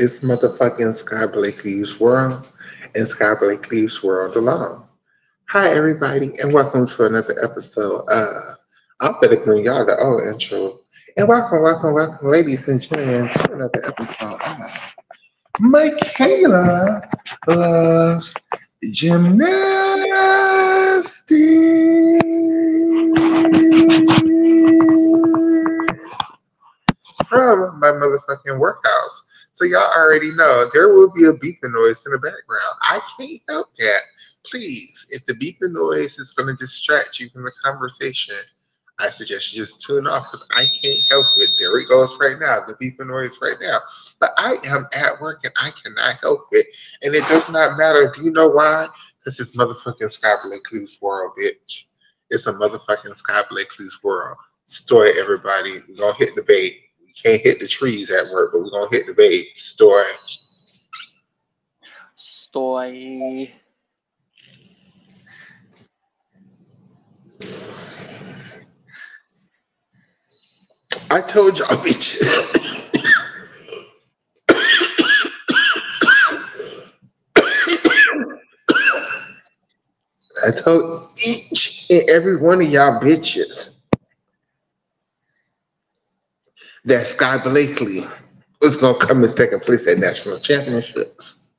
It's motherfucking Skye Blakely's World and Skye Blakely's World Alone. Hi, everybody, and welcome to another episode. I'm gonna bring y'all the old intro. And welcome, ladies and gentlemen, to another episode of Makayla Loves Gymnastics from my motherfucking workhouse. So y'all already know there will be a beeping noise in the background. I can't help that. Please, if the beeping noise is going to distract you from the conversation, I suggest you just tune off because I can't help it. There it goes right now, the beeping noise right now. But I am at work and I cannot help it. And it does not matter. Do you know why? Because it's motherfucking Skye Blakely's world, bitch. It's a motherfucking Skye Blakely's world. Story, everybody. We're going to hit the bait. We can't hit the trees at work, but we're going to hit the bait. Story. Stoy. I told y'all, bitches. I told each and every one of y'all bitches that Skye Blakely was going to come in second place at national championships.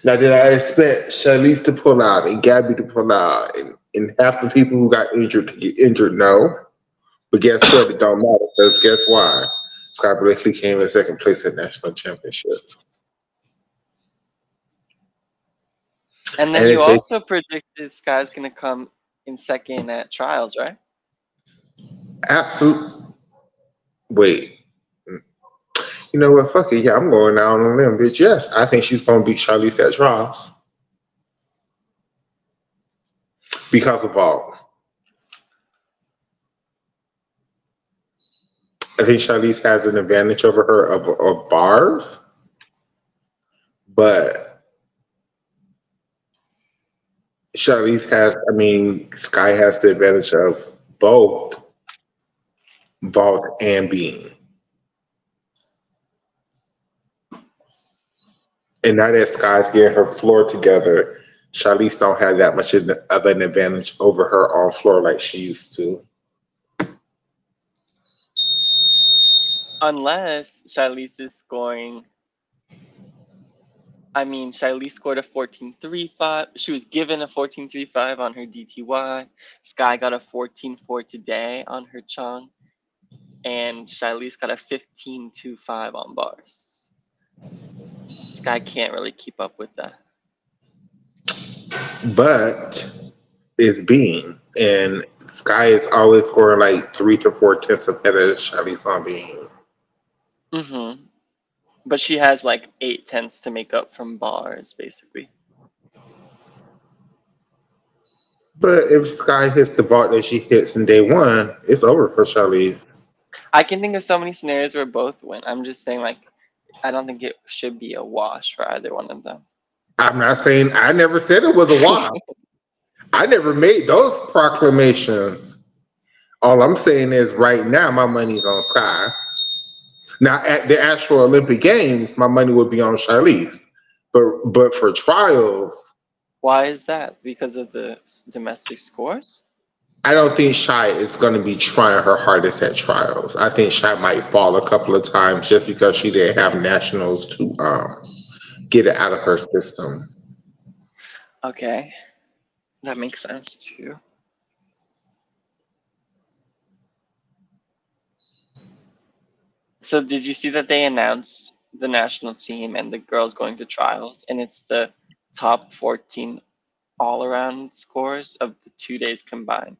Now, did I expect Charlize to pull out and Gabby to pull out and half the people who got injured to get injured? No. But guess what? It don't matter because guess why? Skye Blakely came in second place at national championships. And And then you it's also predicted Skye's going to come in second at trials, right? absolute. Wait. You know what? Fuck it. Yeah, I'm going out on a limb, bitch. Yes, I think she's going to beat Charlize at trials because of all. I think Charlize has an advantage over her of bars, but Skye has the advantage of both vault and beam. And now that Skye's getting her floor together, Charlize don't have that much of an advantage over her on floor like she used to. Unless Charlize is scoring. Charlize scored a 14.35. She was given a 14.35 on her DTY. Skye got a 14.4 today on her Chong. And Charlize got a 15.25 on bars. Skye can't really keep up with that. But it's beam. And Skye is always scoring like 3 to 4 tenths ahead of Charlize on beam. Mm-hmm. But she has like 8 tenths to make up from bars, basically. But if Skye hits the vault that she hits in day one, it's over for Charlize. I can think of so many scenarios where both win. I'm just saying, like, I don't think it should be a wash for either one of them. I'm not saying, I never said it was a wash. I never made those proclamations. All I'm saying is right now my money's on Skye. Now at the actual Olympic Games, my money would be on Charlize. But for trials, Why is that? Because of the domestic scores? I don't think Shy is going to be trying her hardest at trials. I think Shy might fall a couple of times just because she didn't have nationals to get it out of her system. Okay. That makes sense too. So did you see that they announced the national team and the girls going to trials, and it's the top 14 all-around scores of the 2 days combined?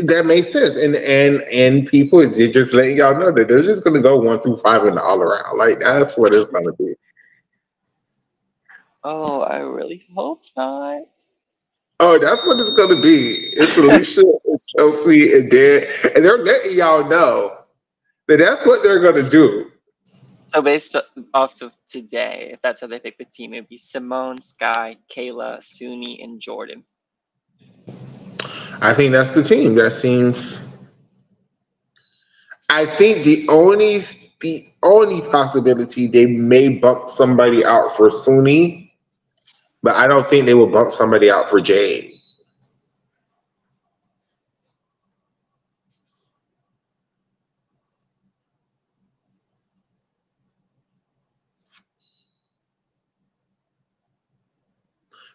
That makes sense, and people, they're just letting y'all know that they're just going to go 1 through 5 in the all around. Like that's what it's going to be. Oh, I really hope not. Oh, that's what it's going to be. It's Alicia, and Chelsea, and Dan, and they're letting y'all know that that's what they're going to do. So based off of today, if that's how they pick the team, it would be Simone, Skye, Kayla, Suni, and Jordan. I think that's the team. That seems I think the only possibility they may bump somebody out for Suni, but I don't think they will bump somebody out for Jade.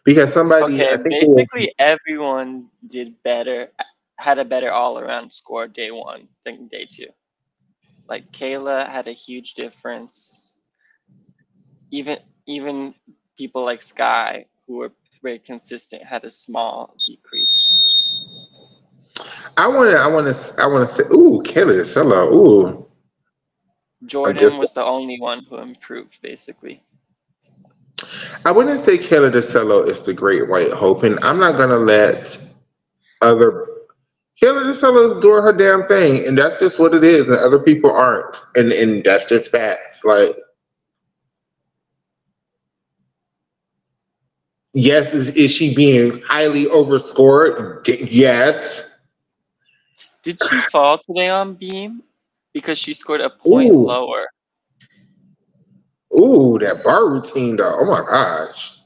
Because somebody, Okay, I think they will. basically everyone did better, had a better all-around score day one than day two. Like Kayla had a huge difference. Even even people like Skye, who were very consistent, had a small decrease. I want to say, ooh, Kelly Sella, ooh, I Jordan just, was the only one who improved, basically. I wouldn't say Kelly DeCello is the great white hope, and I'm not gonna let other Kelly DeCello is doing her damn thing, and that's just what it is, and other people aren't, and that's just facts. Like, yes, is she being highly overscored? Yes. Did she fall today on beam? Because she scored a point Ooh, lower. ooh, that bar routine though. Oh my gosh.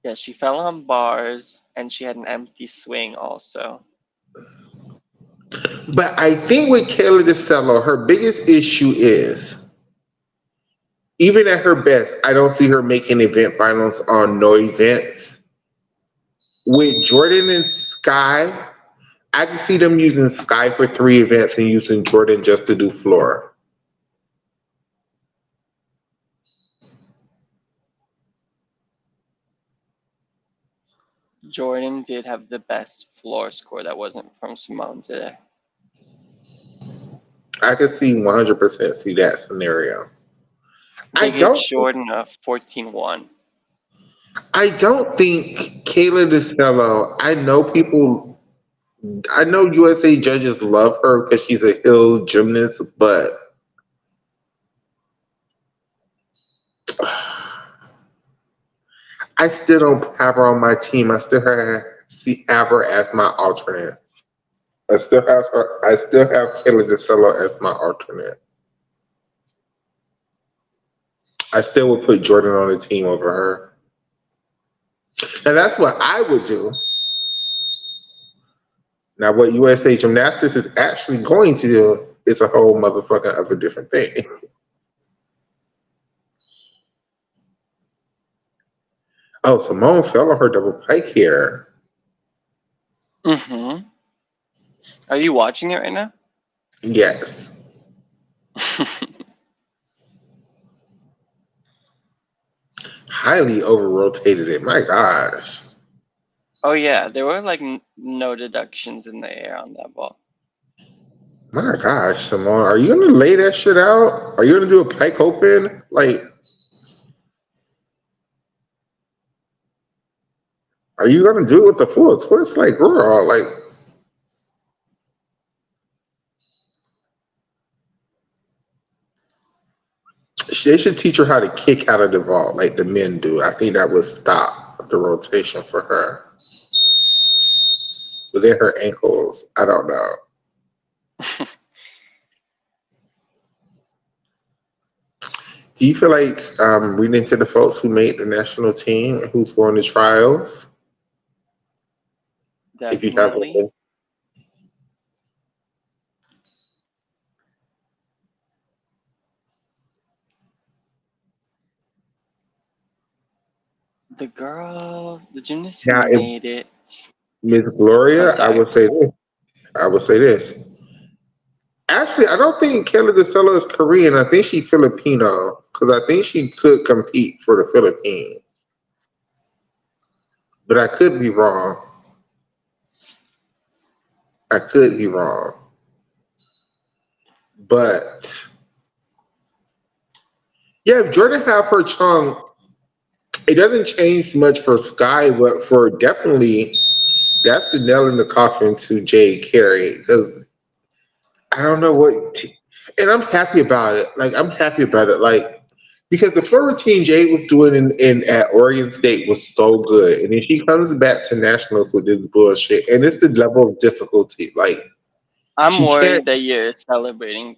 Yeah, she fell on bars and she had an empty swing also. But I think with Kayla DeCello, her biggest issue is, even at her best, I don't see her making event finals on no events. With Jordan and Skye, I can see them using Skye for 3 events and using Jordan just to do floor. Jordan did have the best floor score that wasn't from Simone today. I can see 100% see that scenario. I They gave don't Jordan a 14-1. I don't think Kayla DeCello, I know USA judges love her because she's a hill gymnast, but I still don't have her on my team. Have her as my alternate. I still have Kayla DeCello as my alternate. I still would put Jordan on the team over her. Now that's what I would do. Now what USA Gymnastics is actually going to do is a whole motherfucking other different thing. Oh, Simone fell on her double pike here. Mm-hmm. Are you watching it right now? Yes. Highly over rotated it. My gosh. Oh yeah, there were like no deductions in the air on that ball. My gosh, Simone. Are you gonna lay that shit out? Are you gonna do a pike open? Like, are you gonna do it with the full twist? Like, girl, like, they should teach her how to kick out of the vault like the men do. I think that would stop the rotation for her. But then her ankles, I don't know. Do you feel like reading to the folks who made the national team and who's going to trials? If you have Definitely. a, The gymnasts who now, if made it. Miss Oh, Gloria, I sorry. would say this. I would say this. Actually, I don't think Kelly DeSella is Korean. I think she's Filipino because I think she could compete for the Philippines. But I could be wrong. I could be wrong. But yeah, if Jordan have her Chung, it doesn't change much for Skye, but for definitely that's the nail in the coffin to Jay Carey because I don't know what, and I'm happy about it. Like I'm happy about it. Like because the floor routine Jade was doing in at Oregon State was so good, and then she comes back to nationals with this bullshit, and it's the level of difficulty. Like I'm She can't. worried that you're celebrating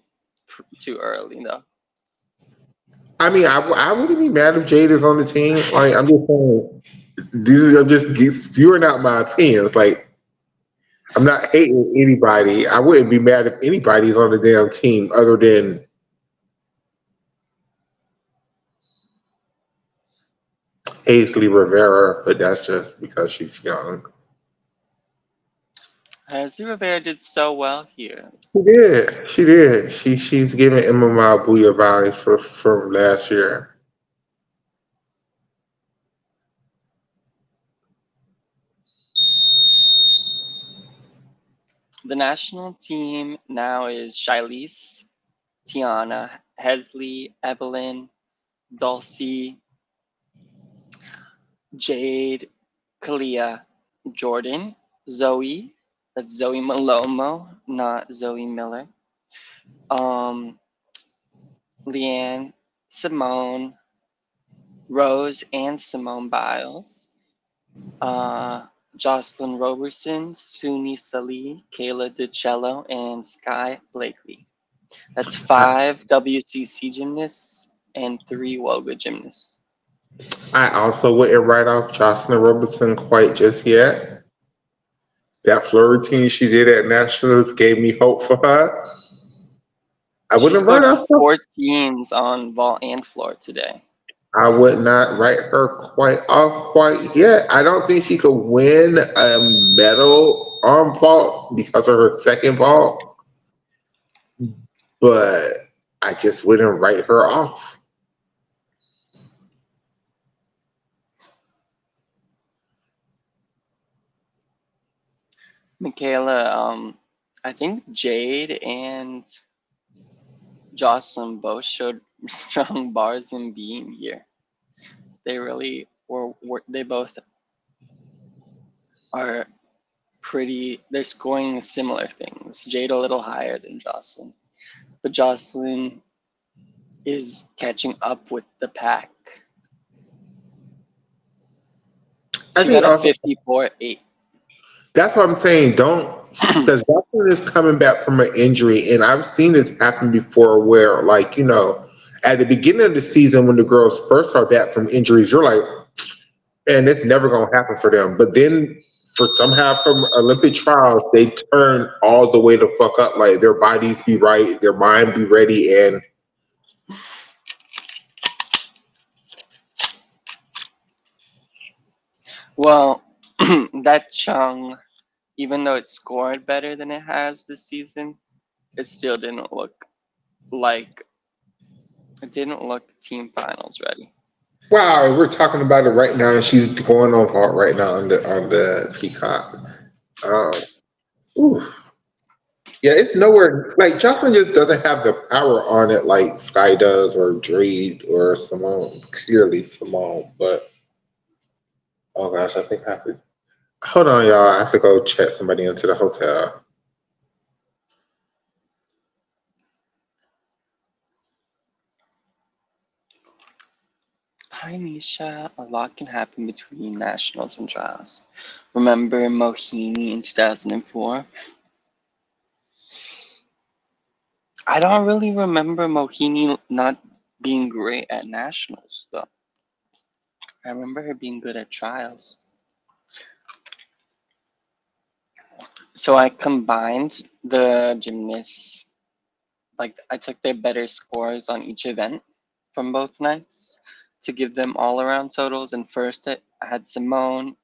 too early, though. I mean, I wouldn't be mad if Jade is on the team. Like, I'm just saying, I'm just spewing out my opinions. Like, I'm not hating anybody. I wouldn't be mad if anybody's on the damn team other than Aisley Rivera, but that's just because she's young. Hazy Rivera did so well here. She did. She did. She's giving Emma Booyah vibes from last year. The national team now is Shilese, Tiana, Hesley, Evelyn, Dulcie, Jade, Kalia, Jordan, Zoe. That's Zoe Malomo, not Zoe Miller. Um, Leanne, Simone, Rose, and Simone Biles. Uh, Jocelyn Roberson, Suni Salih, Kayla DiCello, and Skye Blakely. That's I, 5 WCC gymnasts and 3 WOGA gymnasts. I also wouldn't write off Jocelyn Robinson quite just yet. That floor routine she did at Nationals gave me hope for her. I She wouldn't write scored off her. 14s on vault and floor today. I would not write her quite off quite yet. I don't think she could win a medal on vault because of her second vault, but I just wouldn't write her off. Makayla, I think Jade and Jocelyn both showed strong bars in being here. They really were they both are pretty, they're scoring similar things. Jade a little higher than Jocelyn, but Jocelyn is catching up with the pack. I She think got a also 54.8. that's what I'm saying. Don't because Jocelyn is coming back from an injury, and I've seen this happen before, where like at the beginning of the season when the girls first are back from injuries, you're like, and it's never gonna happen for them. But then for somehow from Olympic trials, they turn all the way the fuck up. Like their bodies be right, their mind be ready, and Well, that Chung, even though it scored better than it has this season, it still didn't look like it didn't look team finals ready. wow, we're talking about it right now, and she's going on vault right now on the Peacock. Um, ooh. Yeah, it's nowhere like Jocelyn just doesn't have the power on it like Skye does or Dree or Simone. Clearly Simone, but oh gosh, I think I have to hold on, y'all. I have to go check somebody into the hotel. Hi Nisha, a lot can happen between nationals and trials. Remember Mohini in 2004? I don't really remember Mohini not being great at nationals though. I remember her being good at trials. So I combined the gymnasts, like I took their better scores on each event from both nights to give them all around totals. And first I had Simone.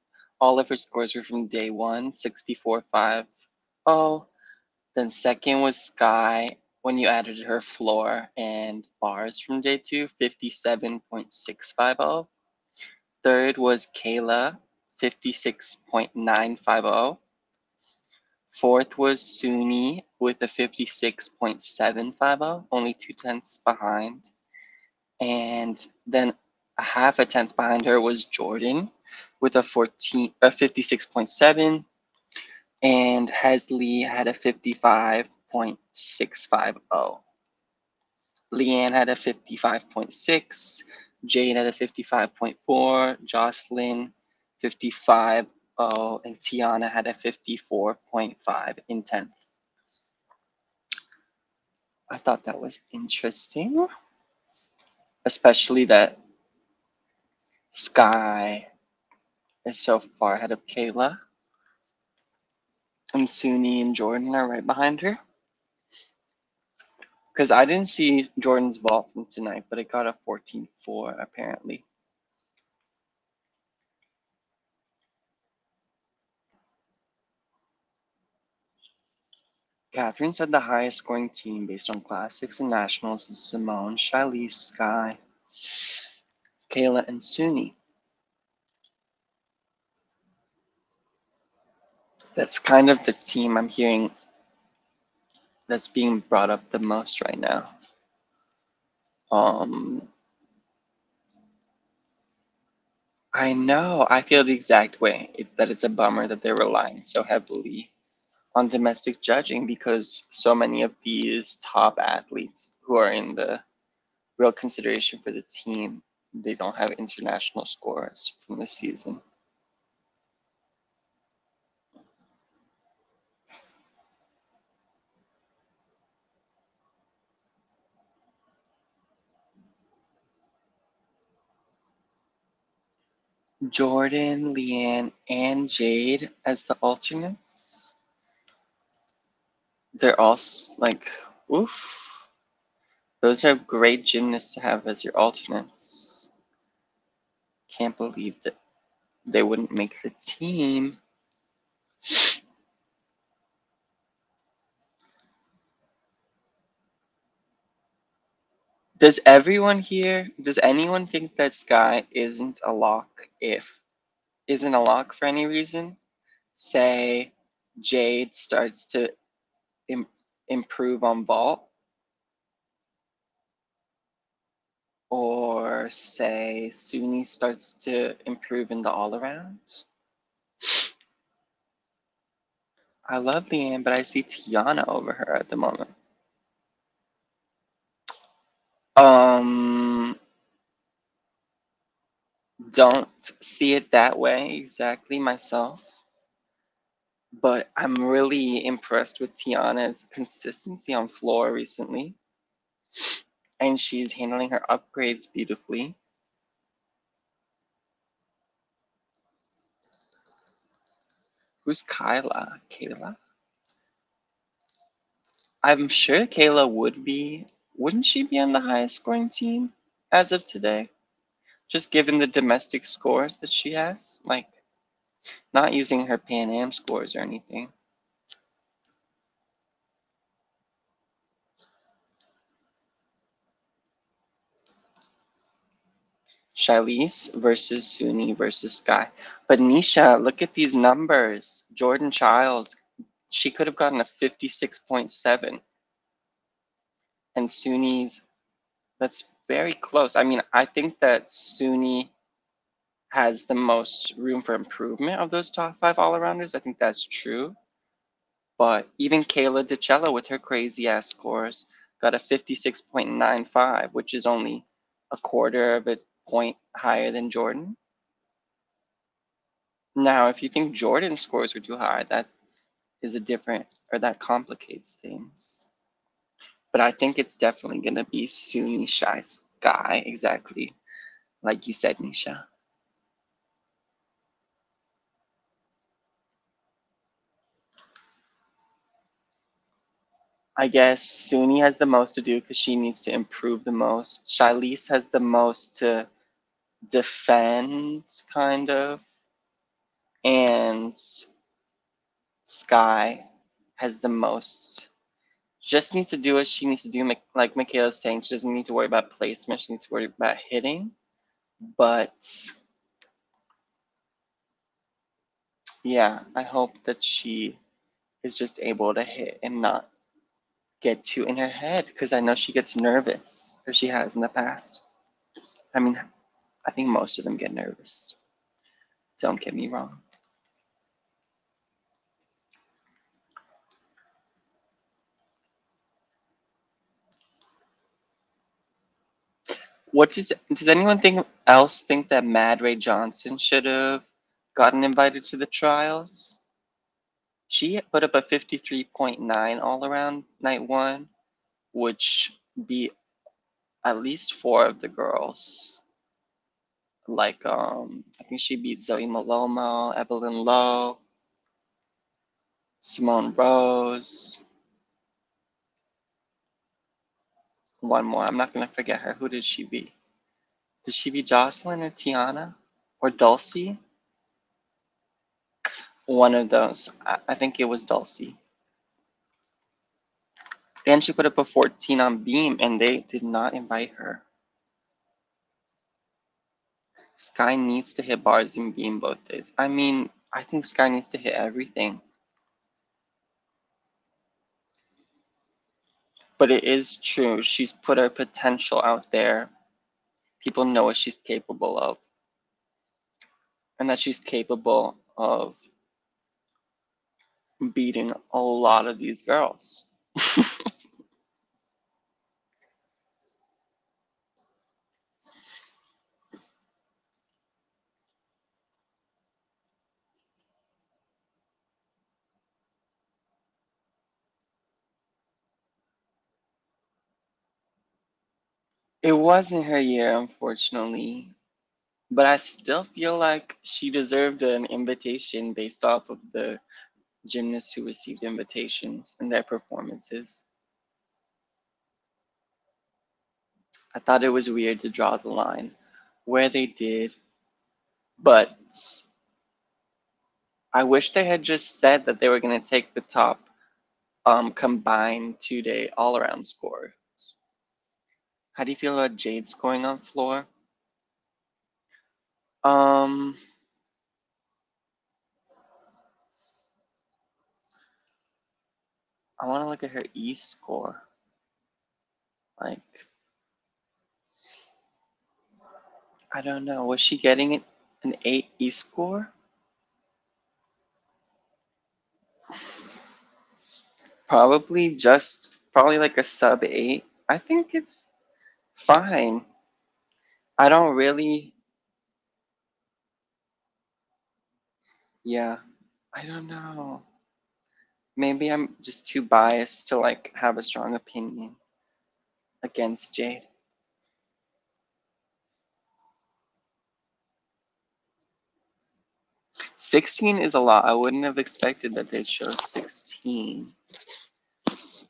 All of her scores were from day one, 64.50. Then second was Skye when you added her floor and bars from day two, 57.650. Third was Kayla, 56.950. Fourth was Suni with a 56.750, only 2 tenths behind. And then a half a tenth behind her was Jordan with a 56.7, and Hesley had a 55.650. Leanne had a 55.6, Jane had a 55.4, Jocelyn 55.0, and Tiana had a 54.5 in 10th. I thought that was interesting, especially that Skye is so far ahead of Kayla, and Suni and Jordan are right behind her. Because I didn't see Jordan's vault from tonight, but it got a 14.4 apparently. Catherine said the highest scoring team based on classics and nationals is Simone, Shiley, Skye, Kayla, and Suni. That's kind of the team I'm hearing that's being brought up the most right now. I know, I feel the exact way, that it's a bummer that they're relying so heavily on domestic judging because so many of these top athletes who are in the real consideration for the team, they don't have international scores from the season. Jordan, Leanne, and Jade as the alternates. They're all like, oof. Those are great gymnasts to have as your alternates. Can't believe that they wouldn't make the team. Does anyone think that Skye isn't a lock for any reason? Say Jade starts to improve on vault, or say Suni starts to improve in the all around. I love Leanne, but I see Tiana over her at the moment. Don't see it that way exactly myself, but I'm really impressed with Tiana's consistency on floor recently, and she's handling her upgrades beautifully. Who's Kayla? I'm sure Kayla wouldn't she be on the highest scoring team as of today? Just given the domestic scores that she has, like not using her Pan Am scores or anything. Shiley's versus Suni versus Skye. But Nisha, look at these numbers. Jordan Childs, she could have gotten a 56.7. And Suni's, that's very close. I mean, I think that Suni has the most room for improvement of those top five all-arounders. I think that's true. But even Kayla DiCello with her crazy ass scores got a 56.95, which is only a quarter of a point higher than Jordan. Now, if you think Jordan's scores were too high, that that complicates things. But I think it's definitely going to be Suni, Shy, Skye, exactly like you said, Nisha. I guess Suni has the most to do because she needs to improve the most. Shilese has the most to defend, kind of. And Skye has the most. Just needs to do what she needs to do. Like Makayla's saying, she doesn't need to worry about placement. She needs to worry about hitting. But yeah, I hope that she is just able to hit and not get too in her head because I know she gets nervous, or she has in the past. I mean, I think most of them get nervous. Don't get me wrong. Does anyone else think that Mad Ray Johnson should have gotten invited to the trials? She put up a 53.9 all around night one, which be at least four of the girls. Like I think she beat Zoe Malomo, Evelyn Lowe, Simone Rose, one more. I'm not gonna forget her. Who did she beat? Did she beat Jocelyn or Tiana or Dulcie? One of those. I think it was Dulcie. And she put up a 14 on beam, and they did not invite her. Skye needs to hit bars and beam both days. I mean, I think Skye needs to hit everything. But it is true. She's put her potential out there. People know what she's capable of. And that she's capable of beating a lot of these girls. It wasn't her year, unfortunately. But I still feel like she deserved an invitation based off of the gymnasts who received invitations and their performances. I thought it was weird to draw the line where they did, but I wish they had just said that they were going to take the top combined 2-day all-around scores. How do you feel about Jade scoring on floor? Um, I want to look at her E score. Like, I don't know. Was she getting an 8 E score? Probably like a sub 8. I think it's fine. I don't really, yeah, I don't know. Maybe I'm just too biased to like have a strong opinion against Jade. 16 is a lot. I wouldn't have expected that they'd show 16.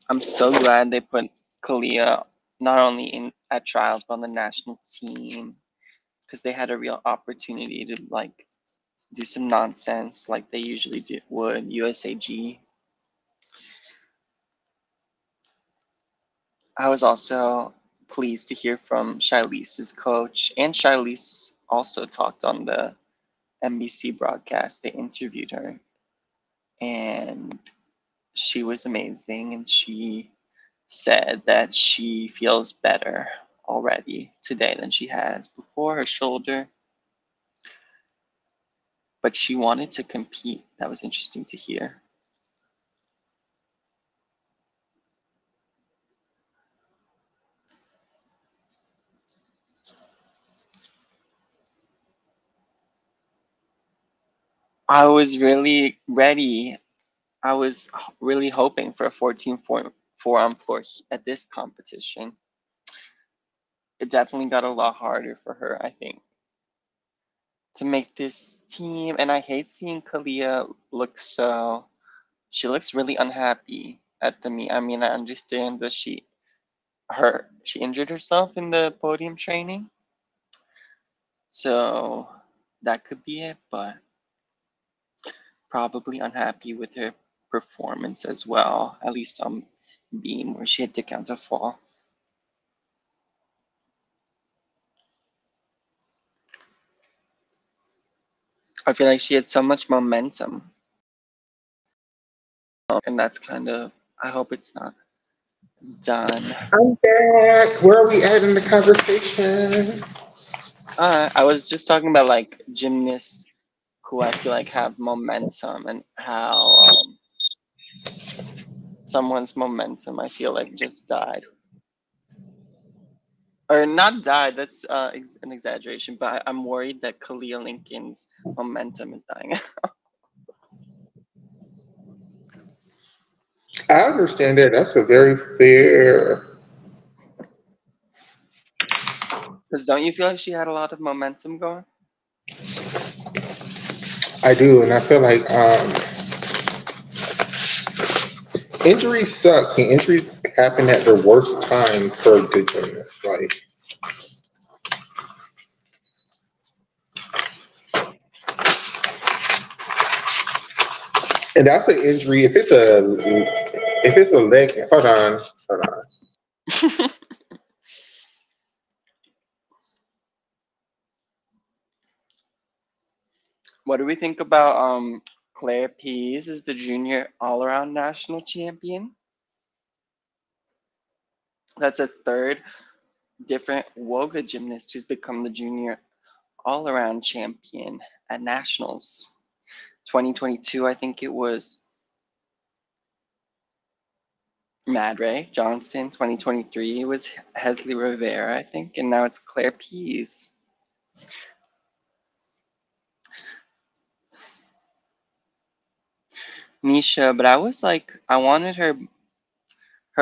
I'm so glad they put Kalia not only in at trials but on the national team, because they had a real opportunity to like do some nonsense like they usually would USAG. I was also pleased to hear from Shylice's coach, and Shylice also talked on the NBC broadcast. They interviewed her, and she was amazing, and she said that she feels better already today than she has before. Her shoulder, but she wanted to compete. That was interesting to hear. I was really ready. I was really hoping for a 14.4 on floor at this competition. It definitely got a lot harder for her, I think, to make this team. And I hate seeing Kalia look so. She looks really unhappy at the meet. I mean, I understand that she injured herself in the podium training, so that could be it. But probably unhappy with her performance as well. At least on beam where she had to counter fall. I feel like she had so much momentum, and that's kind of. I hope it's not done. I'm back. Where are we at in the conversation? I was just talking about like gymnasts who I feel like have momentum and how someone's momentum I feel like just died. Or not died, that's an exaggeration, but I'm worried that Kalia Lincoln's momentum is dying. I understand that. That's a very fair Because don't you feel like she had a lot of momentum going? I do, and I feel like injuries suck, and injuries happen at the worst time for the gymnast. Like, and that's an injury. If it's a leg, hold on. What do we think about Claire Pease is the junior all-around national champion? That's a third different Woga gymnast who's become the junior all-around champion at nationals. 2022, I think it was Madre Johnson. 2023 was Hesley Rivera, I think, and now it's Claire Pease. Nisha, but I was like, I wanted her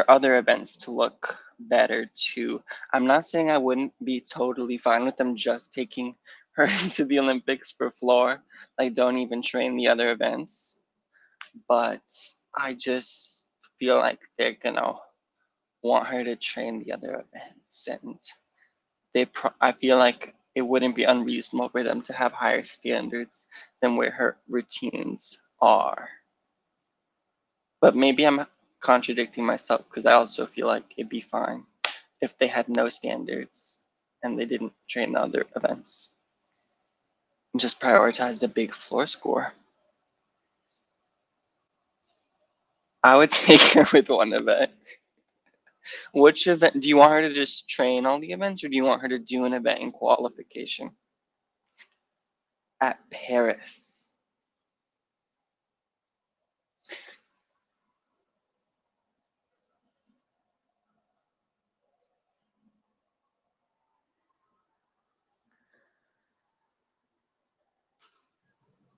other events to look better too. I'm not saying I wouldn't be totally fine with them just taking her into the Olympics for floor, like don't even train the other events, but I just feel like they're gonna want her to train the other events, and I feel like it wouldn't be unreasonable for them to have higher standards than where her routines are. But maybe I'm contradicting myself because I also feel like it'd be fine if they had no standards and they didn't train the other events and just prioritize the big floor score. I would take her with one event. Which event do you want her to just train all the events, or do you want her to do an event in qualification at Paris?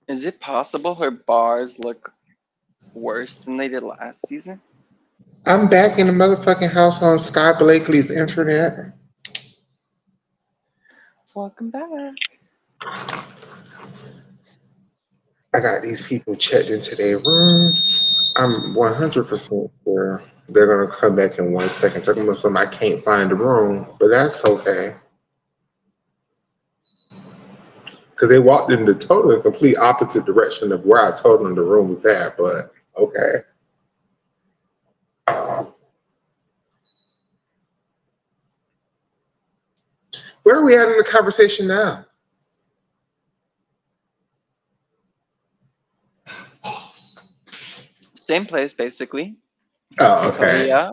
Is it possible her bars look worse than they did last season? I'm back in the motherfucking house on Skye Blakely's internet. Welcome back. I got these people checked into their rooms. I'm 100% sure they're gonna come back in 1 second. Talking about something I can't find the room, but that's okay because they walked in the total and complete opposite direction of where I told them the room was at. But okay, where are we at in the conversation now? Same place, basically. Oh, okay. Kalia.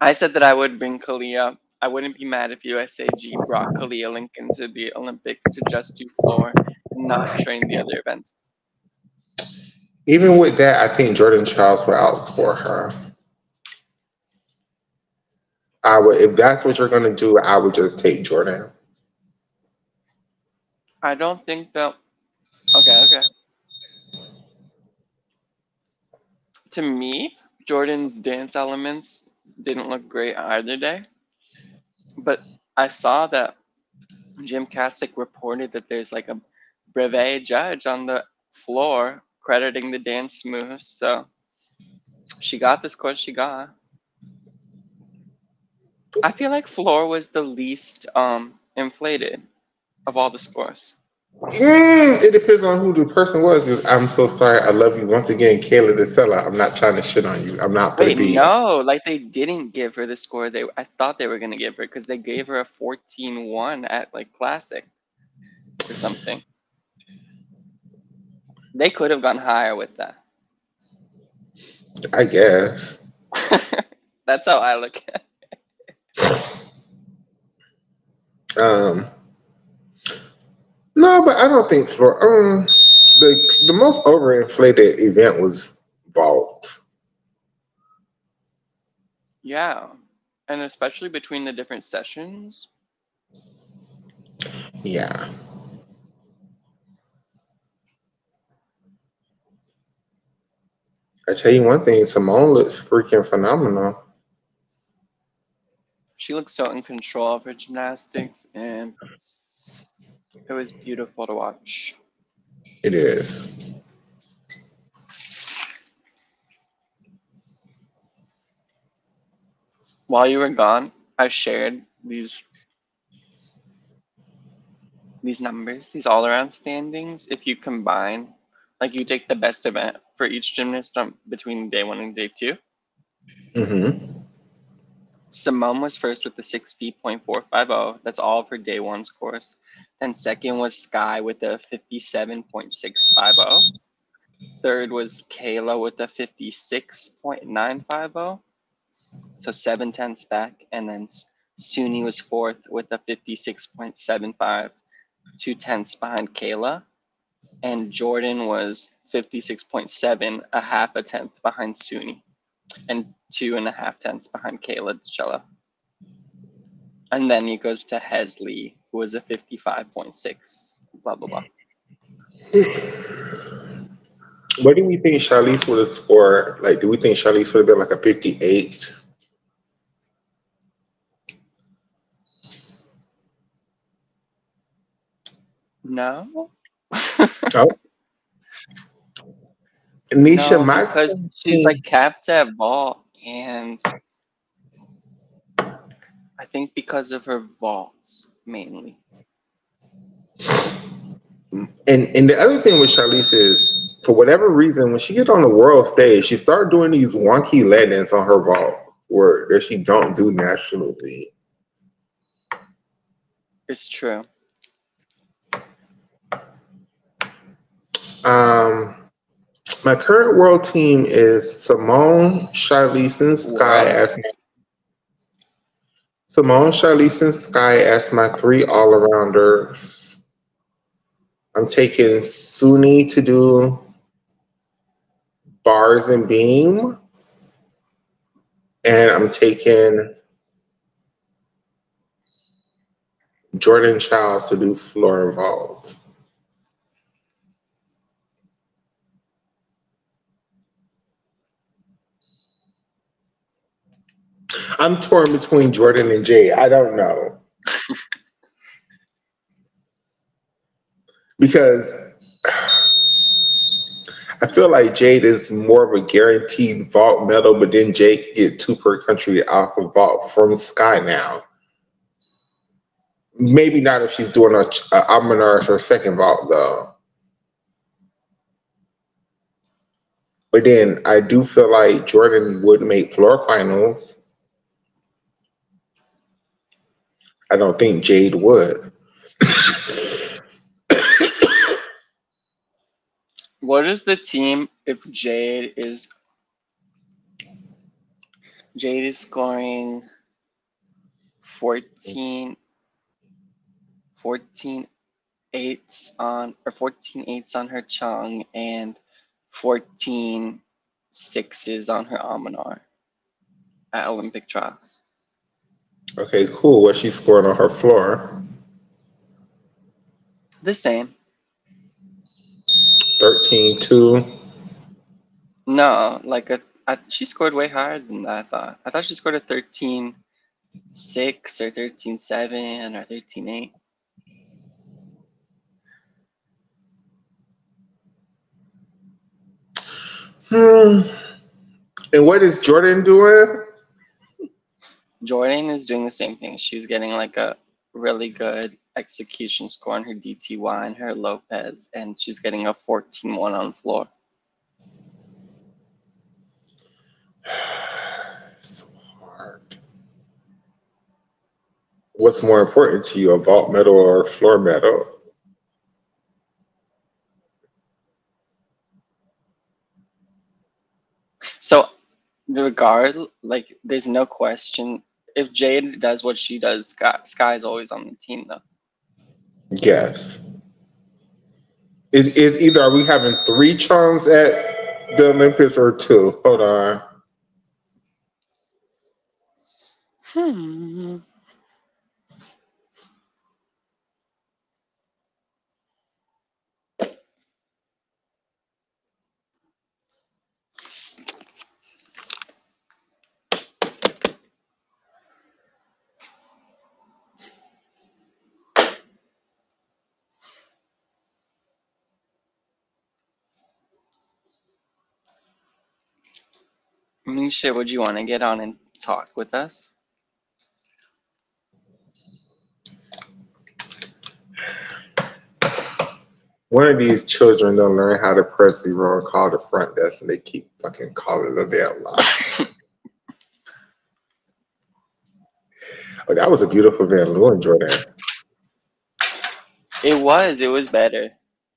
I said that I would bring Kalia. I wouldn't be mad if USAG brought Kalia Lincoln to the Olympics to just do floor and not train the other events. Even with that, I think Jordan Charles will outscore her. I would, if that's what you're gonna do, I would just take Jordan. I don't think that. Okay. To me, Jordan's dance elements didn't look great either day, but I saw that Jim Kassick reported that there's like a brevet judge on the floor crediting the dance moves, so she got the score she got. I feel like floor was the least inflated of all the scores. It depends on who the person was. Because I'm so sorry. I love you once again, Kayla the seller. I'm not trying to shit on you. I'm not gonna Wait, be. no, like they didn't give her the score they I thought they were gonna give her because they gave her a 14-1 at like classic or something. They could have gone higher with that. I guess. That's how I look at it. Um, no, but I don't think for the most overinflated event was vault. Yeah. And especially between the different sessions. Yeah, I tell you one thing. Simone looks freaking phenomenal. She looked so in control of her gymnastics, and it was beautiful to watch. It is. While you were gone, I shared these numbers, these all around standings. If you combine, like you take the best event for each gymnast from between day one and day two. Mm-hmm. Simone was first with the 60.450. That's all for day one scores. Then second was Skye with a 57.650. Third was Kayla with a 56.950. So 7 tenths back. And then Suni was fourth with a 56.75, 2 tenths behind Kayla. And Jordan was 56.7, a half a tenth behind Suni, and 2.5 tenths behind Kayla DiCello. And then he goes to Hesley, who was a 55.6, blah, blah, blah. What do we think Charlize would have scored? Like, do we think Charlize would have been like a 58? No? Oh, Nisha, No, my because she's like question, capped at vault, and I think because of her vaults mainly. and the other thing with Charlize is, for whatever reason, when she gets on the world stage, she started doing these wonky landings on her vaults where that she don't do naturally. It's true. Um, my current world team is Simone, Charlize, and Skye What? as Simone, Charlize, and Skye as my three all-arounders. I'm taking Suni to do bars and beam, and I'm taking Jordan Childs to do floor and vault. I'm torn between Jordan and Jay. I don't know because I feel like Jade is more of a guaranteed vault medal, but then Jade can get two per country off of vault from Sky now. Maybe not if she's doing a Almanar as her second vault though. But then I do feel like Jordan would make floor finals. I don't think Jade would. What is the team if Jade is scoring 14 14 eights on, or 14 eights on her Chung, and 14 sixes on her Amanar at Olympic trials? Okay, cool. What she scored on her floor? The same. 13-2. No, like she scored way higher than that, I thought. I thought she scored a 13-6 or 13-7 or 13-8. Hmm. And what is Jordan doing? Jordan is doing the same thing. She's getting like a really good execution score on her DTY and her Lopez, and she's getting a 14-1 on floor. So hard. What's more important to you, a vault medal or a floor medal? So the regard, like, there's no question. If Jade does what she does, Skye is always on the team, though. Yes. Is either are we having three chums at the Olympics or two? Hold on. Hmm. Misha, would you want to get on and talk with us? One of these children don't learn how to press zero and call the front desk, and they keep fucking calling the damn line. Oh, that was a beautiful Van Leeuwen, Jordan. It was better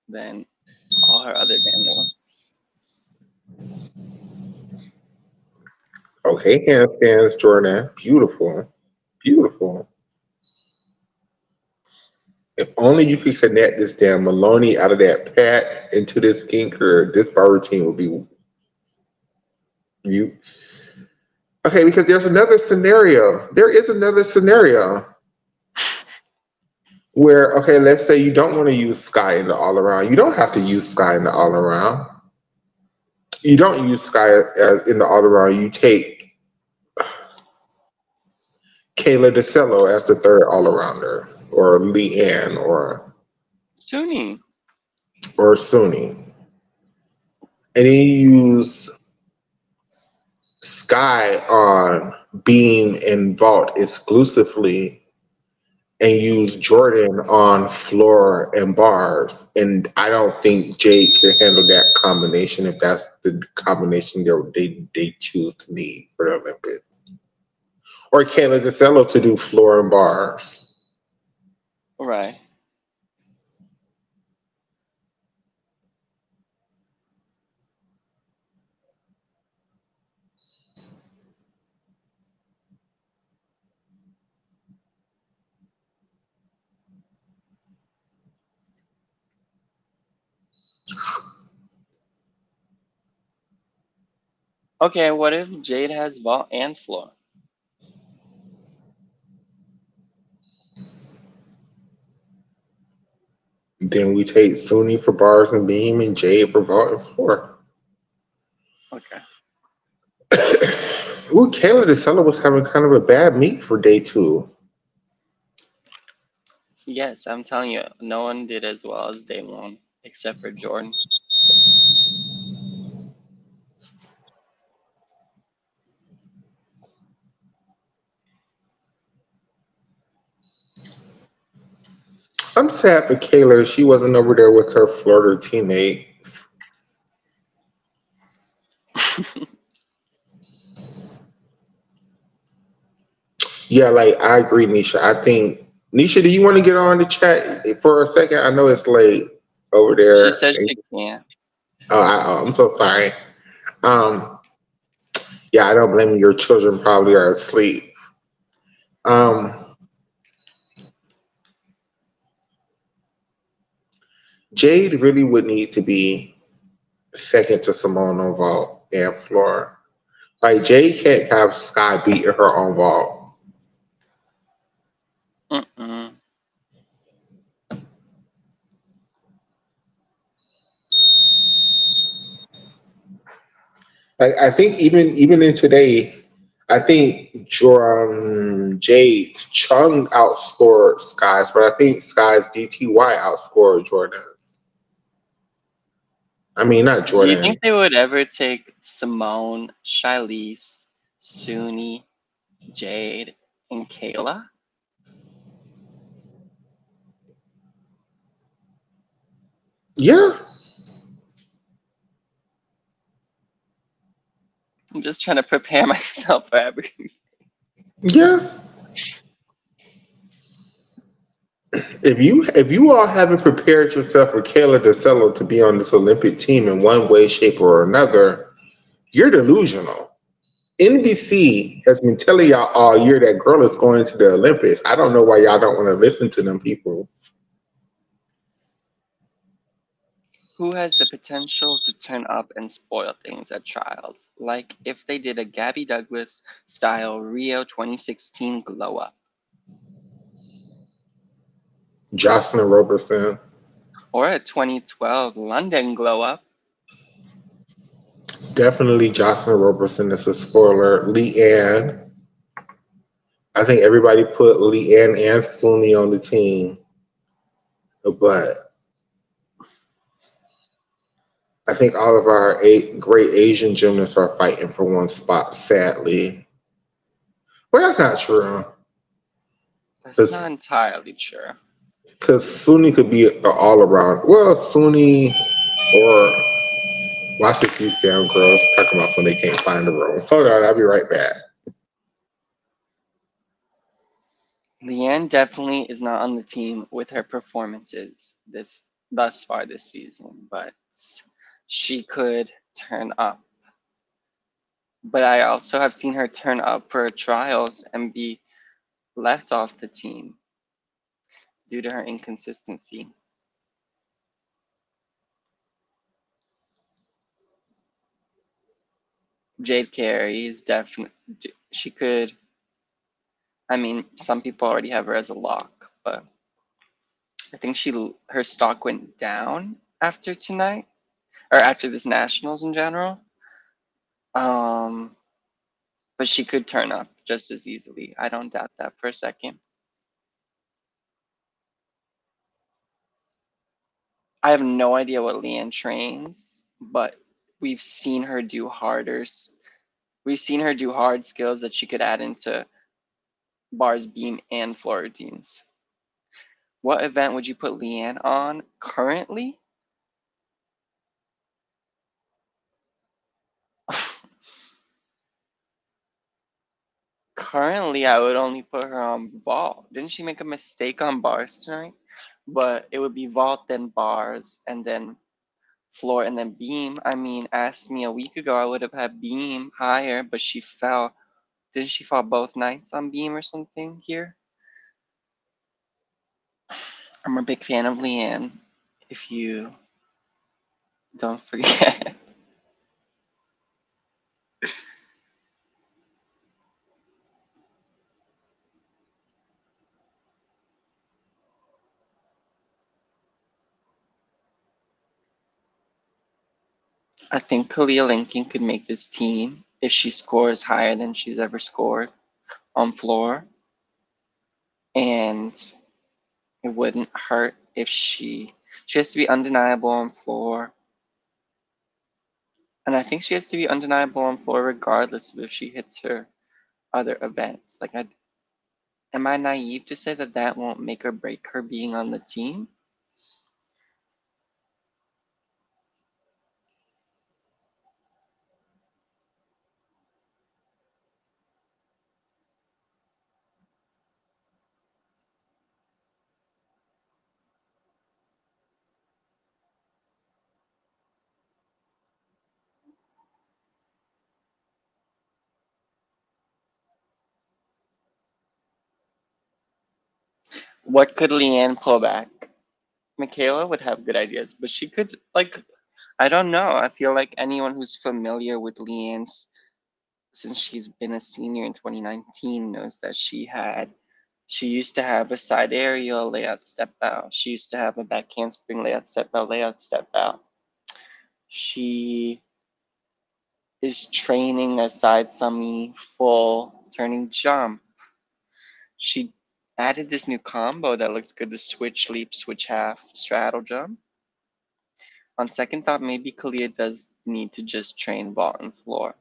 than all her other band ones. Okay, handstands, Jordan. Beautiful. Beautiful. If only you could connect this damn Maloney out of that pat into this skinker, this bar routine would be you. Okay, because there's another scenario. There is another scenario where, okay, let's say you don't want to use Skye in the all around. You don't have to use Skye in the all around. You don't use Skye as in the all around. You take Kayla DeCello as the third all arounder, or Leanne, Suni. or Suni, and then you use Skye on beam and vault exclusively, and use Jordan on floor and bars. And I don't think Jade can handle that combination if that's the combination they choose to need for the Olympics. Or Kayla DeCello to do floor and bars. Right. Okay, what if Jade has vault and floor? Then we take Suni for bars and beam and Jade for vault and floor. Okay. Ooh, Kayla DeCello was having kind of a bad meet for day two. Yes, I'm telling you, no one did as well as day one, except for Jordan. I'm sad for Kayla. She wasn't over there with her Florida teammates. Yeah, like I agree, Nisha. I think Nisha, do you want to get on the chat for a second? I know it's late over She there. said she can't. I'm so sorry. Um, yeah, I don't blame you. Your children probably are asleep. Um, Jade really would need to be second to Simone on vault and floor. Like Jade can't have Skye beat her on vault. Mm-mm. Like I think even in today, I think Jade's Chung outscored Skye's, but I think Skye's DTY outscored Jordan's. I mean, not Do you think Jordan. they would ever take Simone, Shilese, Suni, Jade, and Kayla? Yeah, I'm just trying to prepare myself for everything. yeah. If you all haven't prepared yourself for Kayla DeCello to be on this Olympic team in one way, shape, or another, you're delusional. NBC has been telling y'all all year that girl is going to the Olympics. I don't know why y'all don't want to listen to them people. Who has the potential to turn up and spoil things at trials? Like if they did a Gabby Douglas style Rio 2016 glow up, Jocelyn Robertson. or a 2012 London glow up. Definitely Jocelyn Robertson is a spoiler. Leanne. I think everybody put Leanne and Suni on the team. But I think all of our eight great Asian gymnasts are fighting for one spot, sadly. Well, that's not true. That's Because not entirely true. Suni could be an all around. Well, Suni or watch this, these damn girls talking about something they can't find the room. Hold on, I'll be right back. Leanne definitely is not on the team with her performances this thus far this season, but she could turn up. But I also have seen her turn up for trials and be left off the team due to her inconsistency. Jade Carey is definitely, she could, I mean, some people already have her as a lock, but I think her stock went down after tonight, or after this nationals in general. Um, but she could turn up just as easily. I don't doubt that for a second. I have no idea what Leanne trains, but we've seen her do we've seen her do hard skills that she could add into bars, beam, and floor routines. What event would you put Leanne on currently? Currently, I would only put her on vault. Didn't she make a mistake on bars tonight? But it would be vault, then bars, and then floor, and then beam. I mean, ask me a week ago, I would have had beam higher, but she fell. Didn't she fall both nights on beam or something here? I'm a big fan of Leanne, if you don't forget. I think Kalia Lincoln could make this team if she scores higher than she's ever scored on floor. And it wouldn't hurt if she has to be undeniable on floor. And I think she has to be undeniable on floor regardless of if she hits her other events. Like, am I naive to say that that won't make or break her being on the team? What could Leanne pull back? Makayla would have good ideas, but she could, like, I don't know. I feel like anyone who's familiar with Leanne's, since she's been a senior in 2019, knows that she used to have a side aerial layout step out. She used to have a back handspring layout step out, layout step out. She is training a side semi full turning jump. She added this new combo that looks good, the switch leap, switch half, straddle jump. On second thought, maybe Kalia does need to just train vault and floor.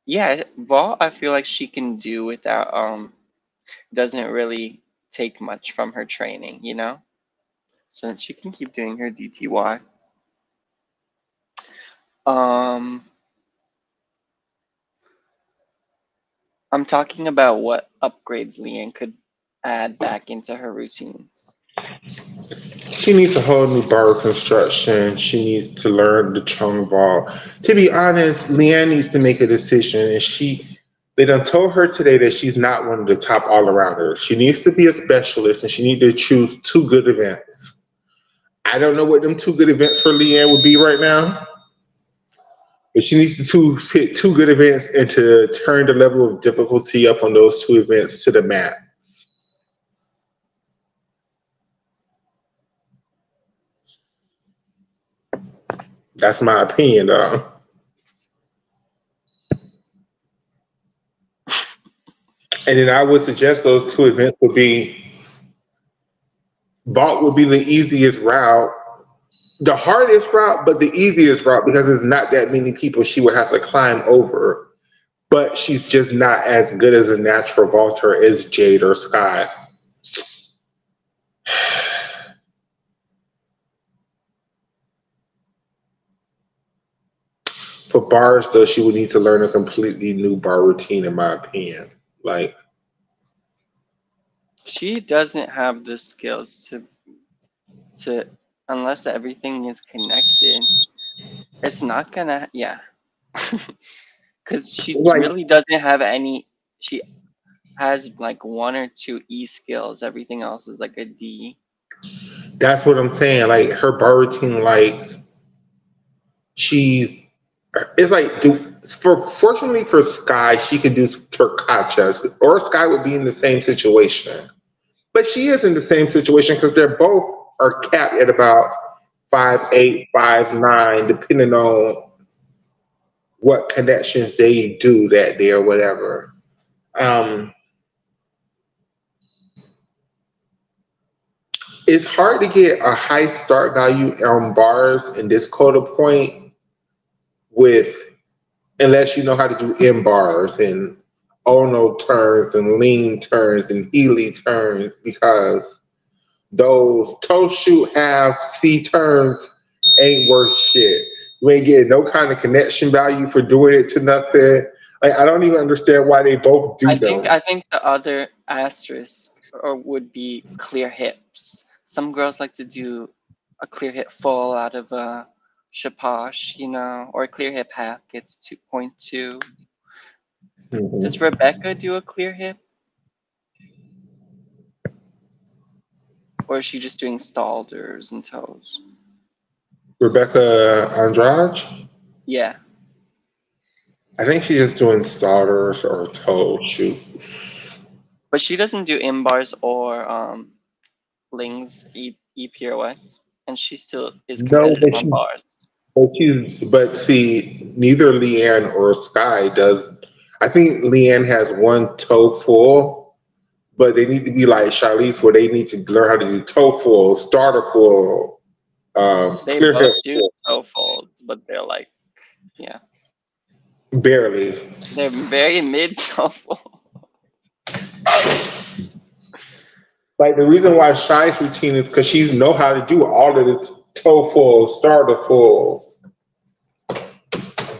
Yeah, vault I feel like she can do without doesn't really take much from her training, you know? So she can keep doing her DTY. Um I'm talking about what upgrades Leanne could add back into her routines. She needs a whole new bar construction. She needs to learn the chung vault. To be honest, Leanne needs to make a decision, and they done told her today that she's not one of the top all arounders. She needs to be a specialist, and she needs to choose two good events. I don't know what them two good events for Leanne would be right now, but she needs to pick two good events and to turn the level of difficulty up on those two events to the max. That's my opinion, though. And then I would suggest those two events would be vault would be the easiest route the hardest route, but the easiest route because there's not that many people she would have to climb over. But she's just not as good as a natural vaulter as Jade or Skye. For bars, though, she would need to learn a completely new bar routine, in my opinion. Like, She doesn't have the skills to unless everything is connected. It's not gonna, yeah. Because she like really doesn't have any. She has like one or two E skills. Everything else is like a D. that's what I'm saying. Like her bar routine, like she's it's like for fortunately for Skye, she could do torcachas, or Skye would be in the same situation. But she is in the same situation because they're both are capped at about 5'8", 5'9", depending on what connections they do that day or whatever. Um, it's hard to get a high start value on bars in this quota point with unless you know how to do in bars and ono turns and lean turns and healy turns because those toe shoot half C turns ain't worth shit. You ain't getting no kind of connection value for doing it to nothing. Like I don't even understand why they both do them. I think the other asterisk or would be clear hips. Some girls like to do a clear hip full out of a shaposh, or a clear hip half gets 2.2. Does Mhm. Rebecca do a clear hip, or is she just doing stalders and toes? Rebecca Andrade, Yeah, I think she's just doing starters or toe shoot. but she doesn't do in bars or lings e pirouettes, and she still is No, competitive on bars. but see, neither Leanne or Sky does. I think Leanne has one toe full, but they need to be like Charlize, where they need to learn how to do toe full, starter full, They clear hip both do full. toe folds, but they're like, yeah, Barely. they're very mid toe fold. Like the reason why Shy's routine is because she know how to do all of the toe fulls, starter fulls.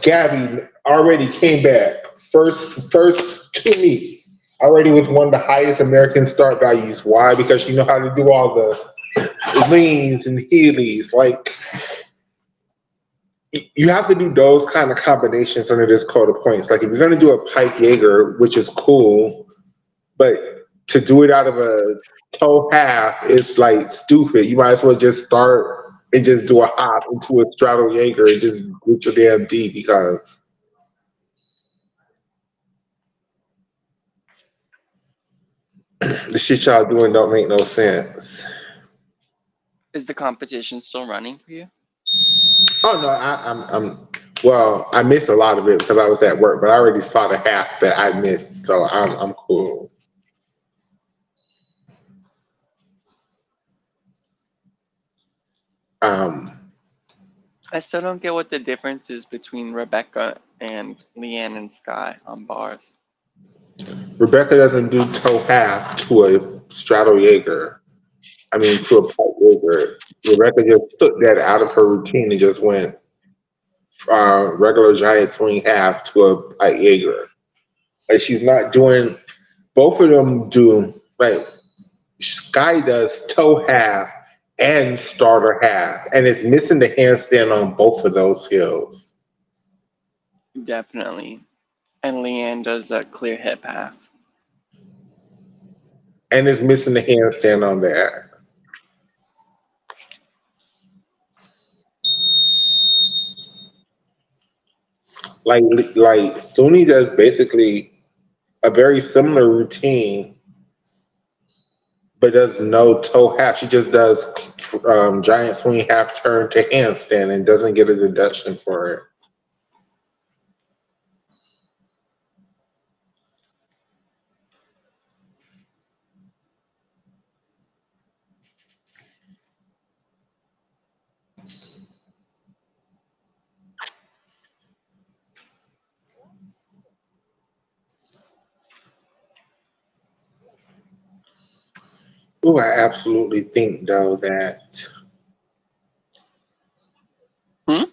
Gabby already came back first 2 meets already with one of the highest American start values. Why? Because she know how to do all the leans and heelys. Like you have to do those kind of combinations under this code of points. Like if you're gonna do a pike Jaeger, which is cool, but to do it out of a toe half is like stupid. You might as well just start and just do a hop into a straddle Jaeger and just get your damn D because the shit y'all doing don't make no sense. Is the competition still running for you? Oh no, I'm well. I missed a lot of it because I was at work, but I already saw the half that I missed, so I'm cool. Um, I still don't get what the difference is between Rebecca and Leanne and Skye on bars. Rebecca doesn't do toe half to a straddle Jaeger. I mean, to a pike Jaeger. Rebecca just took that out of her routine and just went regular giant swing half to a pike Jaeger. Like she's not doing. Both of them do like Sky does toe half and starter half, and it's missing the handstand on both of those skills, Definitely. And Leanne does a clear hip half. and it's missing the handstand on that. Like like Suni does basically a very similar routine, but does no toe half. She just does giant swing half turn to handstand and doesn't get a deduction for it. Oh, I absolutely think though that Hmm?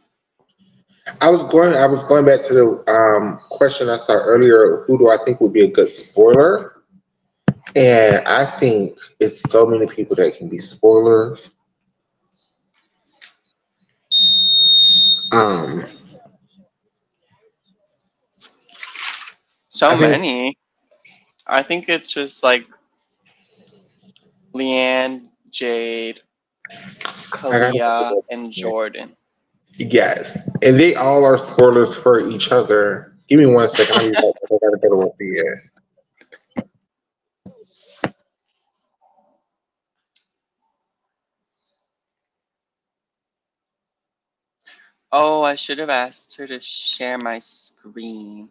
I was going back to the question I saw earlier. Who do I think would be a good spoiler? And I think it's so many people that can be spoilers. Um, So I think many. I think it's just like Leanne, Jade, I gotta Kalia, and Jordan. yes, and they all are spoilers for each other. Give me 1 second. I'll be back. I gotta go to work. Yeah. Oh, I should have asked her to share my screen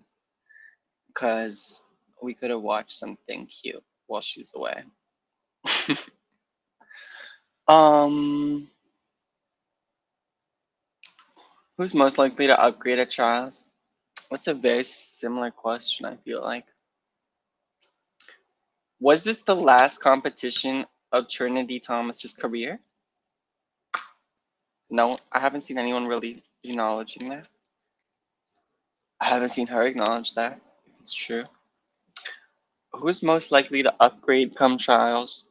because we could have watched something cute while she's away. um, who's most likely to upgrade at trials? That's a very similar question, I feel like. Was this the last competition of Trinity Thomas's career? No, I haven't seen anyone really acknowledging that. I haven't seen her acknowledge that. If it's true. Who's most likely to upgrade come trials?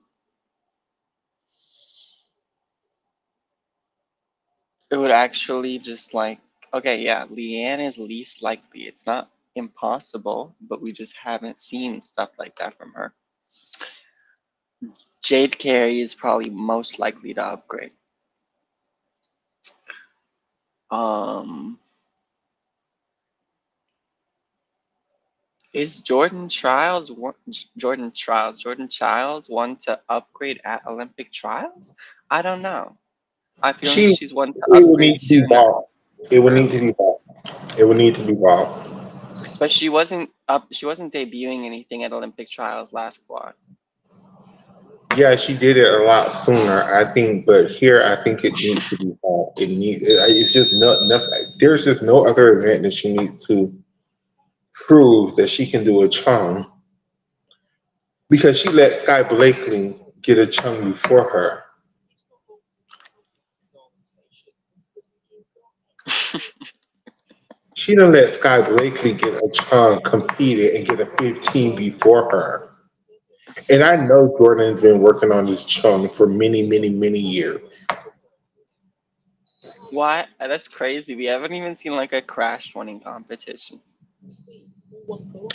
It would actually just like, okay, yeah, Leanne is least likely. It's not impossible, but we just haven't seen stuff like that from her. Jade Carey is probably most likely to upgrade. Um, is Jordan Childs one to upgrade at Olympic trials? I don't know. I feel like She she's one to it would upgrade need to be sooner. bought. It would need to Really. be bought. It would need to be bought. But she wasn't debuting anything at Olympic trials last quad. Yeah, she did it a lot sooner, I think. But here, I think it needs to be bought. It's just nothing. There's just no other event that she needs to prove that she can do a chung because she let Sky Blakely get a chung before her. She done let Sky Blakely get a chung, competed, and get a 15 before her. And I know Jordan's been working on this chung for many, many, many years. Why? That's crazy. We haven't even seen like a crash winning competition.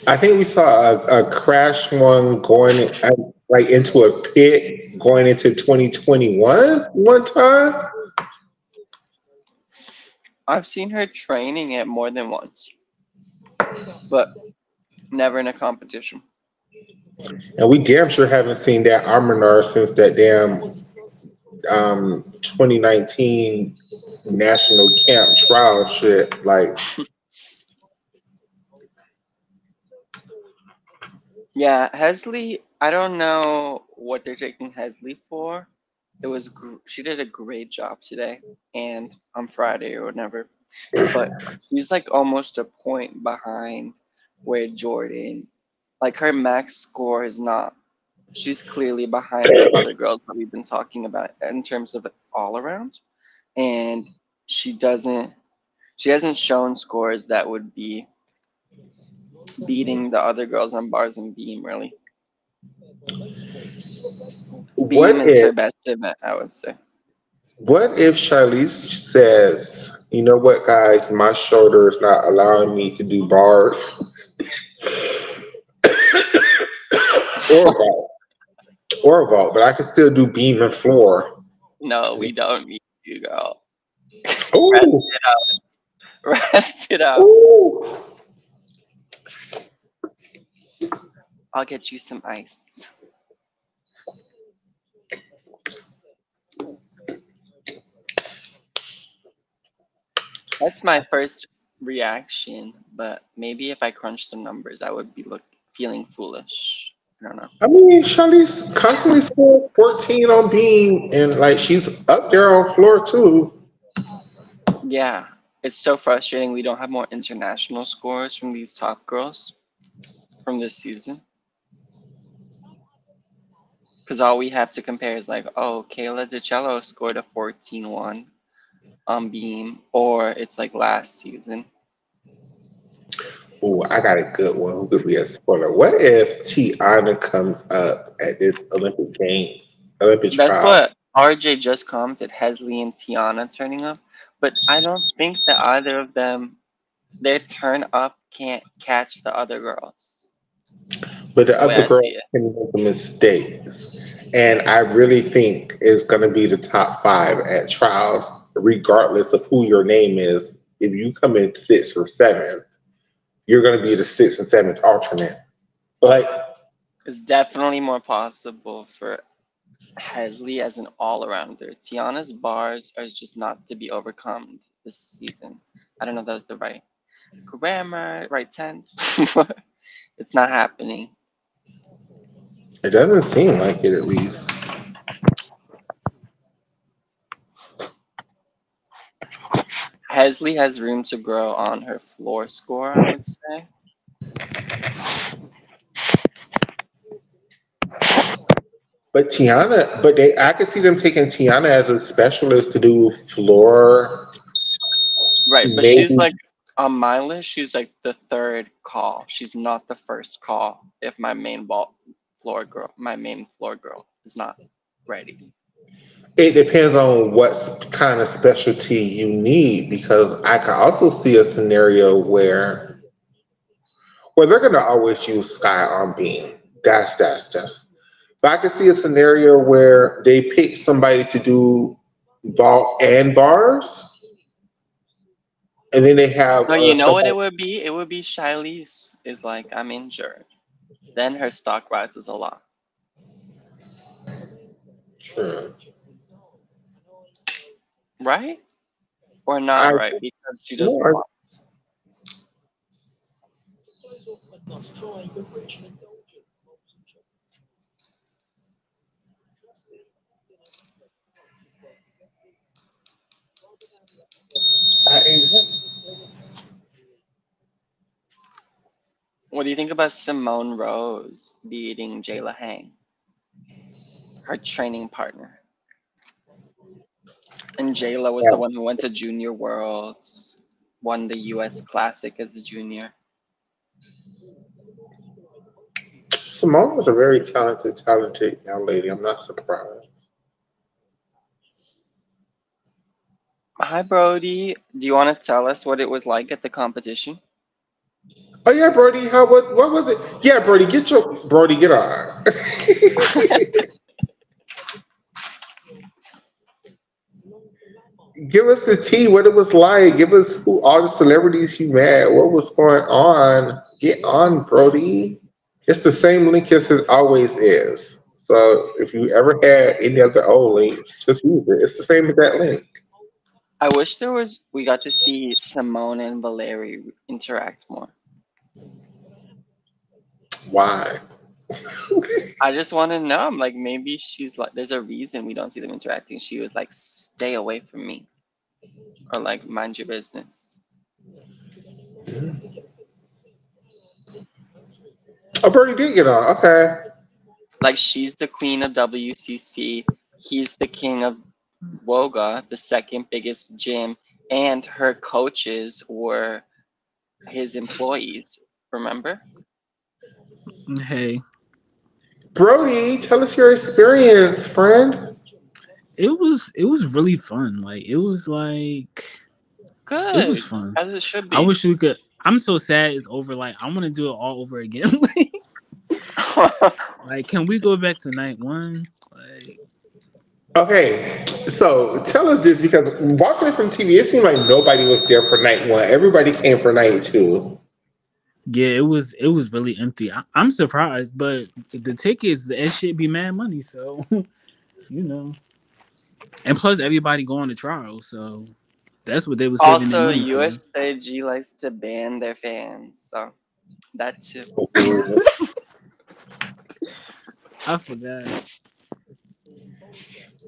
I think we saw a crash one going like into a pit going into 2021 one time. I've seen her training it more than once, but never in a competition. And we damn sure haven't seen that Arminar since that damn 2019 national camp trial shit. Like, Yeah, Hesley. I don't know what they're taking Hesley for. She did a great job today and on Friday or whatever. But she's like almost a point behind where Jordan, like her max score is not. She's clearly behind the other girls that we've been talking about in terms of all around, and she doesn't. She hasn't shown scores that would be beating the other girls on bars and beam. Really, beam what is her if best event, I would say. what if Charlize says, you know what, guys, my shoulder is not allowing me to do bars or vault or vault, but I can still do beam and floor. No, we don't need you, girl. Rest Ooh, it out. Rest it out. ooh. I'll get you some ice. That's my first reaction, but maybe if I crunch the numbers, I would be feeling foolish. I don't know. I mean, Charlize constantly scores 14 on beam, and like she's up there on floor too. Yeah. It's so frustrating we don't have more international scores from these top girls from this season. Because all we have to compare is like, oh, Kayla DiCello scored a 14-1 on beam, or it's like last season. Oh, I got a good one. Who could be a spoiler? What if Tiana comes up at this Olympic Games, Olympic That's trial? what RJ just commented, Hesley and Tiana turning up. But I don't think that either of them, their turn up can't catch the other girls, But the the way other I see girls it. can make mistakes. And I really think it's going to be the top five at trials, regardless of who your name is. If you come in sixth or seventh, you're going to be the sixth and seventh alternate. Like, It's definitely more possible for Hesley as an all-arounder. Tiana's bars are just not to be overcome this season. I don't know if that was the right grammar, right tense. It's not happening. it doesn't seem like it, at least. Hesley has room to grow on her floor score, I would say. But Tiana, I could see them taking Tiana as a specialist to do floor, Right, but she's maybe. like on my list, she's like the third call. She's not the first call if my main floor girl is not ready. It depends on what kind of specialty you need, because I could also see a scenario where, well, they're going to always use Skye on beam. That's. But I could see a scenario where they pick somebody to do vault and bars, and then they have No, you know what it somebody. would be? It would be Shiley's is like, I'm injured. Then her stock rises a lot. True. Right? Or I not right because she does no, blocks. I, What do you think about Simone Rose beating Jayla Hang, her training partner? And Jayla was the one who went to Junior Worlds, won the US Classic as a junior. Simone was a very talented young lady. I'm not surprised. Hi, Brody. Do you want to tell us what it was like at the competition? Oh yeah, Brody. What was it? Yeah, Brody, get on. Give us the tea. What it was like. Give us who all the celebrities you met. What was going on? Get on, Brody. It's the same link as it always is. So if you ever had any other old links, just use it. It's the same as that link. I wish we got to see Simone and Valeri interact more. Why? I just want to know. I'm like, maybe she's like, there's a reason we don't see them interacting. She was like, stay away from me, or like, mind your business. Oh, Brody did get on. Okay. Like, she's the queen of WCC. He's the king of Woga, the second biggest gym, and her coaches were his employees. Remember? Hey, Brody, tell us your experience, friend. it was really fun. Like it was Good, fun. as it should I be. wish we could. I'm so sad it's over. Like I want to do it all over again. Like, can we go back to night one? Like, Okay, so tell us this, because watching it from TV, it seemed like nobody was there for night one. Everybody came for night two. yeah, it was really empty. I'm surprised, but the tickets, that shit be mad money. So you know, and plus everybody going to trial, so that's what they were saving their Also, money for. USAG likes to ban their fans, so that too. Ooh. I forgot.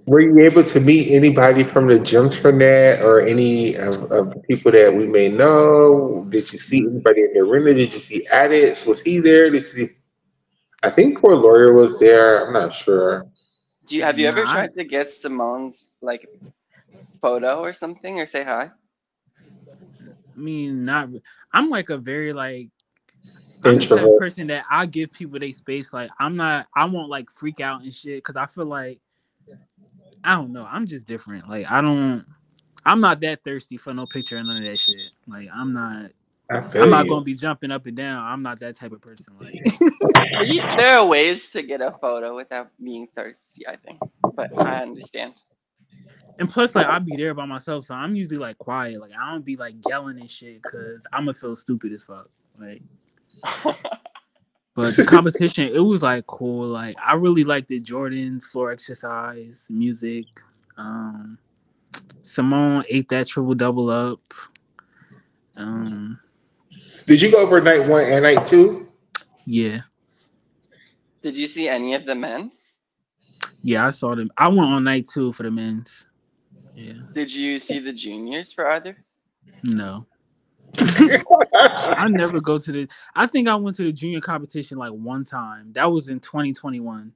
Were you able to meet anybody from the Gymternet or any of the people that we may know? Did you see anybody in the arena? Did you see Addicts? Was he there? Did you see? I think poor lawyer was there. I'm not sure. Have you ever Nah, tried to get Simone's like photo or something or say hi? I mean, not. I'm like a very like. I'm the type of Introvert. person that I give people their space. Like I'm not. I won't like freak out and shit because I feel like I don't know. I'm just different. Like I don't. I'm not that thirsty for no picture and none of that shit. Like I'm not. I I'm feel not you. gonna be jumping up and down. I'm not that type of person. Like, There are ways to get a photo without being thirsty, I think. But I understand. and plus, like I'll be there by myself, so I'm usually like quiet. Like I don't be like yelling and shit because I'm gonna feel stupid as fuck. Like, but the competition, it was like cool. Like I really liked the Jordans, floor exercise, music. Um, Simone ate that triple double up. Um, Did you go over night one and night two? yeah, Did you see any of the men? yeah, I saw them. I went on night two for the men's. Yeah, Did you see the juniors for either? no. I never go to the. I think I went to the junior competition like one time. That was in 2021.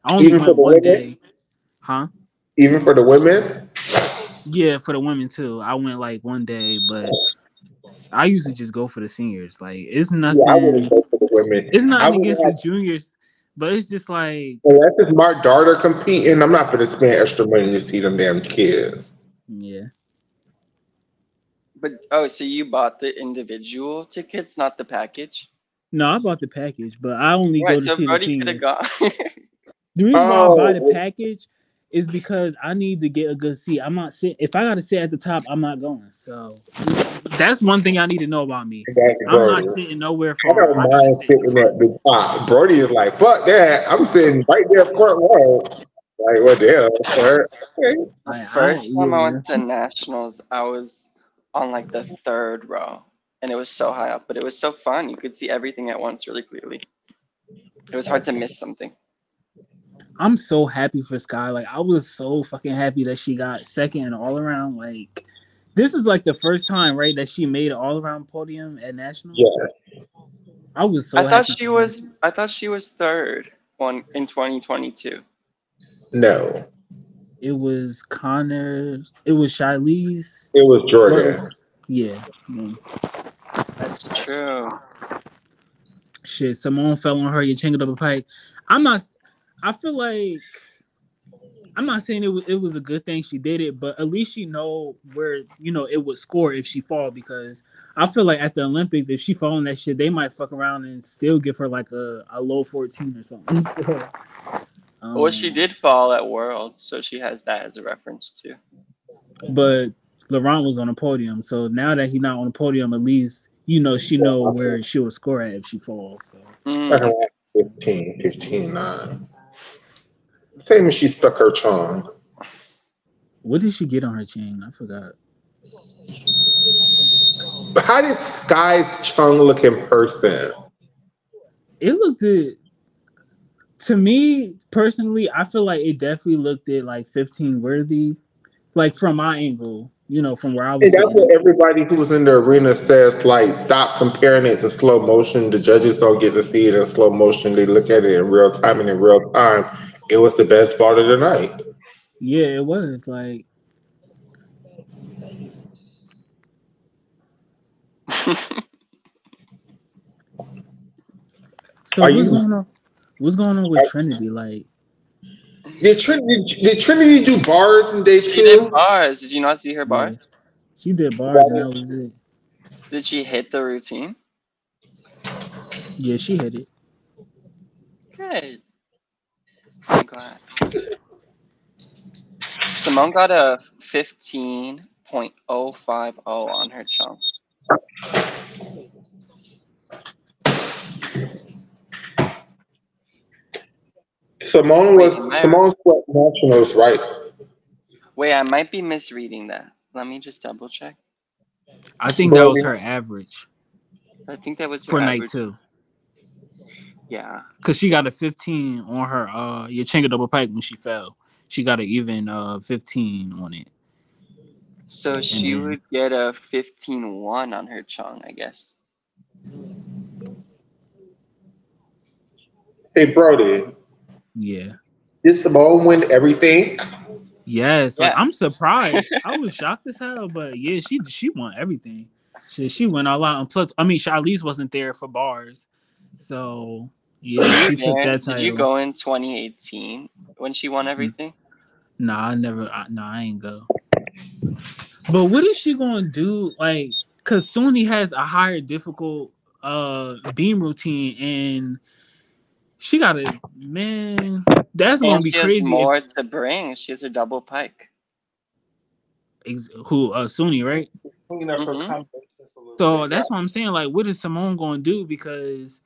I only Even for went the one women? day. Huh? Even for the women? Yeah, for the women too. I went like one day, but I usually just go for the seniors. Like it's Yeah, I wouldn't nothing. go for the women. It's I nothing wouldn't against the have, juniors, but it's just like unless it's Mark Darter competing, I'm not going to spend extra money to see them damn kids. yeah. But oh, so you bought the individual tickets, not the package? No, I bought the package, but I only Right, go to so see the Brody could have seniors. gone. The reason why I buy the Oh, package is because I need to get a good seat. I'm not sit if I gotta sit at the top, I'm not going. So that's one thing I need to know about me. that's I'm not Brody. sitting nowhere I far. don't I gotta mind sit in the sitting front. at the top. Brody is like, fuck that. I'm sitting right there front row. Like, what the hell, sir? Okay. The Like first time I yeah. went to nationals, I was on like the third row, and it was so high up, but it was so fun. You could see everything at once really clearly. It was hard to miss something. I'm so happy for Skye. Like I was so fucking happy that she got second and all around. Like this is like the first time, right, that she made an all around podium at nationals. Yeah, I was I so thought happy she for her. was. I thought she was third one in 2022. no. It was Connor. It was Shiley's. It was Or it was Jordan. yeah. Mm. That's true. Shit, Simone fell on her. You chinged up a pipe. I'm not. I feel like I'm not saying it was a good thing she did it, but at least she know where it would score if she fall because I feel like at the Olympics if she fall in that shit they might fuck around and still give her like a low 14 or something. Well, she um, did fall at Worlds, so she has that as a reference too. but Laurent was on the podium, so now that he's not on the podium, at least she know where she will score at if she falls. So. Okay. 15, 15, 9. Same as she stuck her tongue. What did she get on her chain? I forgot. How did Sky's tongue look in person? It looked good. To me personally, I feel like it definitely looked at like 15 worthy, like from my angle, from where I And was that's sitting what at. everybody who's in the arena says, like, stop comparing it to slow motion. The judges don't get to see it in slow motion. They look at it in real time, and in real time, it was the best part of the night. Yeah, it was like. So Are what's you going on? What's going on with Trinity? Like, did Trinity do bars in day She did two? bars. Did you not see her yeah, bars? she did bars and that was it. Did she hit the routine? Yeah, she hit it. Good. I'm glad. Simone got a 15.050 on her chunk. Wait, Simone swept nationals, right? I might be misreading that. Let me just double check. I think that was Brody. her average I think that was her for night average. two. Yeah. Cause she got a 15 on her your chinga double pike when she fell. she got an even 15 on it. So And she then would get a 15-1 on her Chong, I guess. Hey, Brody, yeah. did Simone win everything? Yes, like Yeah. I'm surprised. I was shocked as hell, but yeah, she won everything. She went all out. And plus, I mean, Charlize wasn't there for bars, so Were yeah, you she took there? that Did you title. go in 2018 when she won everything? Nah, I never. Nah, I ain't go. But what is she gonna do? Like, cause Sony has a higher difficult beam routine, and she got a man. That's And gonna be she has crazy if more to bring. She has her double pike. who Sony, right? Clean up her Mm-hmm. combinations a little So bit. Yeah. that's what I'm saying. Like, what is Simone gonna do? Because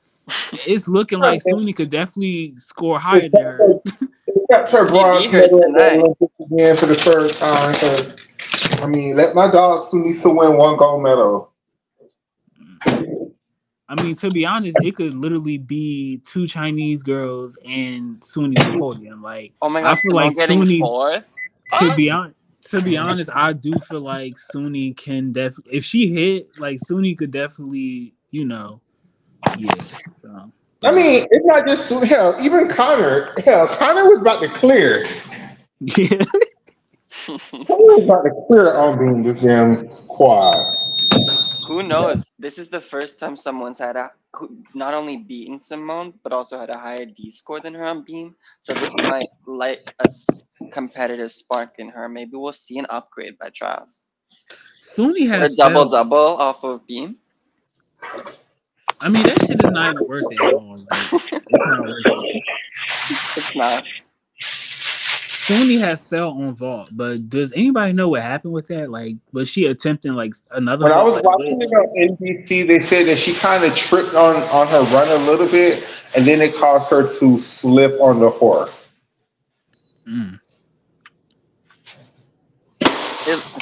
it's looking like Sony could definitely score higher than her. They kept her She bronze beat her medal at the tonight. Olympics again for the third time. So, I mean, let my dog needs to win one gold medal. I mean, to be honest, it could literally be two Chinese girls and Suni on the podium. Like, Oh my I God, feel like Simone getting Suni. fourth? To be honest, I do feel like Suni can definitely. If she hit, like Suni could definitely, yeah. So, I but mean, it's not just hell. Even Connor, Connor was about to clear. yeah, Connor was about to clear on being this damn quad. Who knows? This is the first time someone's had not only beaten Simone, but also had a higher D score than her on beam. So this might light a competitive spark in her. Maybe we'll see an upgrade by trials. Suni Or a has double felt. double off of beam. I mean, that shit is not even worth it at all. Like, it's not worth it. It's not. Sony has fell on vault, but does anybody know what happened with that? Like, was she attempting like another When I vault? was Like, watching it on NBC, they said that she kind of tripped on her run a little bit, and then it caused her to slip on the horse. mm.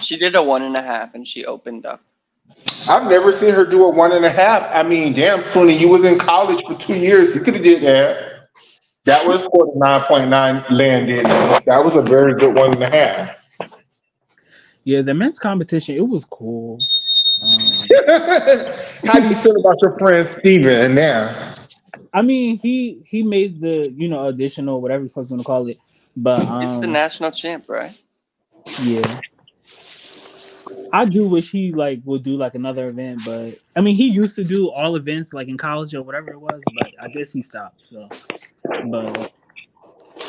She did a 1.5 and she opened up. I've never seen her do a 1.5. I mean, damn, Sooney, you was in college for 2 years. You could have did that. That was for the 9.9 landed. That was a very good 1.5. Yeah, the men's competition, it was cool. How do you feel about your friend Steven now? I mean, he made the additional whatever the fuck you want to call it, but He's the national champ, right? yeah, I do wish he like would do like another event, but I mean, he used to do all events like in college or whatever it was, but I guess he stopped. So, but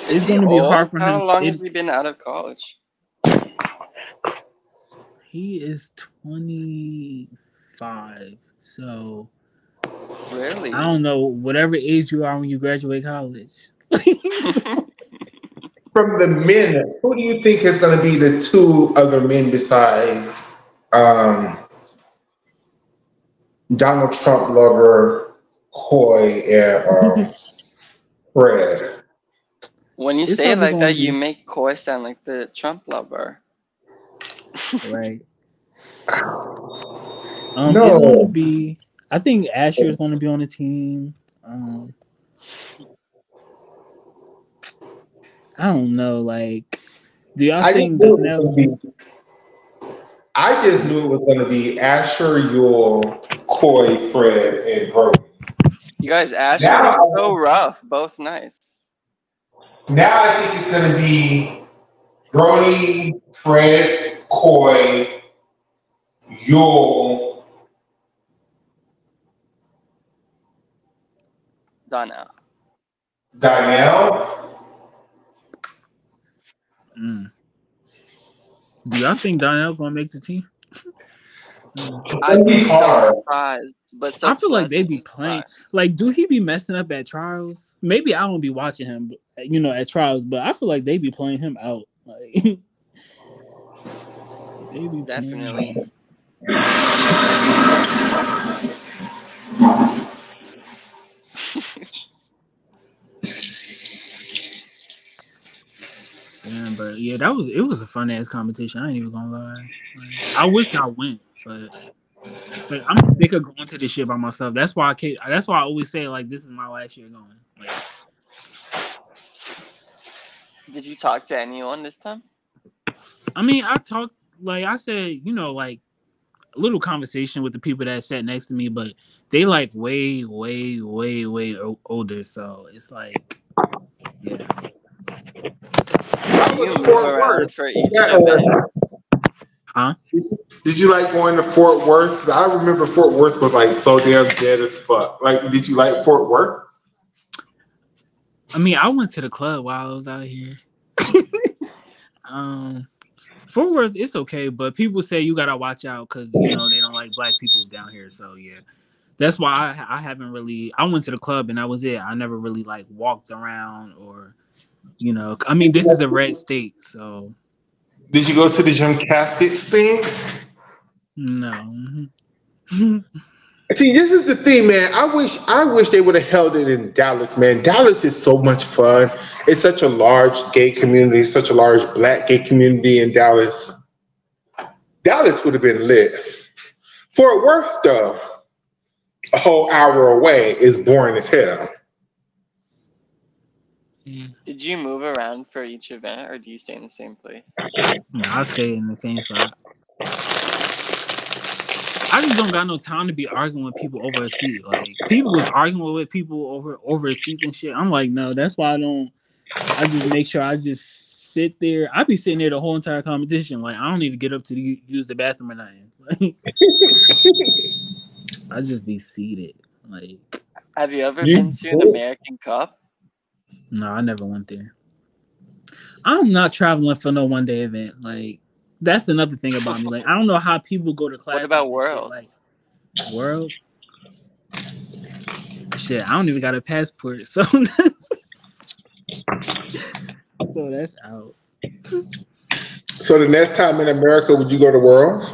Is it's he going to be hard old? for him. How long has he been out of college? He is 25, so Really? I don't know whatever age you are when you graduate college. From the men, who do you think is going to be the two other men besides um, Donald Trump lover Coy and Fred? When you It's say it probably like going that, to you be make Koi sound like the Trump lover. right. It's going to No. be. I think Asher is going to be on the team. I don't know. Like, do y'all I just think knew it was going Donnell? to be. I just knew it was going to be Asher, Yule, Coy, Fred, and Brody. You guys, Asher Now, was so rough. Both nice. now I think it's going to be Brody, Fred, Coy, Yule, Donna. Danielle. Mm. Do y'all think Donnell going to make the team? It's going I'd to be be so hard. surprised, but so I feel like they be pleasantly playing. surprised. Like, do he be messing up at trials? Maybe I don't be watching him, at trials, but I feel like they be playing him out. Like, they be playing Definitely. him. Yeah, but yeah, it was a fun ass competition. I ain't even gonna lie. Like, I wish I went, but like I'm sick of going to this shit by myself. That's why I always say like this is my last year going. Like Did you talk to anyone this time? I mean, I talked like I said, like a little conversation with the people that sat next to me, but they like way, way, way, way older. So it's like, yeah. How Do was you move Fort Worth? around for each event? Huh? Did you like going to Fort Worth? 'Cause I remember Fort Worth was like so damn dead as fuck. Like, did you like Fort Worth? I mean, I went to the club while I was out here. um, Fort Worth, it's okay, but people say you gotta watch out because they don't like black people down here. So yeah, that's why I haven't really. I went to the club and that was it. I never really like walked around or I mean, this is a red state, so Did you go to the Gymnastics thing? no. See, this is the thing, man. I wish they would have held it in Dallas, man. Dallas is so much fun. It's such a large gay community, such a large black gay community in Dallas. Dallas would have been lit. Fort Worth, though, a whole hour away, is boring as hell. Yeah. Did you move around for each event, or do you stay in the same place? No, I stay in the same spot. I just don't got no time to be arguing with people over a seat. Like people was arguing with people over seats and shit. I'm like, no, that's why I don't. I just make sure I just sit there. I be sitting there the whole entire competition. Like I don't even get up to use the bathroom or nothing. Like, I just be seated. Like Have you ever You been to an American Cup? no, I never went there. I'm not traveling for no one day event. Like that's another thing about me. Like I don't know how people go to What classes about and shit. Like Worlds? worlds. Shit, I don't even got a passport, so that's out. So the next time in America, would you go to Worlds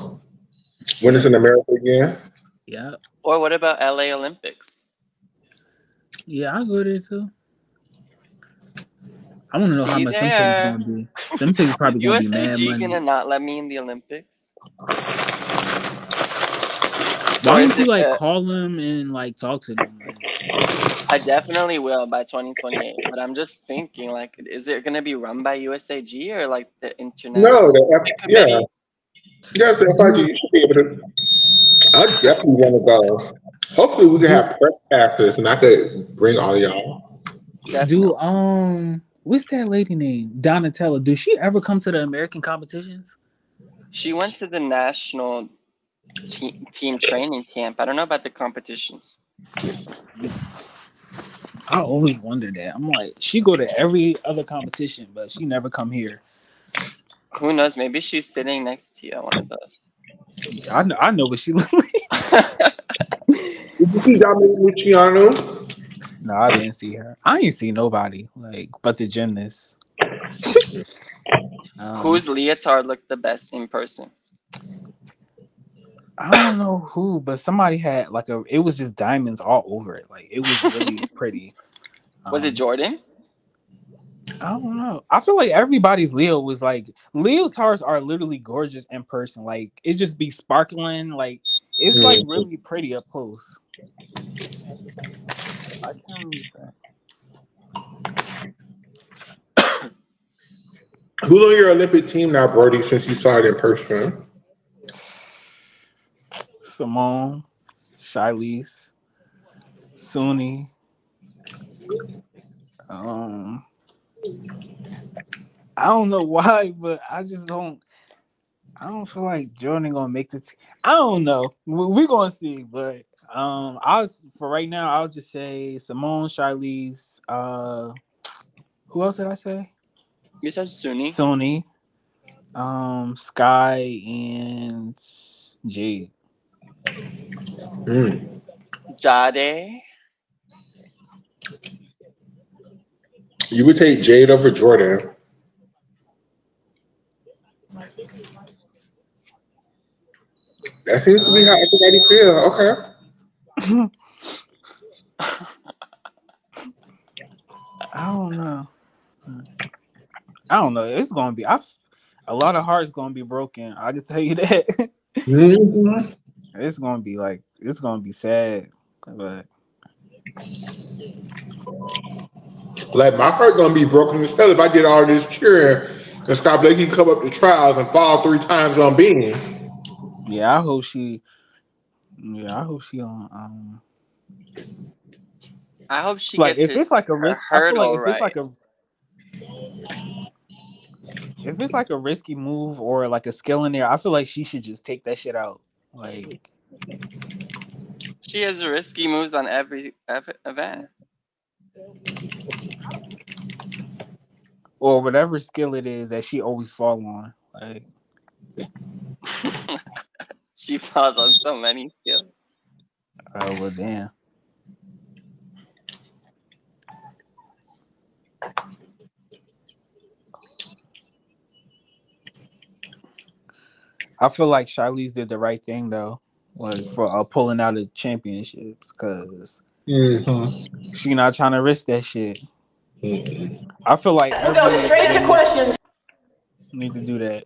when it's in Yes. America again? Yeah. Or what about LA Olympics? Yeah, I'll go there too. I want to know how See much them tickets there. gonna be. Them tickets Is probably gonna be mad USAG money. gonna not let me in the Olympics? Why Or don't is you it like call them and like talk to them? Like, I definitely will by 2028, but I'm just thinking, like, is it gonna be run by USAG or like the No, International Olympic yeah, Committee? yes, if I do, do you should be able to. I definitely want to go. Hopefully, we can do have press passes, and I could bring all y'all. do Definitely. what's that lady name? Donatella. Do she ever come to the American competitions? She went to the national team training camp. I don't know about the competitions. I always wonder that. I'm like, she go to every other competition, but she never come here. Who knows? Maybe she's sitting next to you at one of those. I know what she look like. Did you see Dominic Luciano? No, I didn't see her. I ain't see nobody like but the gymnast. Um, Whose leotard looked the best in person? I don't know who, but somebody had like a. It was just diamonds all over it. Like it was really pretty. Was it Um, Jordan? I don't know. I feel like everybody's Leo was like leotards are literally gorgeous in person. Like it just be sparkling. Like it's like Mm. really pretty up close. So I can't really say. Who's on your Olympic team now, Brody? Since you saw it in person, Simone, Shilese, Suni. Um, I don't know why, but I just don't. I don't feel like Jordan gonna make the team. I don't know. We're gonna see, but for right now, I'll just say Simone, Shilese. Who else did I say? You said Suni. Sony, Skye, and Jade. mm. Jade. You would take Jade over Jordan. That seems to be how everybody feel. Okay. I don't know. I don't know. It's gonna be. A lot of hearts gonna be broken. I can tell you that. Mhm. It's gonna be like it's gonna be sad, but Like my heart gonna be broken as hell if I did all this cheering and Scott Blakey come up to trials and fall 3 times on being. Yeah, I hope she. Yeah, I hope she on. I hope she Like gets if it's like a her risk, I feel like hurdle right. if it's like a risky move or like a skill in there, I feel like she should just take that shit out. Like She has risky moves on every event. or whatever skill it is that she always fall on. Like She falls on so many skills. oh well, damn. I feel like Charlize did the right thing though, like for pulling out of championships because Mm-hmm. she not trying to risk that shit. Mm-hmm. I feel like We'll go every straight to gymnast questions. need to do that.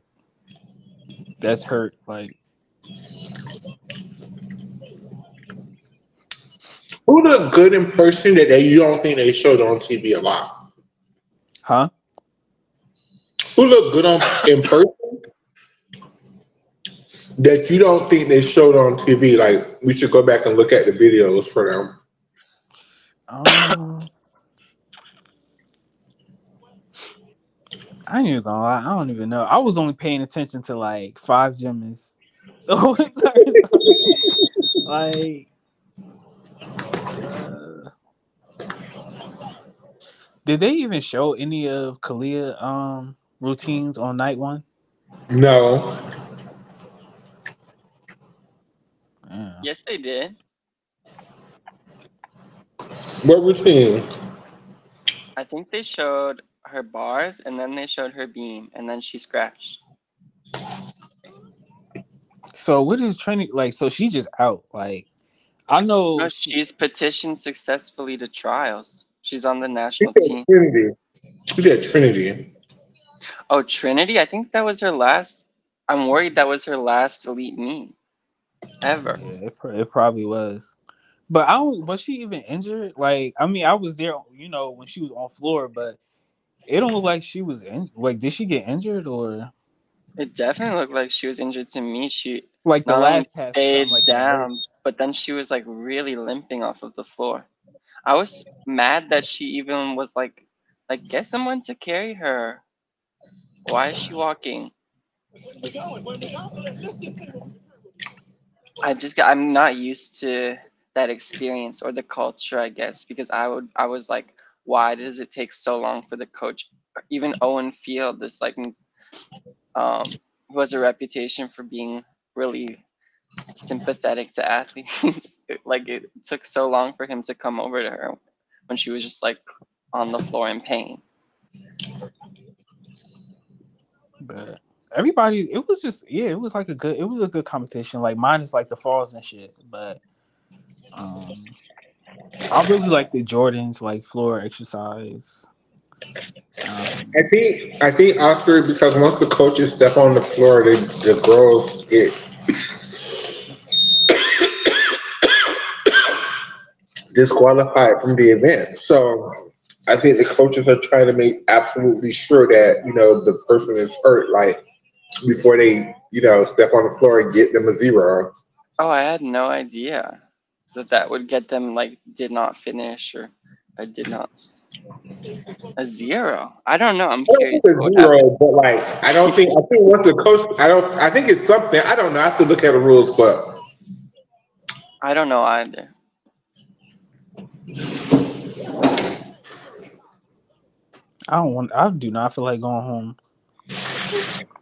That's hurt. Like, Who look good in person that you don't think they showed on TV a lot? huh? Who look good in person that you don't think they showed on TV? Like we should go back and look at the videos for them. Um, I ain't even gonna lie. I don't even know. I was only paying attention to like 5 gymnasts the whole entire time. Like, uh, did they even show any of Kalia routines on night one? No. Yeah. Yes, they did. What routine? I think they showed her bars and then they showed her beam and then she scratched. So what is training like? So she just out. Like, I know No, she she's petitioned successfully to trials. She's on the She national said team. Trinity. She said Trinity. Oh, Trinity? I think that was her last. I'm worried that was her last elite meet ever. yeah, it probably was. But I don't. Was she even injured? Like, I mean, I was there, when she was on floor, but it don't look like she was in. Like, did she get injured or It definitely looked like she was injured to me. She like the not only last pass or something stayed like that hurt? down, but then she was like really limping off of the floor. I was mad that she even was like get someone to carry her. Why is she walking? I'm not used to that experience or the culture, I guess, because I was like, why does it take so long for the coach? Even Owen Field, this like who has a reputation for being really sympathetic to athletes. Like it took so long for him to come over to her when she was just like on the floor in pain. But everybody, it was just it was like it was a good competition. Like minus like the falls and shit, but I really like the Jordans like floor exercise. I think Oscar because once the coaches step on the floor, the girls get disqualified from the event. So I think the coaches are trying to make absolutely sure that the person is hurt, like before they step on the floor and get them a zero. Oh, I had no idea that would get them like did not finish or I did not a zero. I don't know. I'm I don't think curious it's what would happen. zero, but like I don't think I think once the coach I don't I think it's something. I don't know. I have to look at the rules, but I don't know either. I do not feel like going home.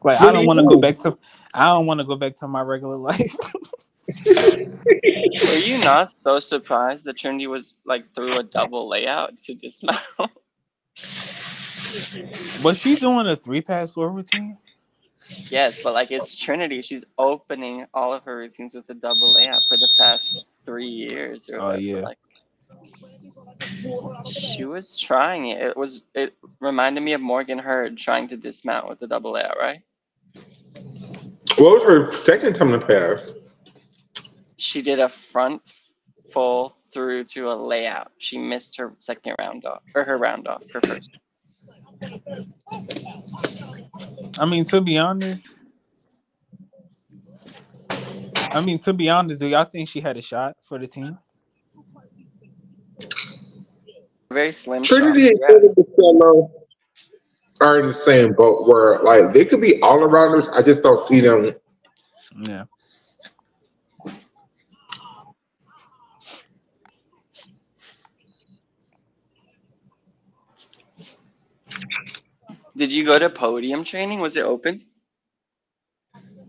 Like what do you do? I don't want to go back to my regular life. Were you not so surprised that Trinity was like through a double layout to dismount? Was she doing a 3-pass floor routine? Yes, but like it's Trinity. She's opening all of her routines with a double layout for the past 3 years or Oh whatever. yeah. Like she was trying it. It reminded me of Morgan Hurd trying to dismount with the double layout, right? What was her second time to pass? She did a front full through to a layout. She missed her second round off, or her round off, her first. I mean, to be honest, do y'all think she had a shot for the team? Very slim shot. Trinity and Yeah. Taylor Costello are in the same boat where like they could be all arounders. I just don't see them. Yeah. Did you go to podium training? Was it open?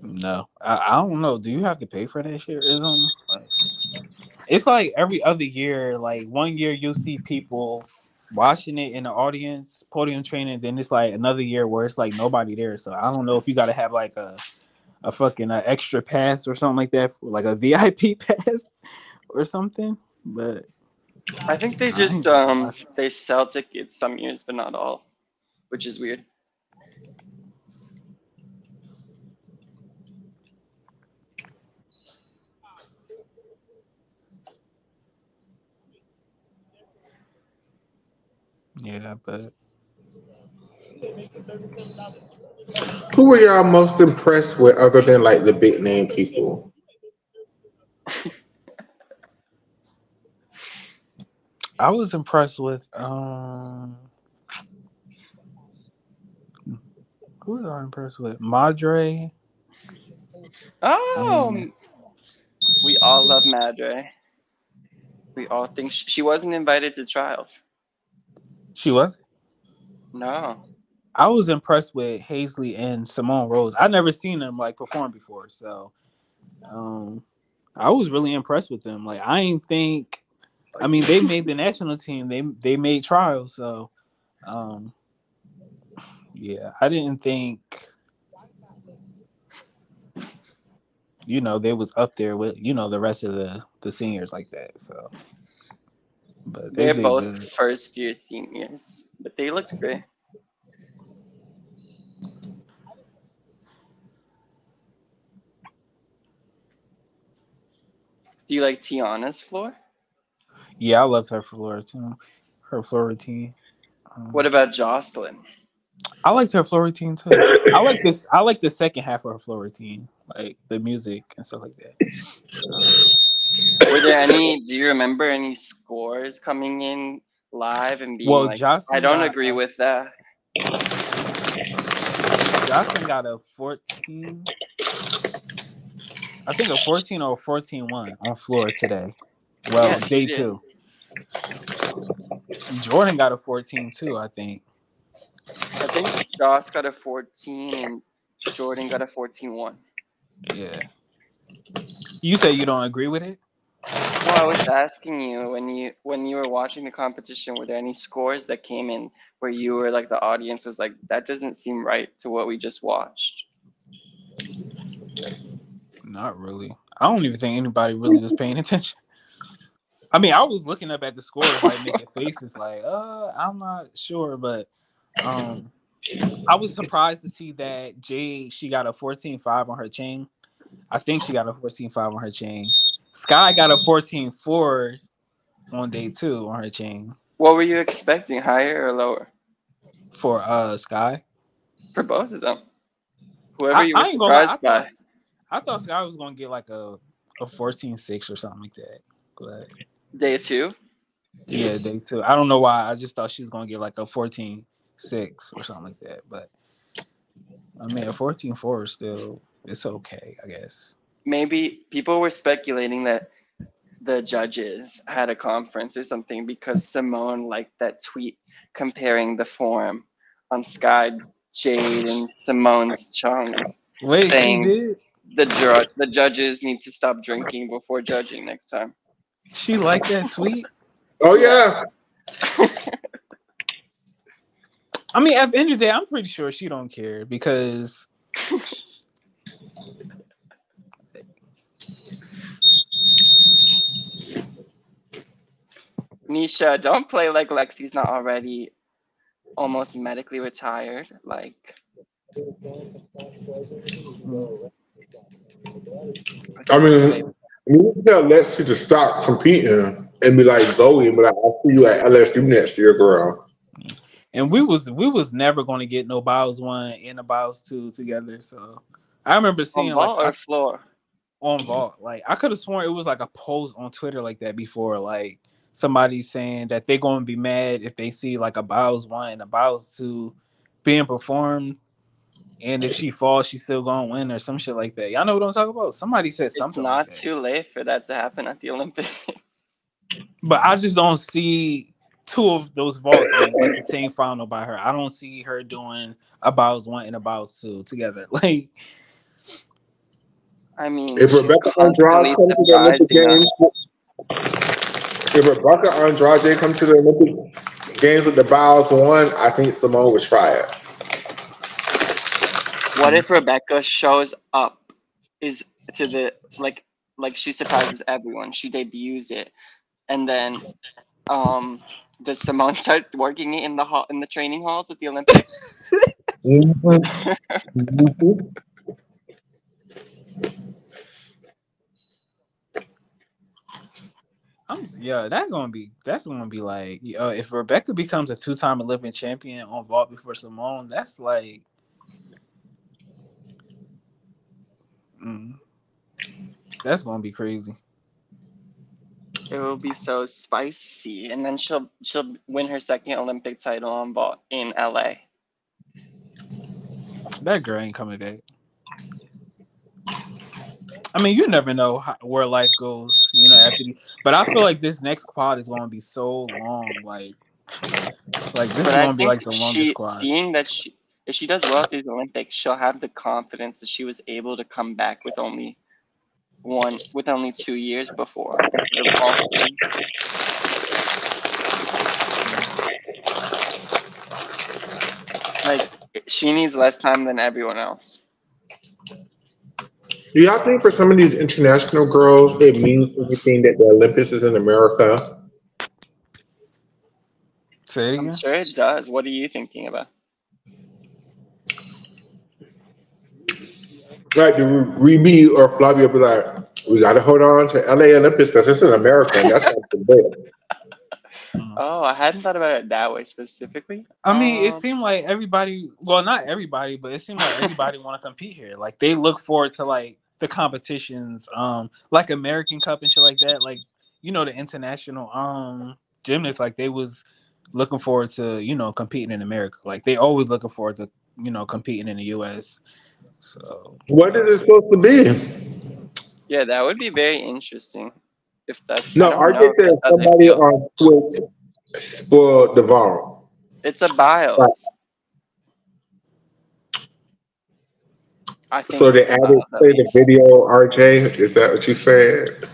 No, I don't know. Do you have to pay for that shit or something? Like, it's like every other year. Like 1 year you'll see people watching it in the audience, podium training. Then it's like another year where it's like nobody there. So I don't know if you got to have like a fucking extra pass or something like that, like a VIP pass or something. But I think they I just ain't about to watch. they sell tickets some years, but not all, which is weird. Yeah, but Who were y'all most impressed with other than like the big name people? I was impressed with who was I impressed with? Madre. And We all love Madre. We all think she wasn't invited to trials. she was. No. I was impressed with Hazley and Simone Rose. I never seen them like perform before, so I was really impressed with them. Like I ain't think. I mean, they made the national team. They made trials, so yeah, I didn't think. They was up there with the rest of the seniors like that. So, but they They're did both good. first year seniors, but they looked great. Do you like Tiana's floor? Yeah, I loved her floor too. Her floor routine. What about Jocelyn? I liked her floor routine too. I like this. I like the second half of her floor routine, like the music and stuff like that. Were there any? Do you remember any scores coming in live and being Well, like, I don't agree with that? Jocelyn got a 14. I think a 14 or a 14-1 on floor today. Well, Yeah, day she did. 2. Jordan got a 14 too, I think. I think Joss got a 14 and Jordan got a 14-1. Yeah. You say you don't agree with it? Well, I was asking you when you were watching the competition, were there any scores that came in where you were like the audience was like, that doesn't seem right to what we just watched? Not really. I don't even think anybody really was paying attention. I mean, I was looking up at the scores, like making faces, like, I'm not sure, but I was surprised to see that Jade, she got a 14.5 on her chain. I think she got a 14.5 on her chain. Skye got a 14.4 on day 2 on her chain. What were you expecting, higher or lower? For Skye? For both of them. Whoever you were I ain't gonna lie, surprised by. I thought Skye was gonna get like a 14.6 or something like that. But Day 2? yeah, day 2. I don't know why. I just thought she was gonna get like a 14.6 or something like that. But I mean, a 14.4 is still, it's okay, I guess. Maybe people were speculating that the judges had a conference or something because Simone liked that tweet comparing the form on Skye, Jade, and Simone's chungs, Wait, she saying did? the judges need to stop drinking before judging next time. She liked that tweet? Oh yeah. I mean, at the end of the day, I'm pretty sure she don't care because Nisha, don't play like Lexi's not already almost medically retired. Like, I mean, you tell Lexi to stop competing. and be like Zoe and be like, I'll see you at LSU next year, girl. And we was never going to get no Biles 1 and a Biles 2 together. So I remember On seeing like ball or floor? on Vault. Like I could have sworn it was like a post on Twitter like that before, like somebody saying that they're gonna be mad if they see like a Biles 1 and a Biles 2 being performed, and if she falls, she's still gonna win or some shit like that. Y'all know what I'm talking about? Somebody said It's something like not that. too late for that to happen at the Olympics. But I just don't see two of those vaults being like the same final by her. I don't see her doing a Biles 1 and a Biles 2 together. Like I mean, If she's Rebecca Andrade constantly comes to the Olympic surprising Games, us. if Rebecca Andrade comes to the Olympic Games with the Biles 1, I think Simone would try it. What if Rebecca shows up, is to the like she surprises everyone. She debuts it, and then does Simone start working it in the hall, in the training halls at the Olympics? Mm-hmm. Mm-hmm. yeah, that's gonna be like if Rebecca becomes a 2-time Olympic champion on vault before Simone, that's like mm, that's gonna be crazy. It will be so spicy, and then she'll win her second Olympic title on ball in LA. That girl ain't coming back. I mean, you never know where life goes, after but I feel like this next quad is gonna be so long, like this But is I gonna be think like the longest quad. seeing that if she does well at these Olympics, she'll have the confidence that she was able to come back with only 2 years before instead of all three. Like she needs less time than everyone else. Do y'all think for some of these international girls, it means anything that the Olympics is in America? Say it I'm again. sure it does. What are you thinking about? Like, do Remy or Flavia be like, we got to hold on to LA Olympics because it's in America and that's not the best. Mm. Oh, I hadn't thought about it that way specifically. I mean, it seemed like everybody, well, not everybody, but it seemed like everybody want to compete here. Like they look forward to like the competitions, like American Cup and shit like that. Like the international gymnasts, like they was looking forward to competing in America. Like they always looking forward to competing in the U.S. So What is it supposed to be? Yeah, that would be very interesting. If that's, I No, don't RJ know if said that's how they somebody feel. on Twitch spoiled the vault. It's a bios. I think So they it's a added bios at play the least. video, RJ. Is that what you said?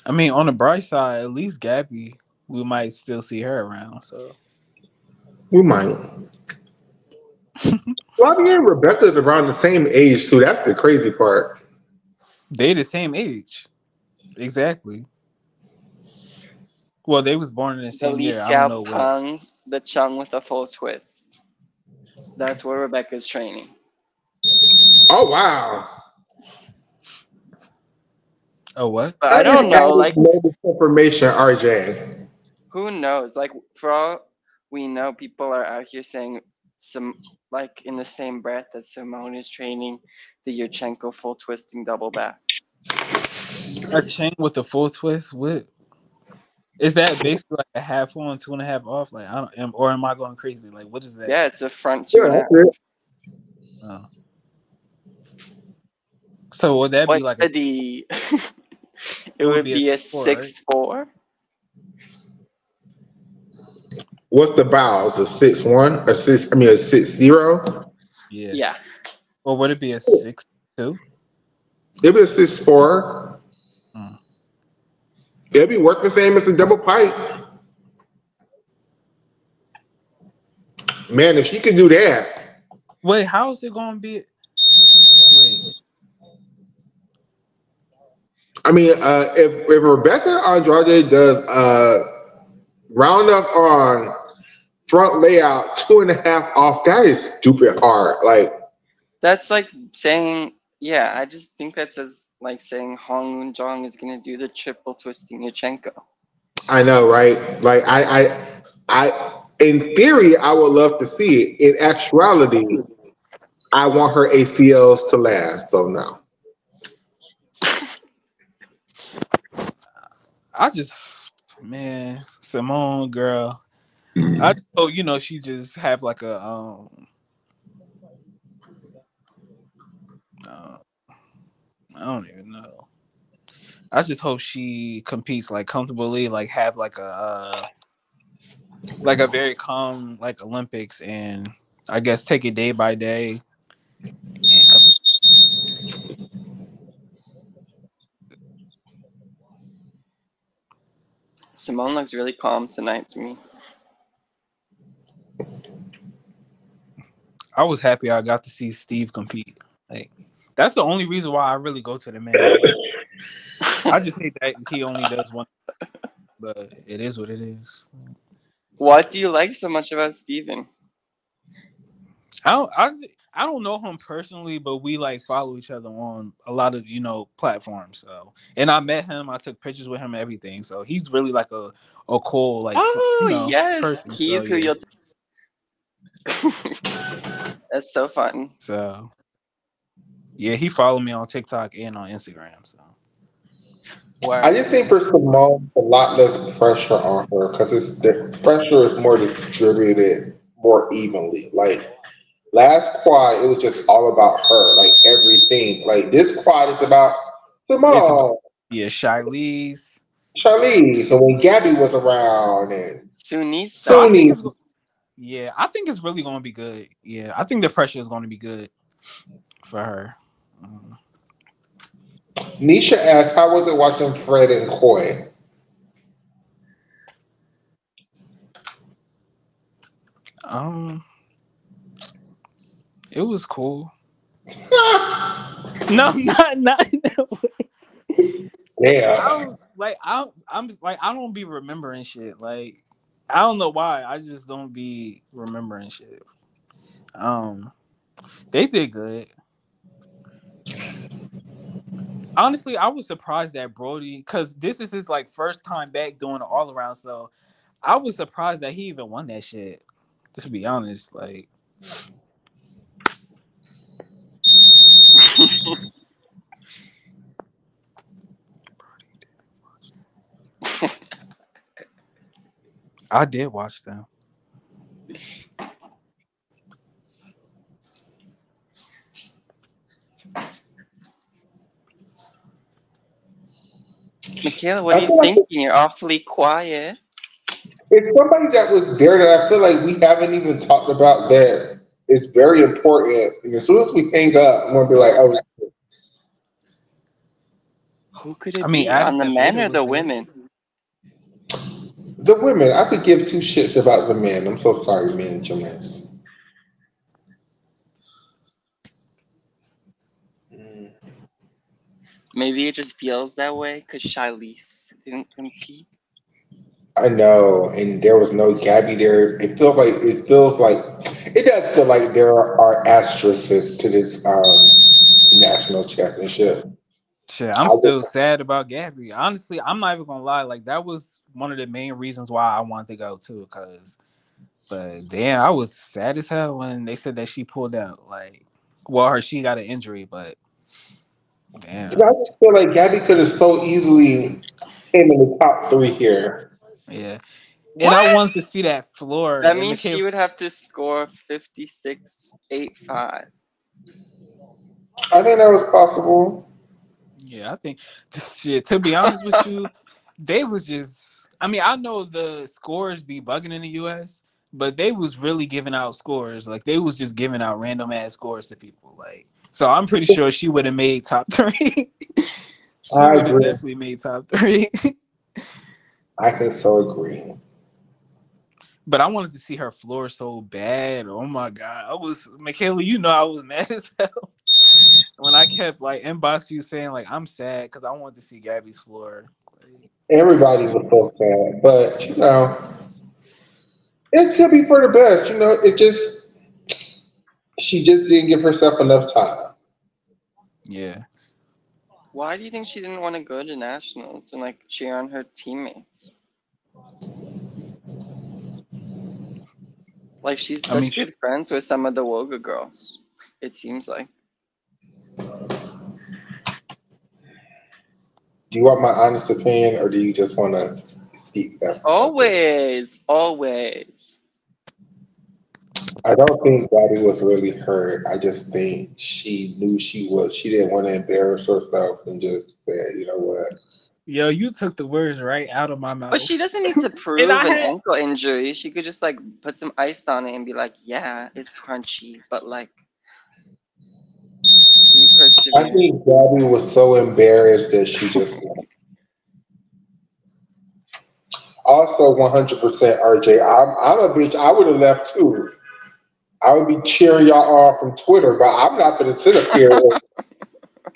I mean, on the bright side, at least Gabby, we might still see her around. So We might. Flavia and Rebecca is around the same age too. That's the crazy part. they the same age, exactly. Well, they was born in the The same Li year. I don't Xiao know what. Peng, the Chung with a full twist. That's where Rebecca's training. Oh wow! Oh, what? But How I do you don't know, add like this information, RJ? who knows? Like for all we know, people are out here saying some like in the same breath that Simone is training the Yurchenko full twisting double back. A chain with a full twist. What is that? Basically, like a half on, 2.5 off. Like I don't, or am I going crazy? Like what is that? Yeah, it's a front two Yeah, and a half. that's it. Oh. So would that be What's like the D? It it would would be a be a 4, right? 6'4". What's the bows? A 6'1"? A six? I mean a 6'0"? Yeah. Yeah. Or would it be a 6'2"? It'd be a 6'4". Mm. It'd be work the same as a double pipe. Man, if she could do that, Wait, how is it going to be? Wait. I mean, if Rebecca Andrade does round up on front layout 2.5 off, that is stupid hard. Like That's like saying Yeah, I just think that's as like saying Hong Moon Jong is gonna do the triple twisting Yachenko. I know, right? Like in theory, I would love to see it. In actuality, I want her ACLs to last. So no. I just, man, Simone girl. I oh, she just have like a uh, I don't even know. I just hope she competes like comfortably, like have like a very calm like Olympics, and I guess take it day by day and Simone looks really calm tonight to me. I was happy I got to see Steve compete. Like that's the only reason why I really go to the men's. Like I just hate that he only does one, but it is what it is. What do you like so much about Steven? I don't, I, I don't know him personally, but we like follow each other on a lot of platforms. So, and I met him, I took pictures with him, and everything. So he's really like a cool like Oh yes, person. So he's who yeah, you'll. That's so fun. so yeah, he followed me on TikTok and on Instagram. So I Word. just think for Simone, a lot less pressure on her because it's the pressure is more distributed more evenly. Like last quad, it was just all about her, like everything. Like this quad is about it's about Simone, Shiley's. Charlize, and when Gabby was around, and So I Sunisa. think Suni, it's I think it's really going to be good. Yeah, I think the pressure is going to be good for her. Um, Nisha asked, "How was it watching Fred and Coy?" um, it was cool. No, not. I Damn. don't like. I'm just, like I don't be remembering shit. Like I don't know why. I just don't be remembering shit. Um, they did good. Honestly, I was surprised that Brody, because this is his like first time back doing it all around. So I was surprised that he even won that shit. To be honest, like I did watch them. Makayla, what I are you feel like thinking? You're awfully quiet. it's somebody that was there that I feel like we haven't even talked about that is very important. And as soon as we hang up, I'm gonna be like, "Oh, Who could I it mean, be? On the Addison men Rader or was the there. women? the women." I could give two shits about the men. I'm so sorry, men, gymnasts. Mm. Maybe it just feels that way because Shiley's didn't compete. I know, and there was no Gabby there. It does feel like there are asterisks to this national championship. Shit, I'm I just still sad about Gabby. Honestly, I'm not even gonna lie. Like that was one of the main reasons why I wanted to go too. But damn, I was sad as hell when they said that she pulled out. Like, well, she got an injury, but I damn, just feel like Gabby could have so easily came in the top three here. yeah. And I What? wanted to see that floor. That And means she Mikhail, would have to score 56.85. I think that was possible. yeah, I think shit. To be honest with you, they was just. I mean, I know the scores be bugging in the U.S., but they was really giving out scores. Like they was just giving out random ass scores to people. Like, so I'm pretty sure she would have made top three. She I would have agree. definitely made top three. I can so agree. But I wanted to see her floor so bad. Oh my god, I was Michaela. I was mad as hell when I kept like inbox you saying like I'm sad because I wanted to see Gabby's floor. Like, Everybody was so sad, but it could be for the best. It just she just didn't give herself enough time. Yeah. Why do you think she didn't want to go to nationals and like cheer on her teammates? Like she's I mean, such good friends with some of the Woga girls. It seems like. Do you want my honest opinion, or do you just want to speak fast something? Always, always. I don't think Gabby was really hurt. I just think she knew she was. She didn't want to embarrass herself and just said, you know what? yo, you took the words right out of my But she mouth. doesn't need to And prove I an had ankle injury. She could just like put some ice on it and be like, yeah, it's crunchy, but like we I persevere. think Gabby was so embarrassed that she just. Also, 100% RJ. I'm a bitch. I would have left too. I would be cheering y'all on from Twitter, but I'm not going to sit up here and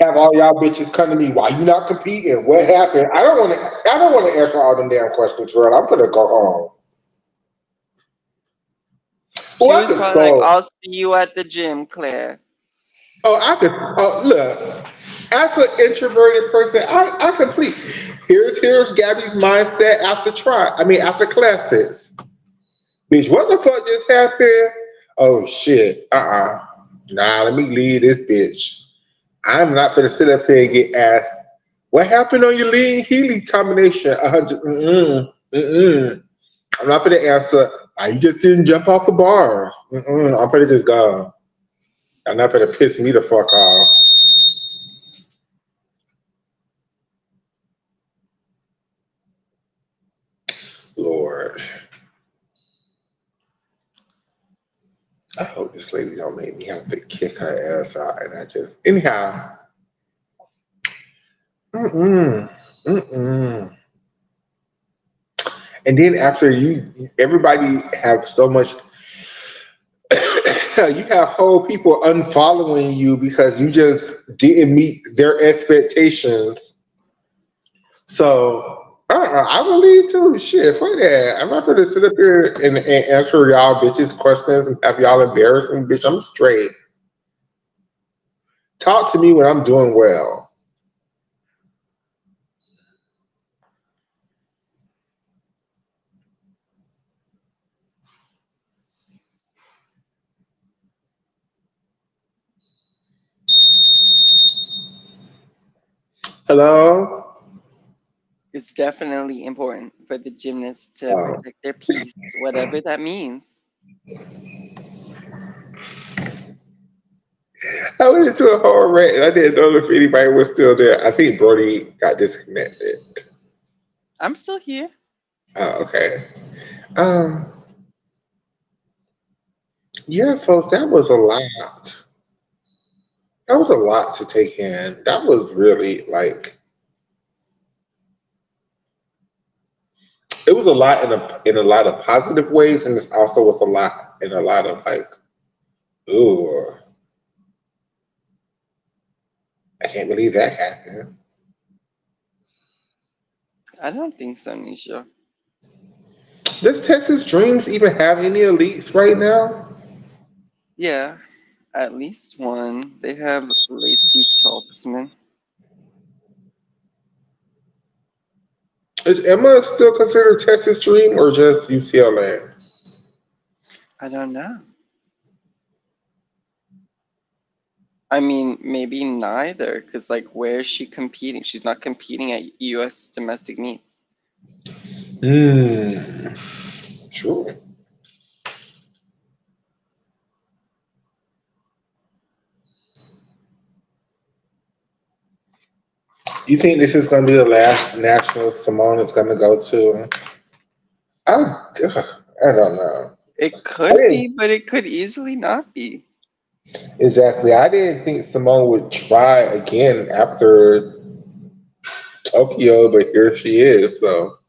have all y'all bitches come to me. Why you not competing? What happened? I don't want to. I don't want to answer all them damn questions, girl. I'm going to go home. Oh, She I was could probably like, so. I'll see you at the gym, Claire. Oh, I could. Oh, look. As an introverted person, I complete. Here's Gabby's mindset after try. I mean, after classes. Bitch, what the fuck just happened? Oh shit. Nah, let me leave this bitch. I'm not gonna sit up here and get asked, what happened on your lean Healy combination? 100. Mm-mm. I'm not gonna answer. Why you just didn't jump off the bars? I'm gonna just go. I'm not gonna piss me the fuck off. Lord. I hope this lady don't make me have to kick her ass out. And I just, anyhow, mm-mm, mm-mm. And then after everybody have so much, you have whole people unfollowing you because you just didn't meet their expectations. So, I believe too. Shit, fuck that. I'm not gonna sit up here and answer y'all bitches questions and have y'all embarrassing, bitch. I'm straight. Talk to me when I'm doing well. Hello? It's definitely important for the gymnast to Oh. protect their peace, whatever that means. I went into a whole rant and I didn't know if anybody was still there. I think Brody got disconnected. I'm still here. Oh, okay. Um, yeah, folks, that was a lot. That was a lot to take in. That was really like it was a lot in a lot of positive ways, and it also was a lot in a lot of like, ooh, I can't believe that happened. I don't think so, Nisha. Does Texas Dreams even have any elites right now? Yeah, at least one. They have Lacey Saltzman. Is Emma still considered Texas Dream or just UCLA? I don't know. I mean, maybe neither, because like, where is she competing? She's not competing at U.S. domestic meets. Hmm. True. You think this is going to be the last national Simone is going to go to? I don't know. It I could didn't be, but it could easily not be. exactly. I didn't think Simone would try again after Tokyo, but here she is. So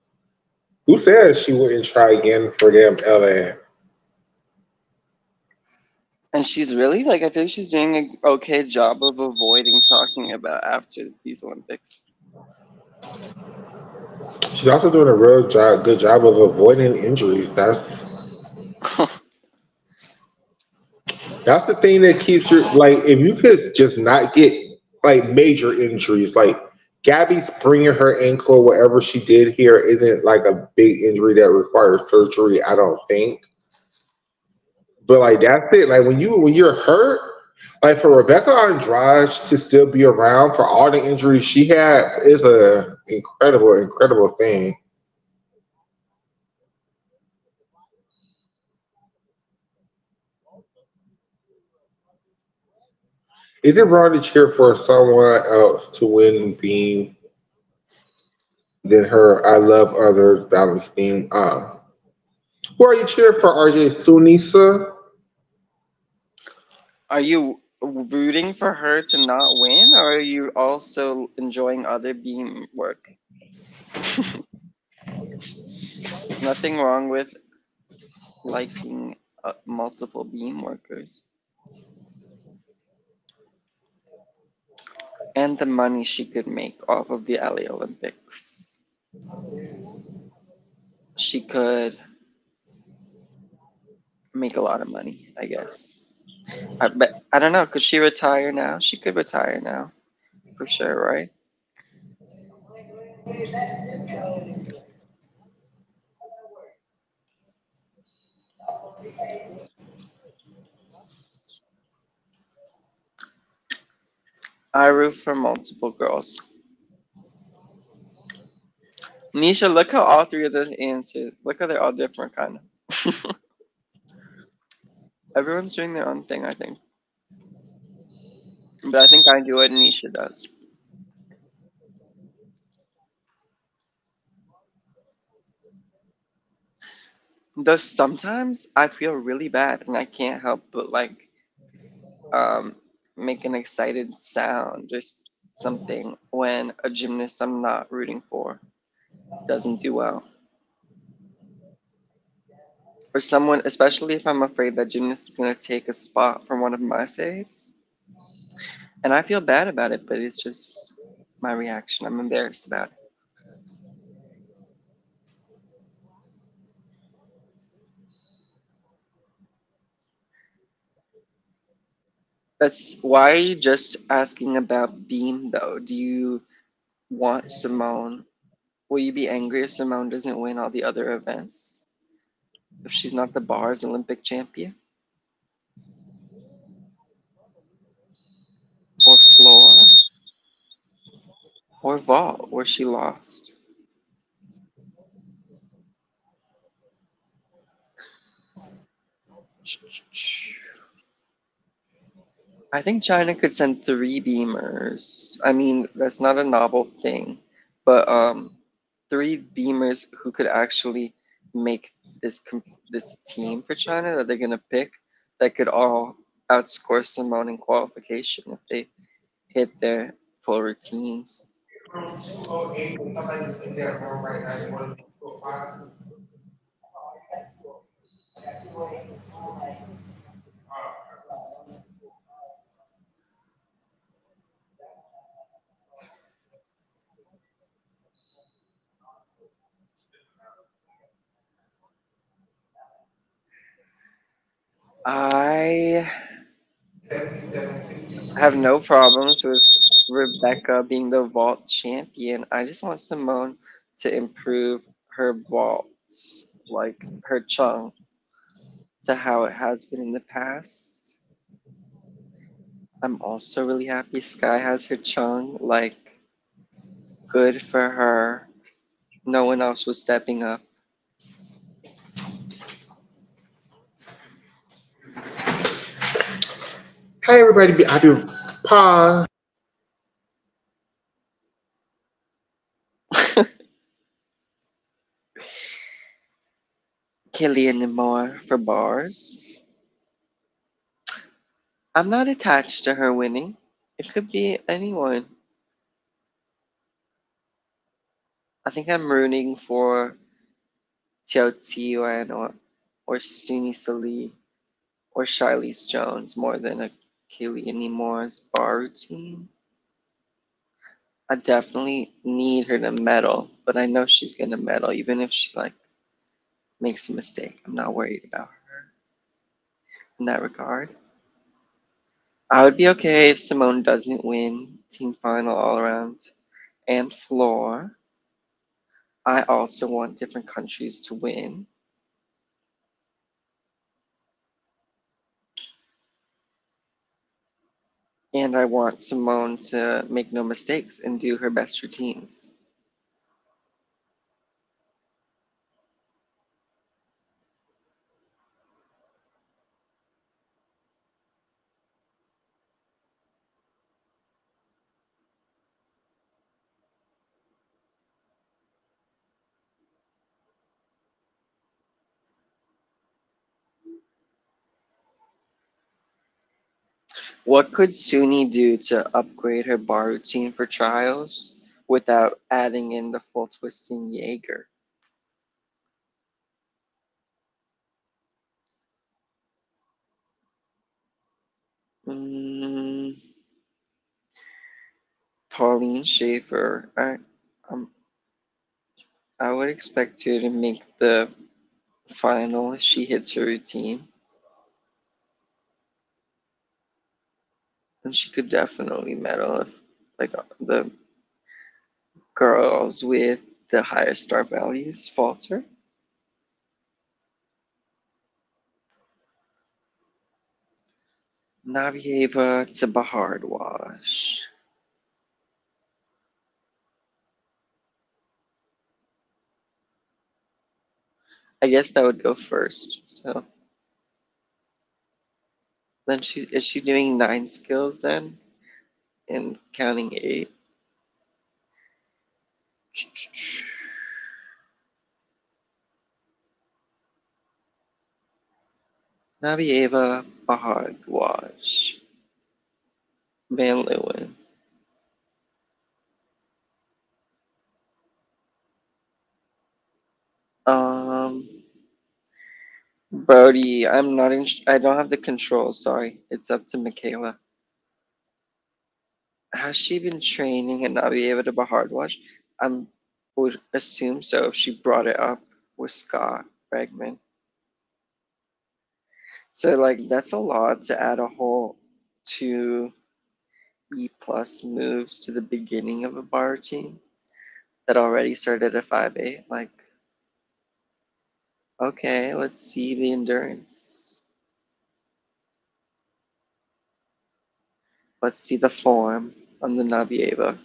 who says she wouldn't try again for them LA? And she's really like, I feel like she's doing an okay job of avoiding talking about after these Olympics. She's also doing a real good job of avoiding injuries. That's the thing that keeps her like if you could just not get like major injuries. Like Gabby spraining her ankle, whatever she did here, isn't like a big injury that requires surgery. I don't think. But like that's it. Like when you're hurt, like for Rebecca Andrade to still be around for all the injuries she had is a incredible thing. Is it wrong to cheer for someone else to win being than her I love others balance beam? Who are you cheering for, RJ Sunisa? Are you rooting for her to not win, or are you also enjoying other beam work? Nothing wrong with liking multiple beam workers. And the money she could make off of the LA Olympics. She could make a lot of money, I guess. But I don't know. Could she retire now? She could retire now, for sure, right? I root for multiple girls. Nisha, look how all three of those answered. Look how they're all different, kind of. Everyone's doing their own thing, I think. But I think I do what Nisha does. Though sometimes I feel really bad and I can't help but like um, make an excited sound, just something when a gymnast I'm not rooting for doesn't do well. Or someone, especially if I'm afraid that gymnast is going to take a spot from one of my faves. And I feel bad about it, but it's just my reaction. I'm embarrassed about it. That's why are you just asking about Beam though? Do you want Simone? Will you be angry if Simone doesn't win all the other events? If she's not the bars Olympic champion? Or floor? Or vault, where she lost? I think China could send three beamers. I mean, that's not a novel thing, but three beamers who could actually make this team for China that they're gonna pick that could all outscore Simone in qualification if they hit their full routines. I have no problems with Rebecca being the vault champion. I just want Simone to improve her vaults, like her chung, to how it has been in the past. I'm also really happy Skye has her chung. Like, good for her. No one else was stepping up. Hey everybody, I do pause. Killian Moore for bars. I'm not attached to her winning. It could be anyone. I think I'm rooting for Xiao Tian or Suni Sali or Charlize Jones more than a Killian Moore's bar routine. I definitely need her to medal, but I know she's gonna medal even if she like makes a mistake. I'm not worried about her in that regard. I would be okay if Simone doesn't win team final all around and floor. I also want different countries to win. And I want Simone to make no mistakes and do her best routines. What could Suni do to upgrade her bar routine for trials without adding in the full twisting Jaeger? Mm, Pauline Schaefer. Um, I would expect her to make the final if she hits her routine. And she could definitely medal if like the girls with the highest star values falter. Nabieva to Bahardwash. I guess that would go first. So then is she doing 9 skills then? And counting 8. Nabieva Bahardwash. Van Leeuwen. Um Brody, I'm not in. I don't have the control. Sorry, it's up to Makayla. Has she been training and not be able to Bahardwash? I would assume so if she brought it up with Scott Bregman. So like that's a lot to add a whole 2 E plus moves to the beginning of a bar routine that already started at 5-8. Like, okay, let's see the endurance. Let's see the form on the Nabieva.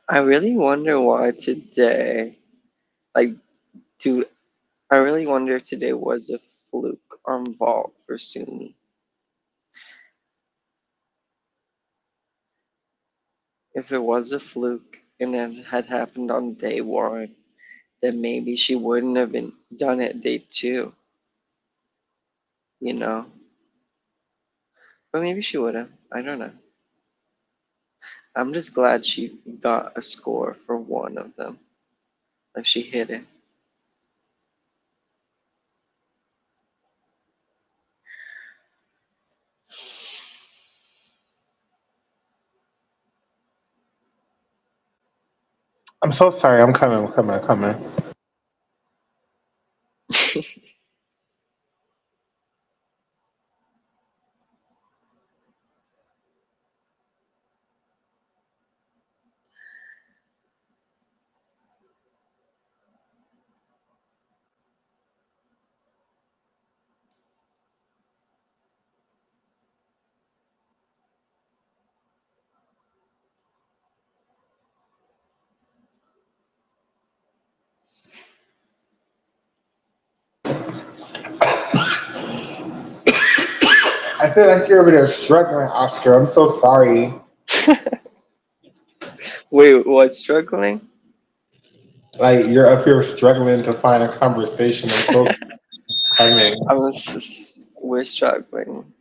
I really wonder why today, like, do I really wonder if today was a fluke on vault for Sumi. If it was a fluke and it had happened on day 1, then maybe she wouldn't have been done it day 2, you know? But maybe she would have. I don't know. I'm just glad she got a score for one of them. Like she hit it. I'm so sorry. I'm coming. I'm coming. I'm coming. I feel like you're over there struggling, Oscar. I'm so sorry. Wait, what? Struggling? Like you're up here struggling to find a conversation. I'm so coming. We're struggling.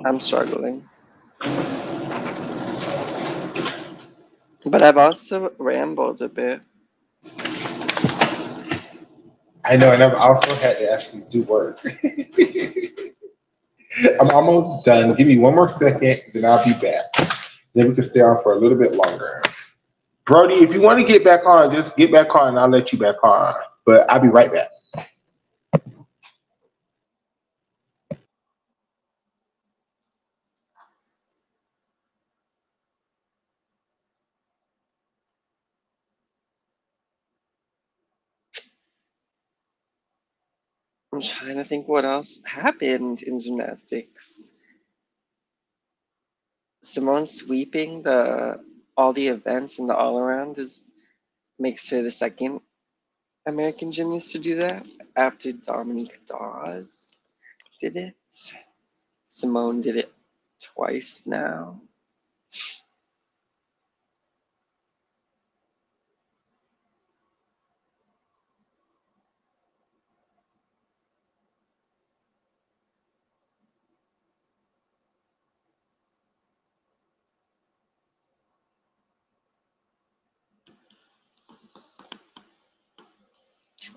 I'm struggling. But I've also rambled a bit. I know, and I've also had to actually do work. I'm almost done. Give me one more second, then I'll be back. Then we can stay on for a little bit longer. Brody, if you want to get back on, just get back on and I'll let you back on. But I'll be right back. I'm trying to think what else happened in gymnastics. Simone sweeping the all the events and the all around is makes her the second American gymnast to do that after Dominique Dawes did it. Simone did it twice now.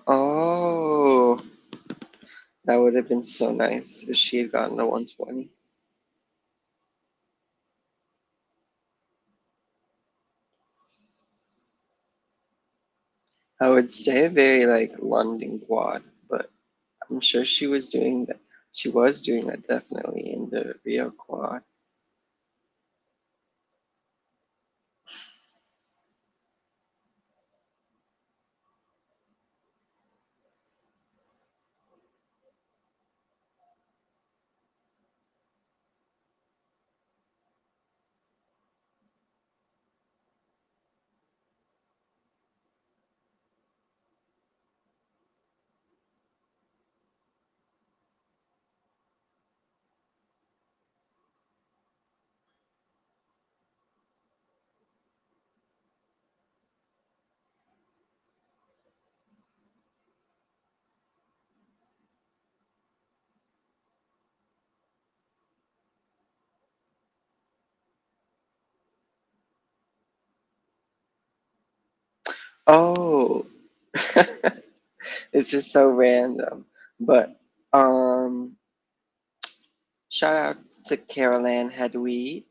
Oh, that would have been so nice if she had gotten a 120. I would say very like London quad, but I'm sure she was doing that. She was doing that definitely in the Rio quad. Oh, this is so random, but um, shout outs to Caroline Hadweed,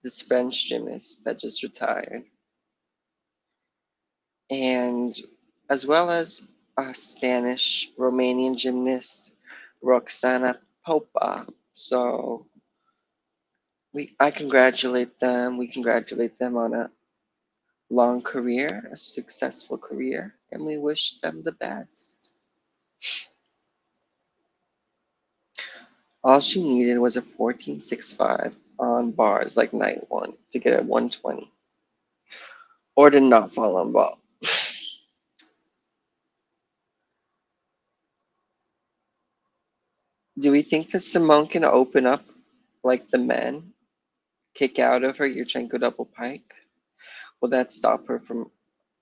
this French gymnast that just retired, and as well as a Spanish Romanian gymnast, Roxana Popa. So I congratulate them. We congratulate them on a long career, a successful career, and we wish them the best. All she needed was a 14.65 on bars like night one to get a 120, or to not fall on ball. Do we think that Simone can open up like the men, kick out of her Yurchenko double pike? Will that stop her from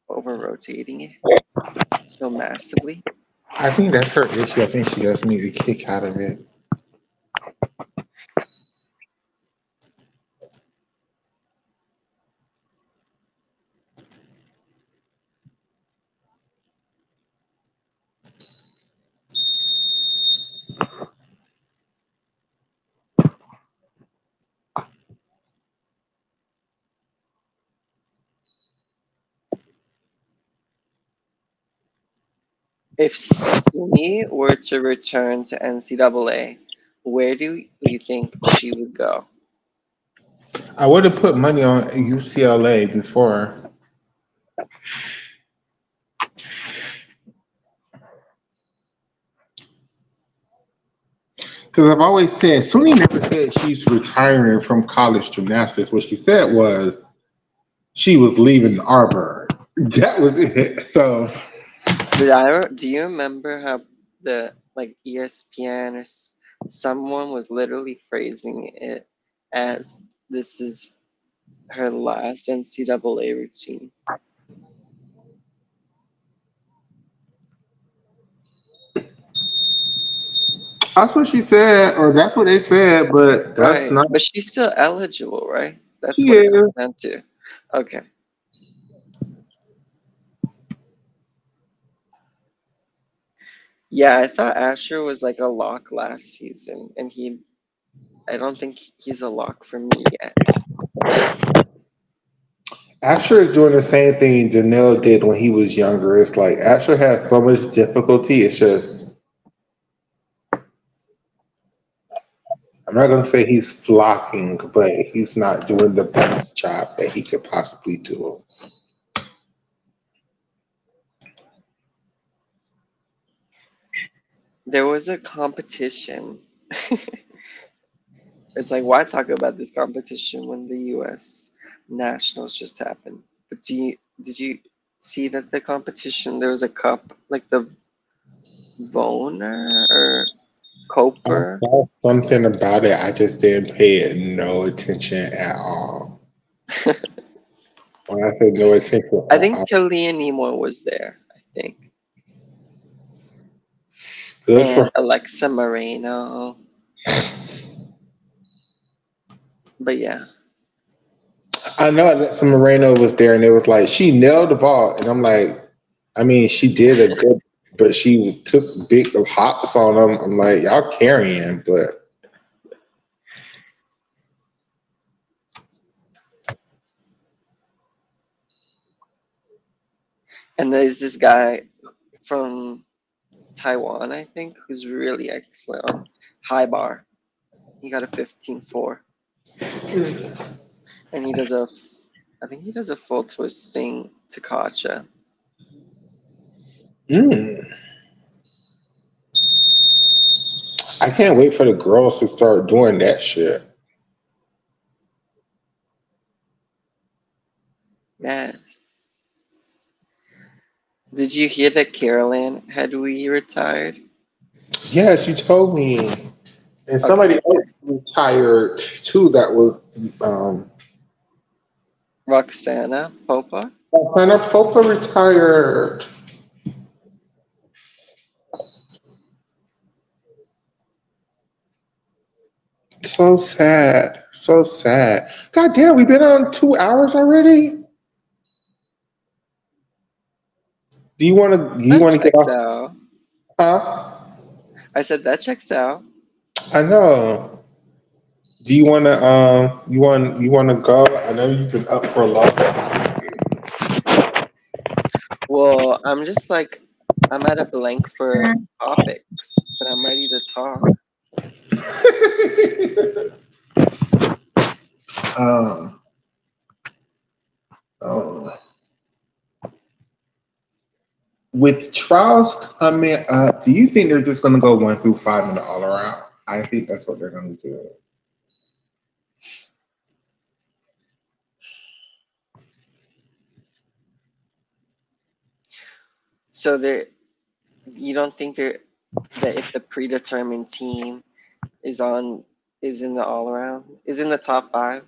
over rotating it so massively? I think that's her issue. I think she does need to kick out of it. If Sumi were to return to NCAA, where do you think she would go? I would have put money on UCLA before. Because I've always said, Suni never said she's retiring from college gymnastics. What she said was she was leaving Auburn. That was it. So Do you remember how the like ESPN or someone was literally phrasing it as this is her last NCAA routine? that's what she said, or that's what they said, but that's Right, not. but she's still eligible, right? That's what it Yeah. comes down to. Okay. Yeah, I thought Asher was like a lock last season, and I don't think he's a lock for me yet. Asher is doing the same thing Janelle did when he was younger. It's like Asher has so much difficulty. It's just, I'm not going to say he's flocking, but he's not doing the best job that he could possibly do. There was a competition. It's like, why talk about this competition when the U.S. Nationals just happened? But did you see that the competition, there was a cup, like the Voner or I Coper? saw something about it. I just didn't pay it no attention at all. When I say no attention I at think all, Kellyanne Nimoy was there, I think. good for And her. Alexa Moreno. But yeah. I know Alexa Moreno was there, and it was like she nailed the ball, and I'm like, I mean, she did a good, but she took big hops on them. I'm like, y'all carrying, but And there's this guy from Taiwan, I think, who's really excellent on high bar. He got a 15-4. And I think he does a full twisting Takacha. mm, I can't wait for the girls to start doing that shit. Yes. Did you hear that Carolyn had we retired? Yes, you told me, and somebody Okay. else retired too. That was um, Roxana Popa? Sana Popa retired. So sad. So sad. God damn, we've been on 2 hours already. Do you That wanna get checks off? out. Huh? I said that checks out. I know. Do you wanna go? I know you've been up for a long time. Well, I'm at a blank for topics, but I'm ready to talk. um, um, with trials coming up, do you think they're just gonna go 1 through 5 in the all around? I think that's what they're gonna do. So you don't think that if the predetermined team is on is in the all around, is in the top five,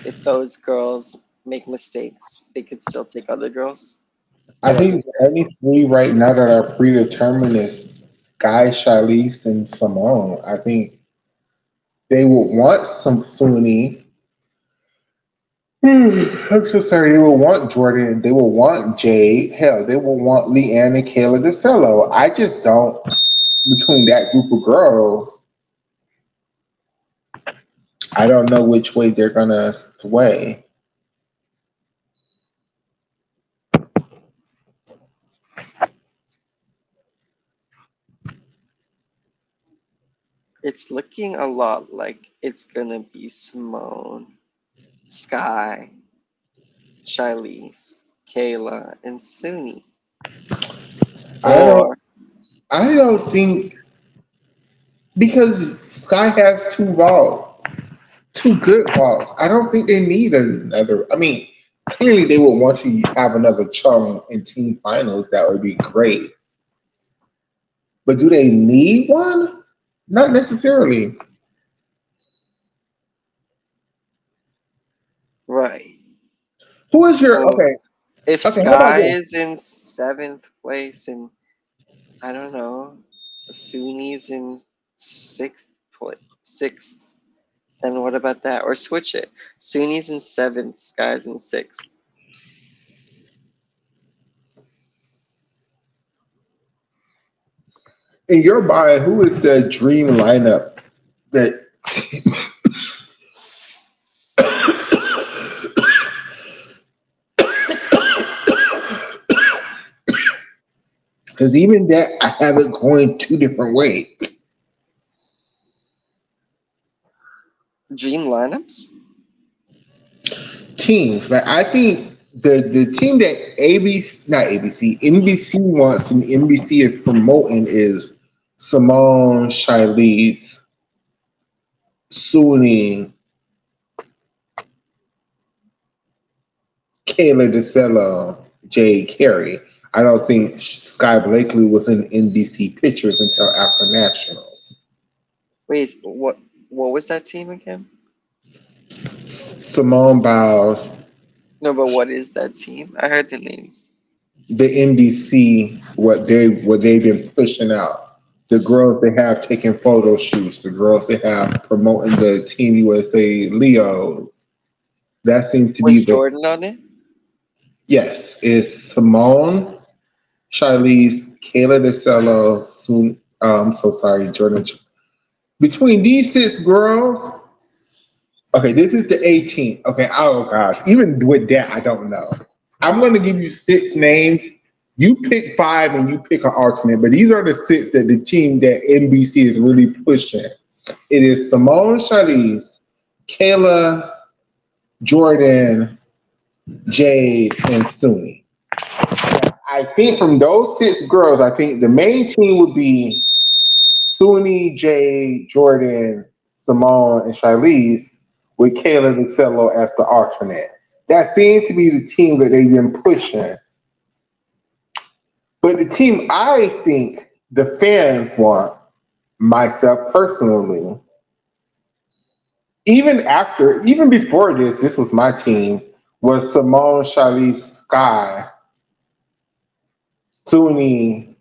if those girls make mistakes, they could still take other girls? I Or like think is the only three right now that are predetermined is Guy, Charlize, and Simone. I think they would want some Sunni. I'm so sorry. They will want Jordan. They will want Jade. Hell, they will want Leanne and Kayla DeCello. I just don't. Between that group of girls, I don't know which way they're gonna sway. it's looking a lot like it's gonna be Simone, Skye, Charlize, Kayla, and Suni. I don't. Or I don't think because Sky has two balls, two good balls. I don't think they need another. I mean, clearly they would want to have another Chung in team finals. That would be great. But do they need one? Not necessarily. right. Who is your So okay? if Okay, how about Skye this? is in seventh place and I don't know, Suni's in sixth, then what about that? Or switch it. Suni's in seventh, Skye's in sixth. In your mind, who is the dream lineup that because even that I have it going two different ways. Dream lineups? Teams. Like I think the team that ABC not ABC, NBC wants and NBC is promoting is Simone, Shilese, Suni, Kayla DeCello, Jay Carey. I don't think Sky Blakely was in NBC pictures until after nationals. Wait, what was that team again? Simone Biles, No, but what is that team? I heard the names. the NBC, what they've been pushing out. The girls they have taking photo shoots, the girls they have promoting the Team USA Leos. That seems to be Was the Jordan on it? yes. Is Simone, Charlize, Kayla DeCello, soon so sorry, Jordan. Between these six girls, okay, this is the 18th. Okay, oh gosh, even with that, I don't know. I'm going to give you six names. You pick five and you pick an alternate, but these are the six that the team that NBC is really pushing. It is Simone Charlize, Kayla, Jordan, Jade, and Suni. I think from those six girls, I think the main team would be Suni, Jade, Jordan, Simone, and Charlize, with Kayla DeCello as the alternate. That seems to be the team that they've been pushing. But the team I think the fans want, myself personally, even before this was my team, was Simone, Charlize, Skye, Suni,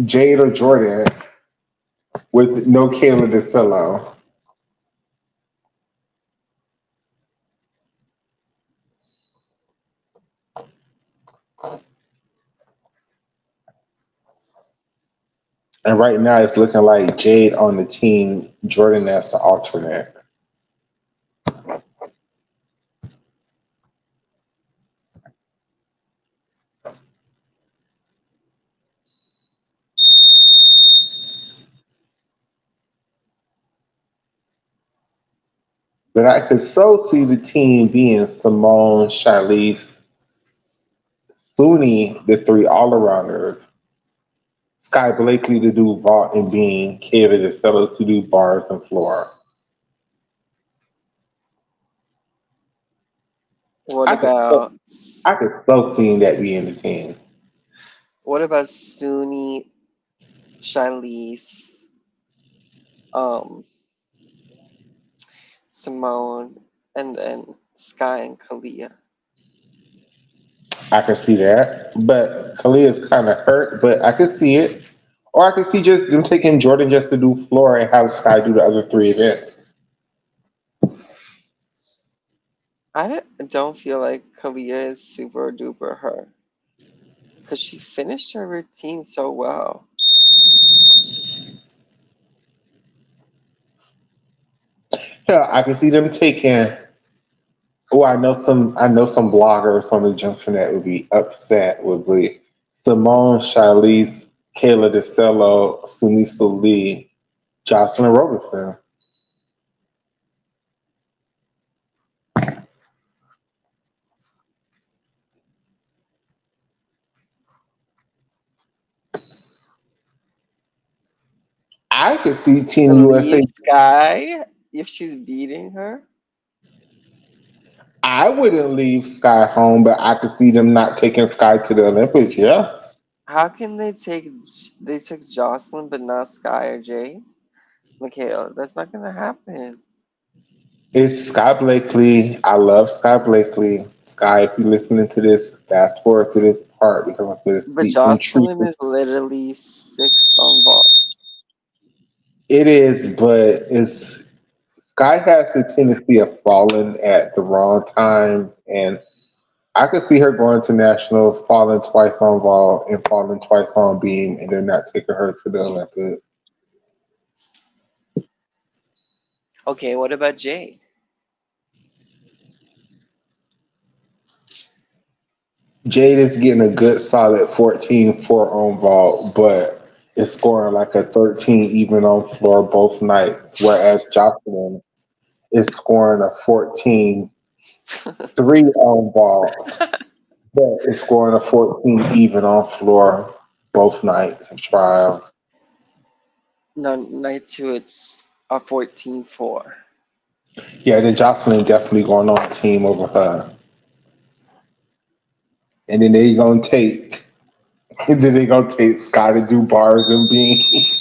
Jade or Jordan, with no Kayla DeCello. And right now it's looking like Jade on the team, Jordan as the alternate. But I could so see the team being Simone, Charlize, Suni, the three all arounders, Sky Blakely to do vault and beam, Kayla DeCello to do bars and floor. What I could so about I could so see that being the team. what about Suni, Shilese, um, Simone, and then Sky and Kalia? I could see that. But Kalia's kind of hurt, but I could see it. Or I could see just them taking Jordan just to do floor and have Sky do the other three events. I don't feel like Kalia is super duper her because she finished her routine so well. Yeah, I could see them taking. Oh, I know some bloggers on the junction that would be upset would be Simone, Charlize, Kayla DeCello, Sunisa Lee, Jocelyn Robertson. I could see Team USA. Leave Sky if she's beating her. I wouldn't leave Sky home, but I could see them not taking Sky to the Olympics. Yeah, How can they took Jocelyn but not Sky or Jay? Makayla, that's not gonna happen. it's Sky Blakely. I love Sky Blakely. Sky, if you're listening to this, fast forward to this part because I'm going to But speak some truth. Jocelyn is literally sixth on vault. It is, but it's Sky has the tendency of falling at the wrong time, and I could see her going to nationals, falling twice on vault and falling twice on beam, and then not taking her to the Olympics. Okay, what about Jade? Jade is getting a good solid 14-4 on vault, but is scoring like a 13 even on floor both nights, whereas Jocelyn is scoring a 14-3 on vault, but is scoring a 14 even on floor both nights of trials. No, night two, it's a 14-4. Yeah, then Jocelyn definitely going on team over her. And then they gonna take and then they gonna take Skye to do bars and beans.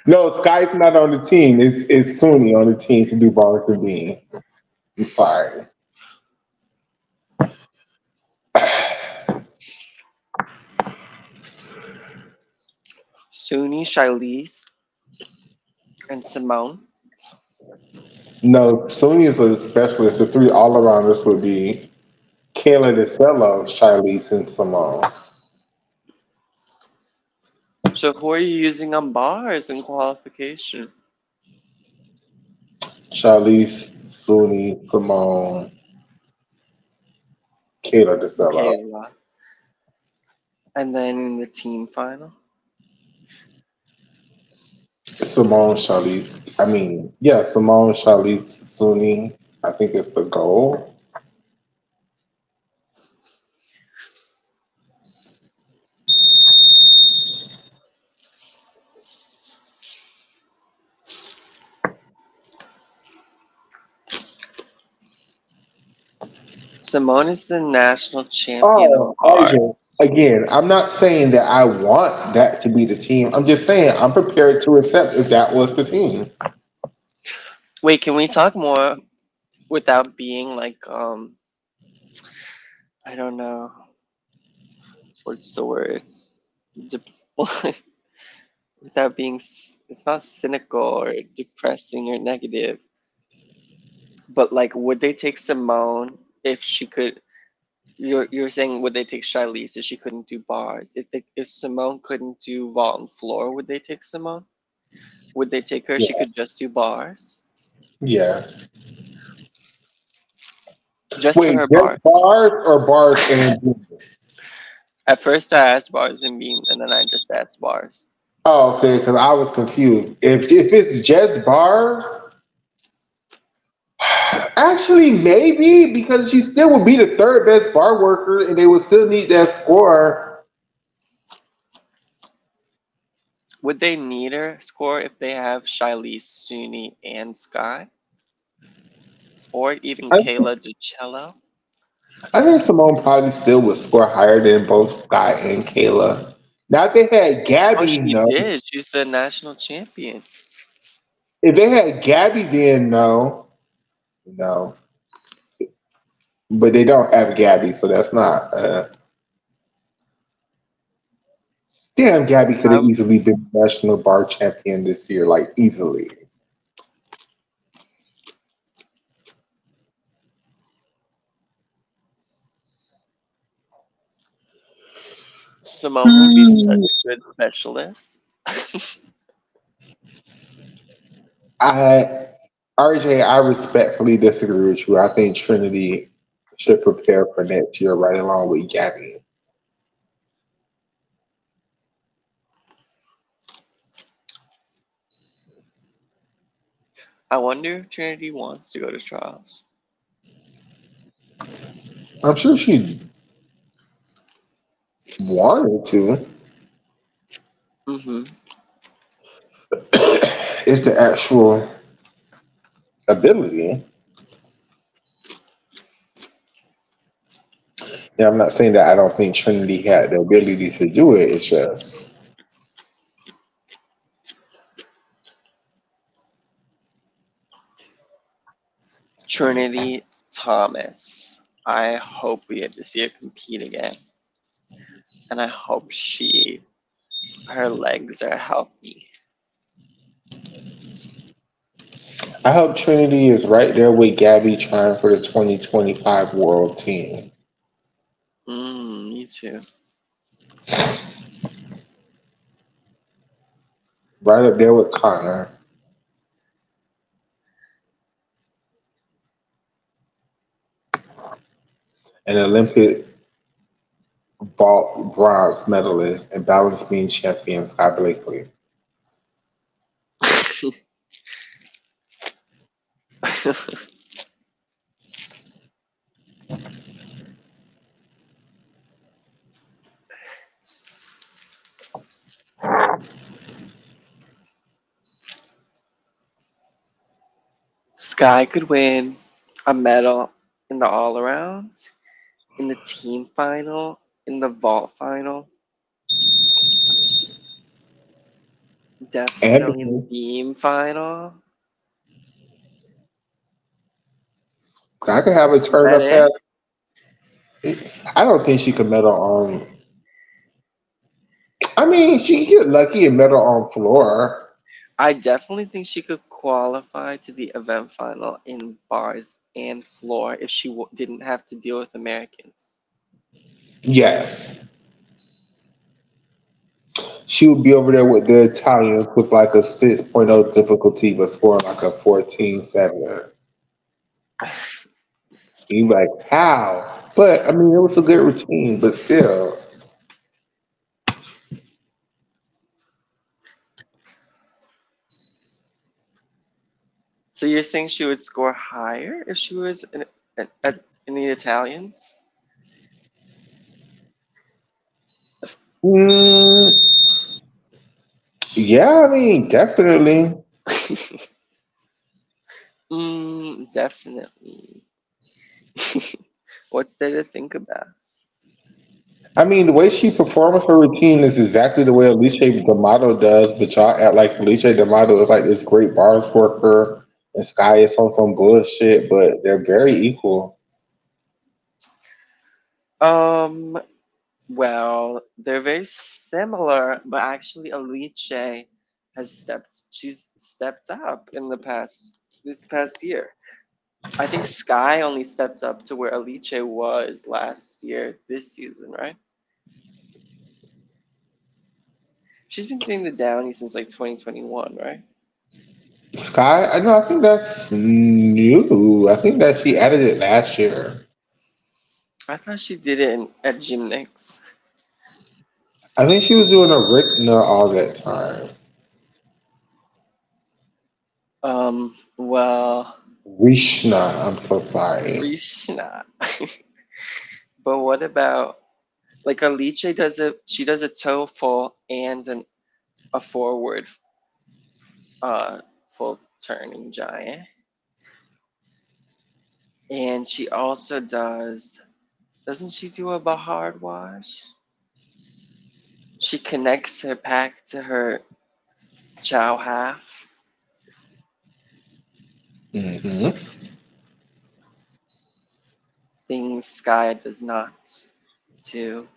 No, Skye's not on the team. It's Suni on the team to do bars and beans. I'm sorry. Suni, Shilese, and Simone. No, Suni is a specialist. The three all arounders would be Kayla DeCello, Shilese, and Simone. So who are you using on bars in qualification? Shilese, Suni, Simone, Kayla DeCello. Makayla. And then in the team final? Simone, Shilese. I mean, yeah, Simone, Shilese, Suni. I think it's the goal. Simone is the national champion Oh, on RJ. bars. Again, I'm not saying that I want that to be the team. I'm just saying I'm prepared to accept if that was the team. Wait, can we talk more without being like I don't know what's the word? Without being it's not cynical or depressing or negative, but like would they take Simone if she could? You're saying would they take Shilese if she couldn't do bars? If Simone couldn't do vault and floor, would they take Simone? Would they take her if she Yeah. could just do bars? Yeah. Just for Wait, her just bars? bars or bars and At first I asked bars and beam, and then I just asked bars. oh, okay, because I was confused. If it's just bars, actually maybe because she still would be the third best bar worker, and they would still need that score. Would they need her score if they have Shilese, Suni, and Skye? Or even I, Kayla DiCello? I think Simone probably still would score higher than both Skye and Kayla. Now if they had Oh, Gabby, she no. did. She's the national champion. If they had Gabby, then no, no. But they don't have Gabby, so that's not. Damn, Gabby could have Um, easily been national bar champion this year, like easily. Simone would be such a good specialist. I RJ, I respectfully disagree with you. I think Trinity should prepare for next year right along with Gabby. I wonder if Trinity wants to go to trials. I'm sure she wanted to. Hmm. It's the actual ability. Yeah, I'm not saying that I don't think Trinity had the ability to do it. It's just Trinity Thomas. I hope we get to see her compete again. And I hope her legs are healthy. I hope Trinity is right there with Gabby trying for the 2025 World Team. Me too. Right up there with Connor. An Olympic vault bronze medalist and balance beam champion Skye Blakely. Skye could win a medal in the all arounds, in the team final, in the vault final, And definitely in the beam final. I could have a Is turn that up pass. it? I don't think she could medal on. I mean, she can get lucky and medal on floor. I definitely think she could qualify to the event final in bars and floor if she didn't have to deal with Americans. Yes. She would be over there with the Italians with like a 6.0 difficulty, but scoring like a 14.7. You like, how? But I mean, it was a good routine, but still. So you're saying she would score higher if she was in the Italians? Mm, yeah, I mean, definitely. Definitely. What's there to think about? I mean, the way she performs her routine is exactly the way Alicia D'Amato does, but y'all act like Alicia D'Amato is like this great bars worker and Skye is on some bullshit, but they're very equal. Um, well, they're very similar, but actually Alice she's stepped up in this past year. I think Skye only stepped up to where Alice was last year, this season, right? She's been doing the Downy since like 2021, right? Skye, I know, I think that's new. I think that she added it last year. I thought she did it at Gymnastics. I think she was doing a Rickner all that time. Well, Rishna, I'm so sorry. Rishna. But what about like Alice does a she does a toe full and a forward full turning giant. And she also doesn't she do a Bahard wash? She connects her pack to her chow half. Hmm. Things Skye does not do.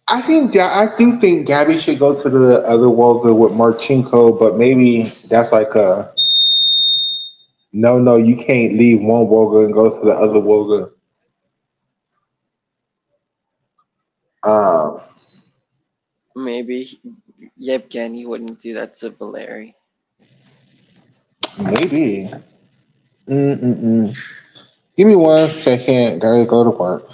I do think Gabby should go to the other Wolga with Marchenko, but maybe that's like a no, no, you can't leave one Wolga and go to the other Wolga. Um, Maybe Yevgeny wouldn't do that to Valeri. maybe. Mm-mm-mm. Give me 1 second. Gotta go to work.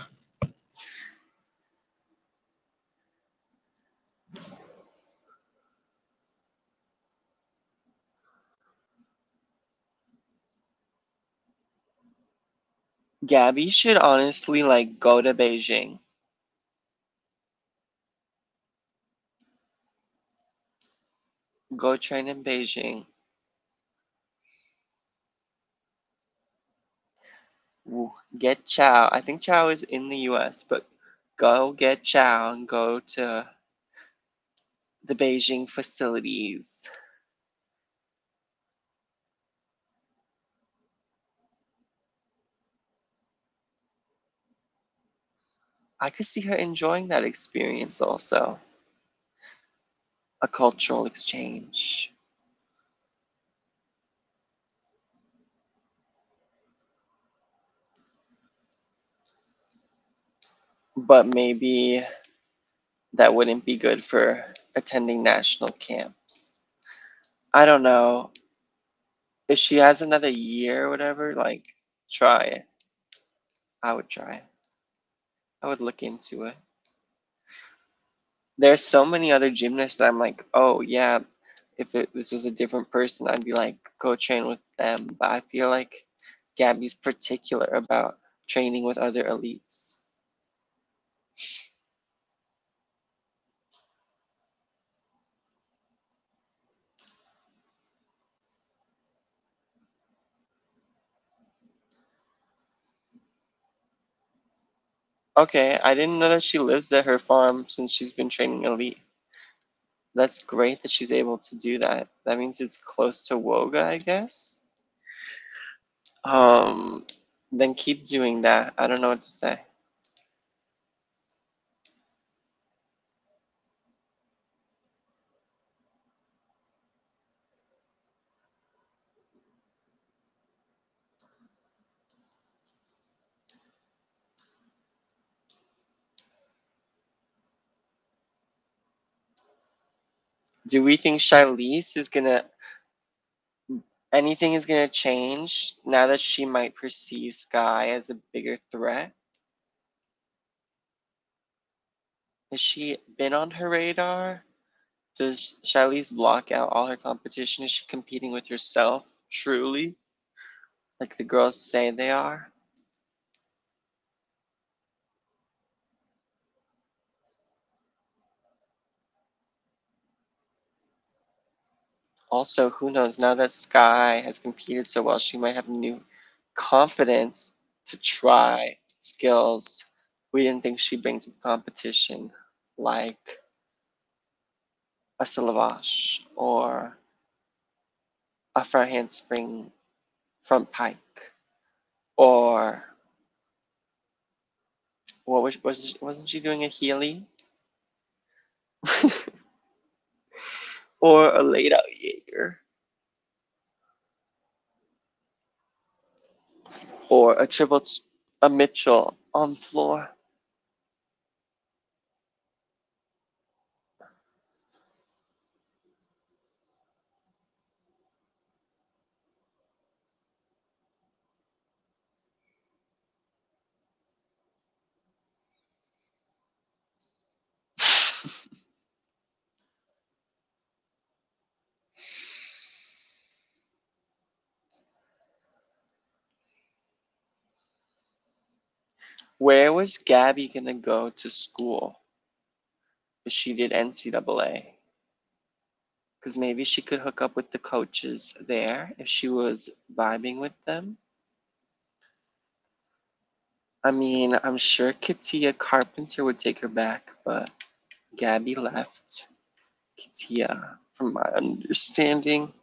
Gabby should honestly like go to Beijing. Go train in Beijing. Get Chow. I think Chow is in the US, but go get Chow and go to the Beijing facilities. I could see her enjoying that experience also. A cultural exchange. But maybe that wouldn't be good for attending national camps. I don't know. If she has another year or whatever, like, try it. I would try it. I would look into it. There's so many other gymnasts that I'm like, oh yeah, if this was a different person, I'd be like, go train with them. But I feel like Gabby's particular about training with other elites. Okay, I didn't know that she lives at her farm since she's been training elite. That's great that she's able to do that. That means it's close to Woga, I guess. Um, then keep doing that. I don't know what to say. Do we think Shilese is gonna anything is gonna change now that she might perceive Skye as a bigger threat? Has she been on her radar? Does Shilese block out all her competition? Is she competing with herself truly? Like the girls say they are? Also, who knows, now that Skye has competed so well, she might have new confidence to try skills we didn't think she'd bring to the competition, like a syllabus or a front handspring front pike, or what wasn't she doing a Healy? Or a laid out Jaeger, or a a Mitchell on floor. Where was Gabby gonna go to school if she did NCAA? Because maybe she could hook up with the coaches there if she was vibing with them. I mean, I'm sure Katia Carpenter would take her back, but Gabby left Katia, from my understanding.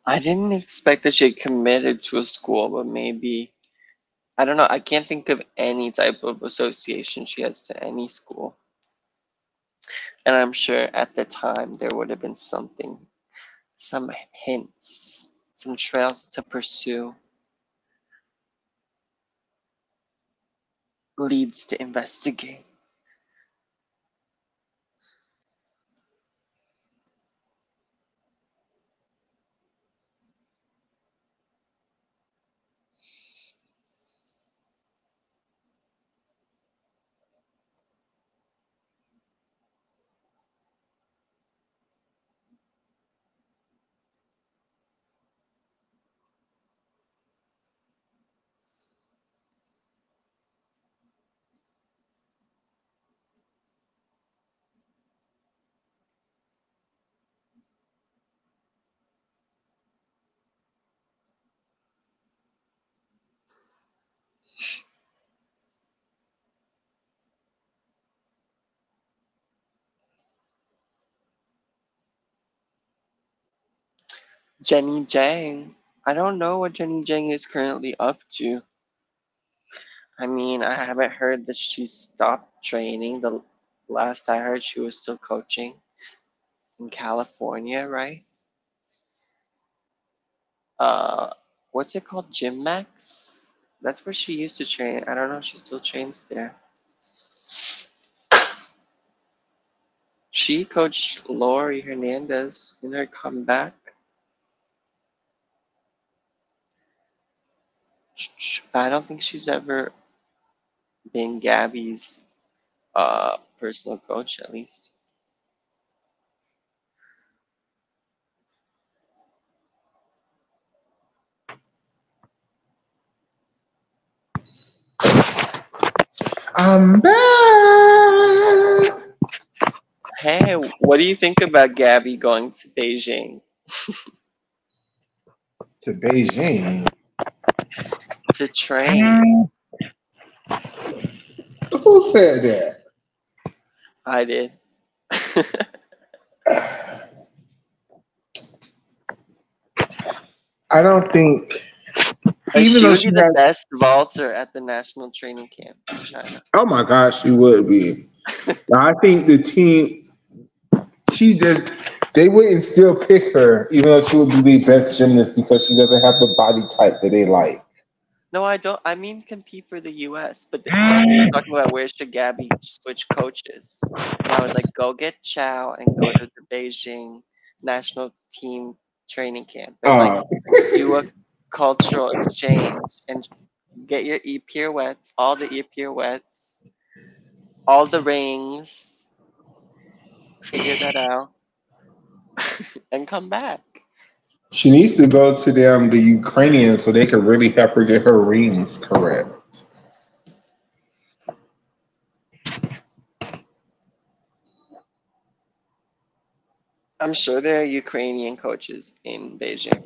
I didn't expect that she had committed to a school, but maybe, I don't know. I can't think of any type of association she has to any school. And I'm sure at the time there would have been something, some hints, some trails to pursue, leads to investigate. Jenny Jang. I don't know what Jenny Jang is currently up to. I mean, I haven't heard that she stopped training. The last I heard, she was still coaching in California, right? Uh, what's it called? Gymnastics? That's where she used to train. I don't know if she still trains there. She coached Lori Hernandez in her comeback. I don't think she's ever been Gabby's personal coach, at least. I'm back Hey, what do you think about Gabby going to Beijing to Beijing. to train? Who said that? I did. I don't think, Like even she though would she be the has. best vaulter at the national training camp in China. Oh my gosh, she would be. I think the team, she just, they wouldn't still pick her, even though she would be the best gymnast because she doesn't have the body type that they like. No, I don't. I mean, compete for the U.S. But when we were talking about where should Gabby switch coaches, and I was like, go get Chow and go to the Beijing national team training camp and like Uh, do a cultural exchange and get your e pirouettes, all the e pirouettes, all the rings, figure that out, and come back. she needs to go to them, the Ukrainians, so they can really help her get her rings correct. I'm sure there are Ukrainian coaches in Beijing.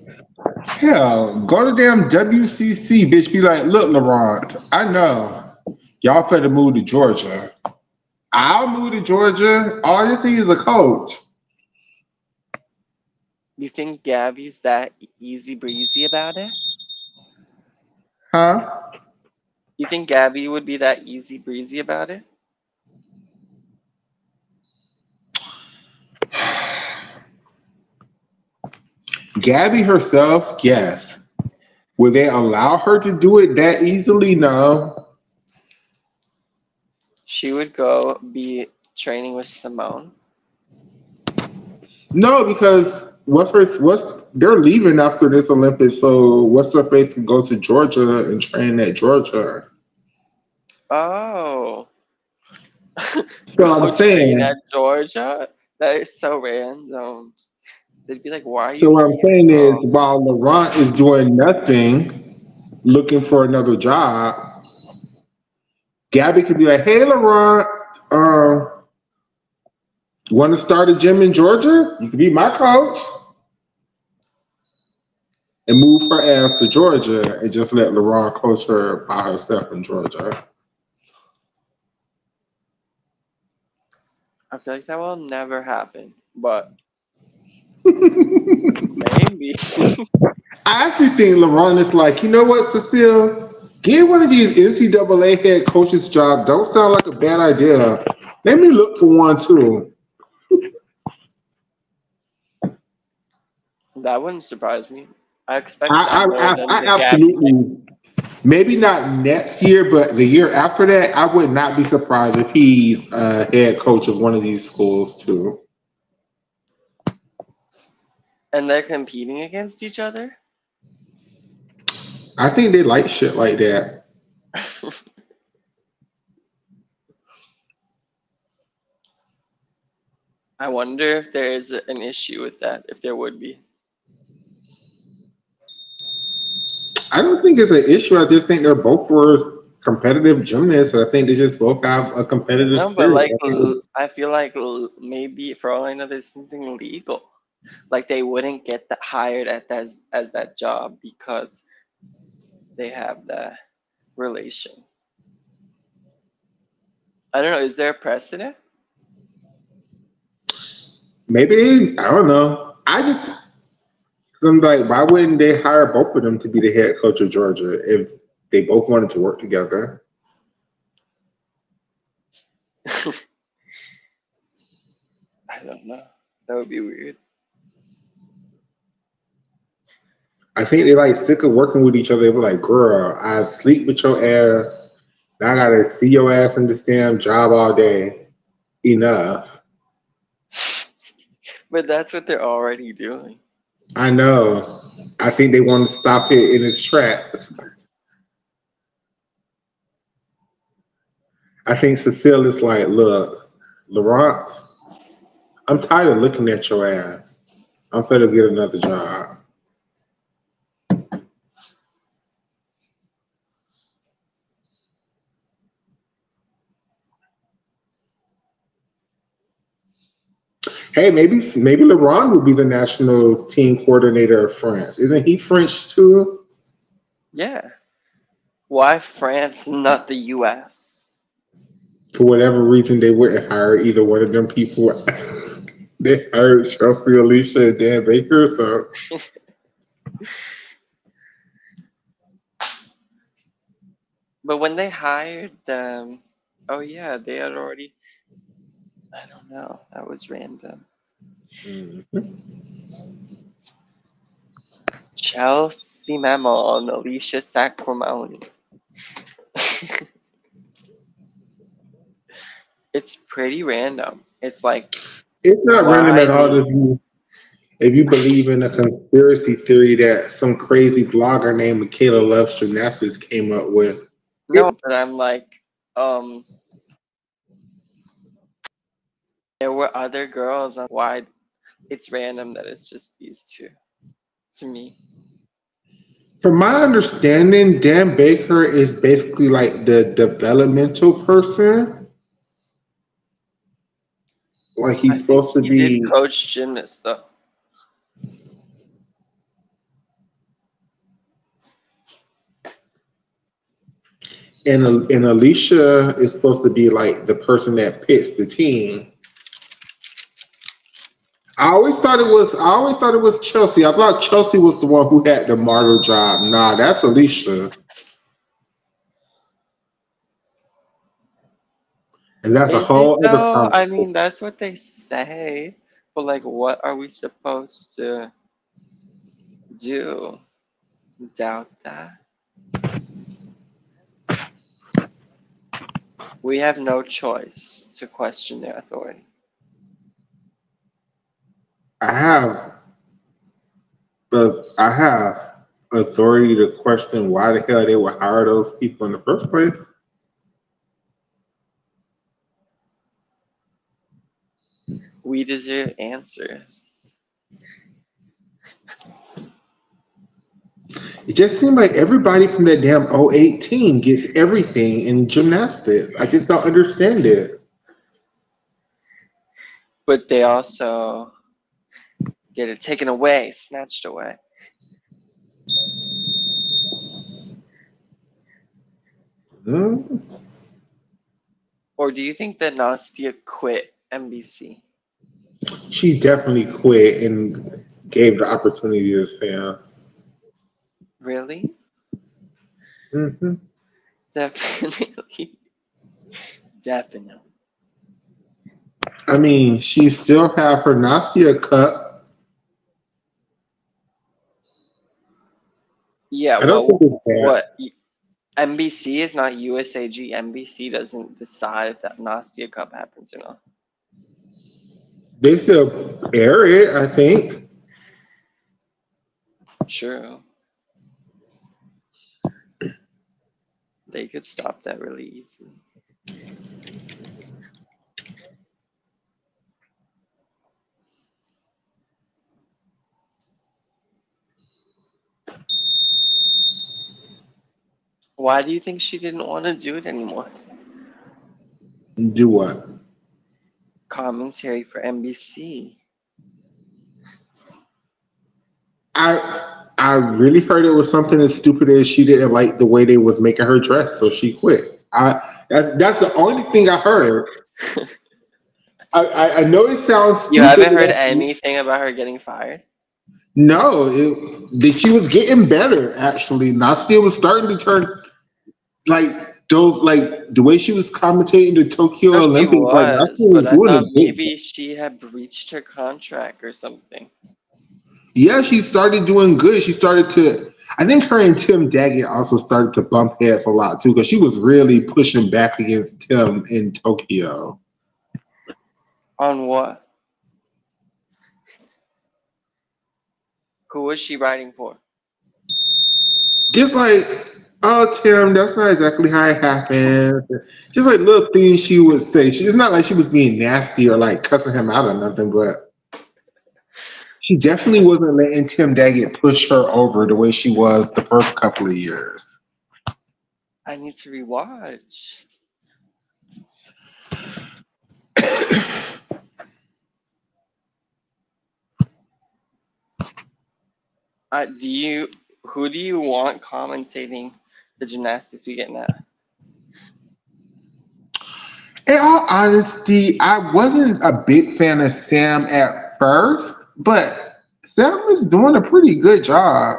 Hell, go to damn WCC, bitch. Be like, look, Laurent, I know y'all finna move to Georgia. I'll move to Georgia. All I just need is a coach. You think Gabby's that easy breezy about it? Huh? You think Gabby would be that easy breezy about it? Gabby herself, yes. Would they allow her to do it that easily? No. She would go be training with Simone. No, because what's they're leaving after this Olympics, so what's her face can go to Georgia and train at Georgia. Oh, So I'm go train saying at Georgia? That is so random. They'd be like, why are you so what I'm here, saying is girl? while Laurent is doing nothing, looking for another job, Gabby could be like, hey Laurent, want to start a gym in Georgia? You could be my coach. And move her ass to Georgia and just let LeBron coach her by herself in Georgia. I feel like that will never happen, but I maybe. actually think LeBron is like, you know what, Cecile? Get one of these NCAA head coaches jobs. Don't sound like a bad idea. Let me look for one too. That wouldn't surprise me. I expect that more than I the Gabby thing. absolutely, maybe not next year, but the year after that, I would not be surprised if he's head coach of one of these schools too. And they're competing against each other? I think they like shit like that. I wonder if there is an issue with that, if there would be. I don't think it's an issue. I just think they're both were competitive gymnasts. I think they just both have a competitive No, but spirit. like, I feel like maybe for all I know, there's something legal. Like they wouldn't get hired at as that job because they have that relation. I don't know. Is there a precedent? Maybe I don't know. I just So I'm like, why wouldn't they hire both of them to be the head coach of Georgia if they both wanted to work together? I don't know. That would be weird. I think they like sick of working with each other. They were like, girl, I sleep with your ass. Now I gotta see your ass in this damn job all day. Enough. But that's what they're already doing. I know. I think they want to stop it in its tracks. I think Cecile is like, look, Laurent, I'm tired of looking at your ass. I'm finna get another job. Hey, maybe Laurent will be the national team coordinator of France. Isn't he French too? Yeah. Why France, not the US? For whatever reason, they wouldn't hire either one of them people. They hired Chelsea, Alicia, and Dan Baker. So But when they hired them, oh yeah, they had already. I don't know. That was random. Chelsea Memo and Alicia Sacramone. It's pretty random. It's like, it's not random why at all me? if you believe in a conspiracy theory that some crazy blogger named Makayla loves gymnastics came up with. No, but I'm like, um, there were other girls on why it's random that it's just these two to me. From my understanding, Dan Baker is basically like the developmental person. Like I he's think supposed to he did be coach gymnasts though. and Alicia is supposed to be like the person that picks the team. I always thought it was Chelsea. I thought Chelsea was the one who had the martyr job. Nah, that's Alicia. And that's a Is it whole other though? I conversation. mean, that's what they say. But like, what are we supposed to do? Doubt that. We have no choice to question their authority. I have but I have authority to question why the hell they would hire those people in the first place. We deserve answers. It just seemed like everybody from that damn '08 team gets everything in gymnastics. I just don't understand it. But they also get it taken away, snatched away. Hmm? Or do you think that Nastia quit NBC? She definitely quit and gave the opportunity to Sam. Really? Hmm. Definitely. Definitely. I mean, she still have her Nasia Cup. Yeah, I don't think it's bad. what NBC is not USAG. NBC doesn't decide if that Nastia Cup happens or not. They still air it, I think. True. They could stop that really easily. Why do you think she didn't want to do it anymore? Do what? Commentary for NBC. I really heard it was something as stupid as she didn't like the way they was making her dress, so she quit. That's the only thing I heard. I know it sounds You stupid. haven't heard anything about her getting fired? No, she was getting better actually. Nastia was starting to turn like those like the way she was commentating the No, Tokyo she Olympics. Like was, Nastia but was I doing a thought good job. maybe she had breached her contract or something. Yeah, she started doing good. She started to. I think her and Tim Daggett also started to bump heads a lot too, because she was really pushing back against Tim in Tokyo. On what? Who was she writing for? Just like, oh Tim, that's not exactly how it happened. Just like little things she would say. It's not like she was being nasty or like cussing him out or nothing, but she definitely wasn't letting Tim Daggett push her over the way she was the first couple of years. I need to rewatch. Do you? Who do you want commentating the gymnastics we get now? In all honesty, I wasn't a big fan of Sam at first, but Sam is doing a pretty good job.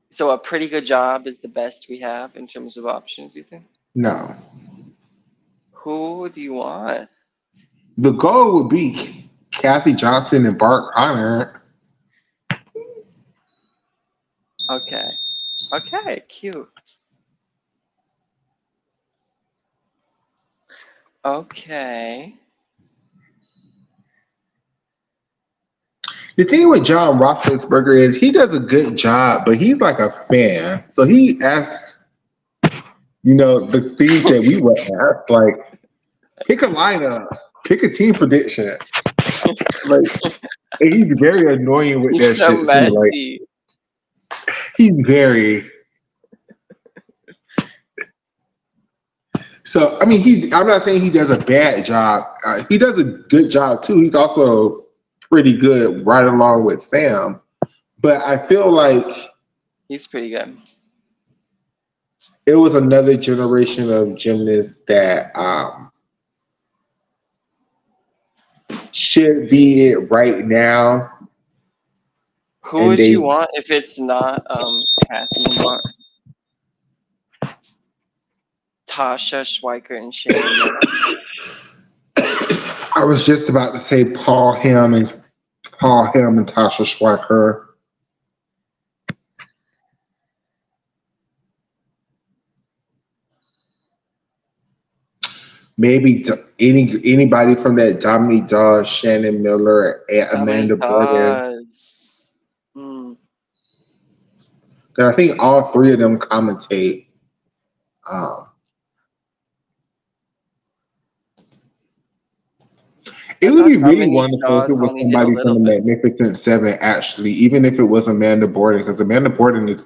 So a pretty good job is the best we have in terms of options. You think? No. Who do you want? The goal would be Kathy Johnson and Bart Connor. Okay. Okay. Cute. Okay. The thing with John Roethlisberger is he does a good job, but he's like a fan. So he asks, the things that we would ask, like pick a lineup, pick a team prediction. Like, and he's very annoying with He's that so shit too. Like, messy. he's very. So I mean, I'm not saying he does a bad job. He does a good job too. He's also pretty good right along with Sam. But I feel like He's pretty good. it was another generation of gymnasts that should be it right now, Who and would you they. want if it's not Kathy and Bart? Tasha, Schweiker, and Shannon Miller. I was just about to say Paul Ham and Tasha Schweiker. Maybe anybody from that Dominique Dawes, Shannon Miller, and Dominique Amanda Borden. Dawes. Mm. 'Cause I think all three of them commentate. Um, I it would thought be really Dominique wonderful if it Dawes was only did a somebody from little the bit. Magnificent Seven, actually, even if it was Amanda Borden, because Amanda Borden is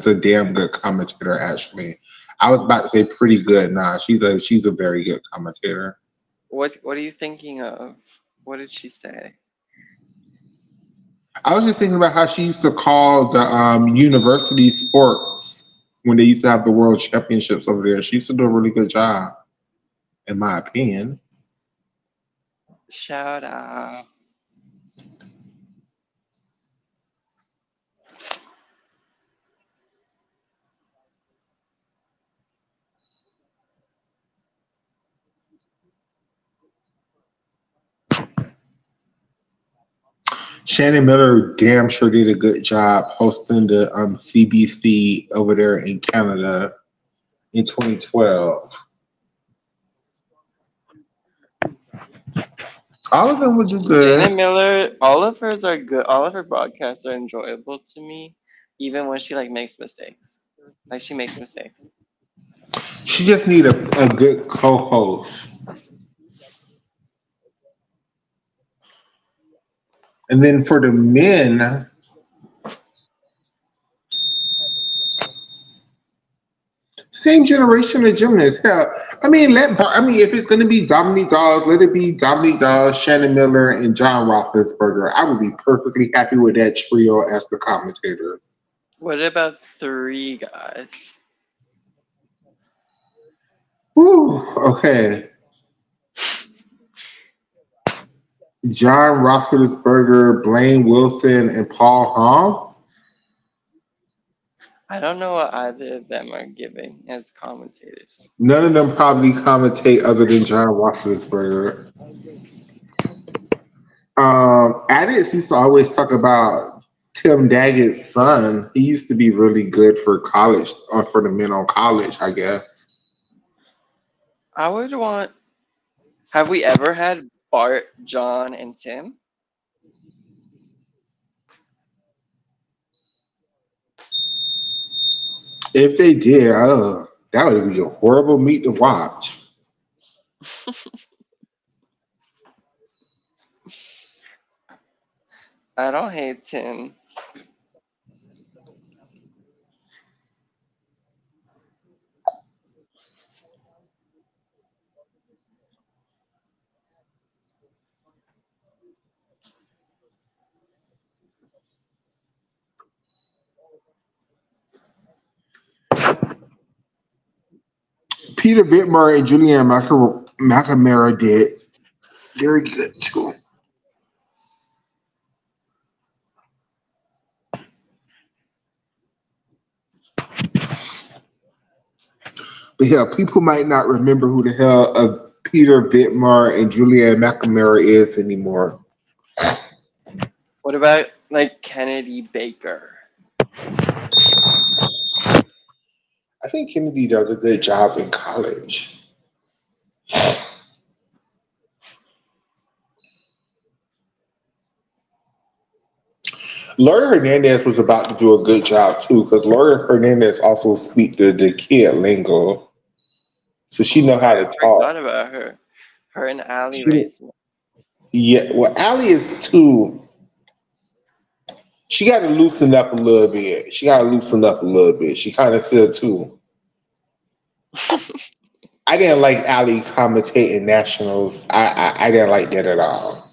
a damn good commentator. Actually, I was about to say pretty good. Nah, she's a very good commentator. What are you thinking of? What did she say? I was just thinking about how she used to call the university sports when they used to have the world championships over there. She used to do a really good job, in my opinion. Shout out. Shannon Miller damn sure did a good job hosting the CBC over there in Canada in 2012. All of them would do good. Shannon Miller, all of hers are good. All of her broadcasts are enjoyable to me, even when she like makes mistakes. Like she makes mistakes. She just need a good co-host. And then for the men, same generation of gymnasts. Hell, if it's gonna be Dominique Dawes, let it be Dominique Dawes, Shannon Miller, and John Roethlisberger. I would be perfectly happy with that trio as the commentators. What about three guys? Whew, okay. John Roethlisberger, Blaine Wilson, and Paul Hom. I don't know what either of them are giving as commentators. None of them probably commentate other than John Roethlisberger. Addicts used to always talk about Tim Daggett's son. He used to be really good for college, or for the men on college, I guess. I would want. Have we ever had Bart, John, and Tim? If they did, that would be a horrible meet to watch. I don't hate Tim. Peter Whitmer and Julianne McNamara did very good too. But yeah, people might not remember who the hell Peter Whitmer and Julianne McNamara is anymore. What about like Kennedy Baker? I think Kennedy does a good job in college. Laura Hernandez was about to do a good job too, because Laura Hernandez also speak the kid lingo, so she know how I to forgot talk. about her. Her and Allie She, Raisman. yeah, well, Allie is too. She got to loosen up a little bit. She got to loosen up a little bit. She kind of said too. I didn't like Allie commentating nationals. I didn't like that at all.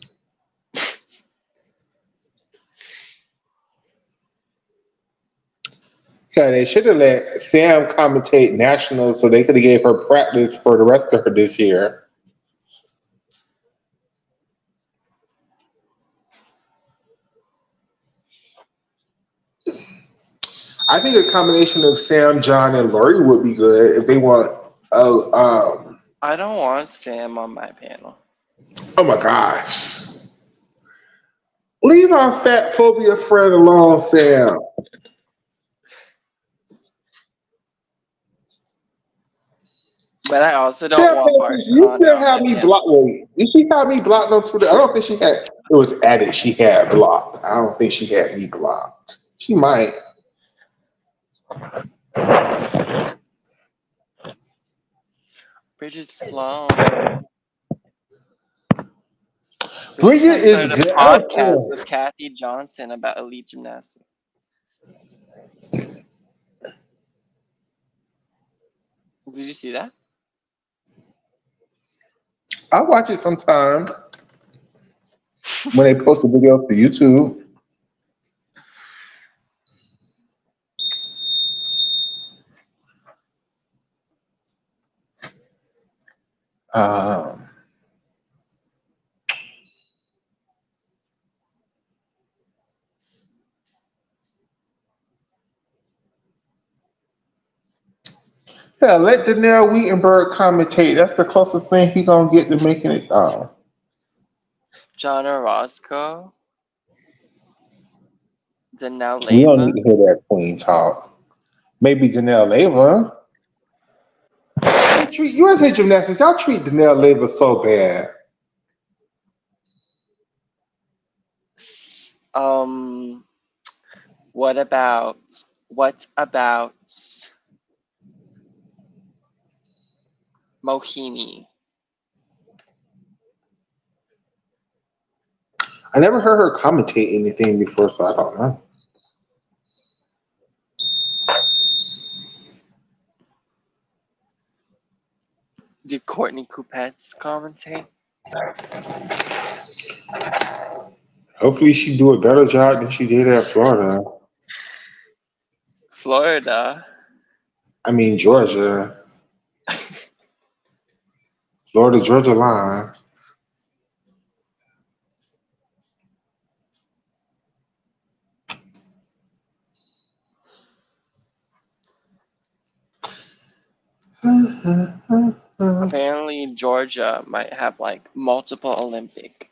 Yeah, they should have let Sam commentate nationals so they could have gave her practice for the rest of her this year. I think a combination of Sam, John, and Lori would be good if they want. I don't want Sam on my panel. Oh my gosh. Leave our fat phobia friend alone, Sam. But I also don't Sam, want Bart you Connor still on have my me panel. blocked. Wait, did she have me blocked on Twitter? I don't think she had. It was added. She had blocked. I don't think she had me blocked. She might. Bridget Sloan. Bridget's Bridget trying to is start a good. I don't podcast know. with Kathy Johnson about elite gymnastics. Did you see that? I watch it sometimes when they post the videos to YouTube. Um, yeah, let Danielle Wheatenberg commentate. That's the closest thing he gonna get to making it. John Orozco, Danelle We don't need Leyva. to hear that Queen talk. Maybe Danielle Leva. They treat USA Gymnastics. Y'all treat Danielle Leva so bad. Um, what about Mohini? I never heard her commentate anything before, so I don't know. Did Courtney Coupettes commentate? Hopefully, she do a better job than she did at Florida. Florida. I mean Georgia, Florida Georgia line. Apparently, Georgia might have like multiple Olympic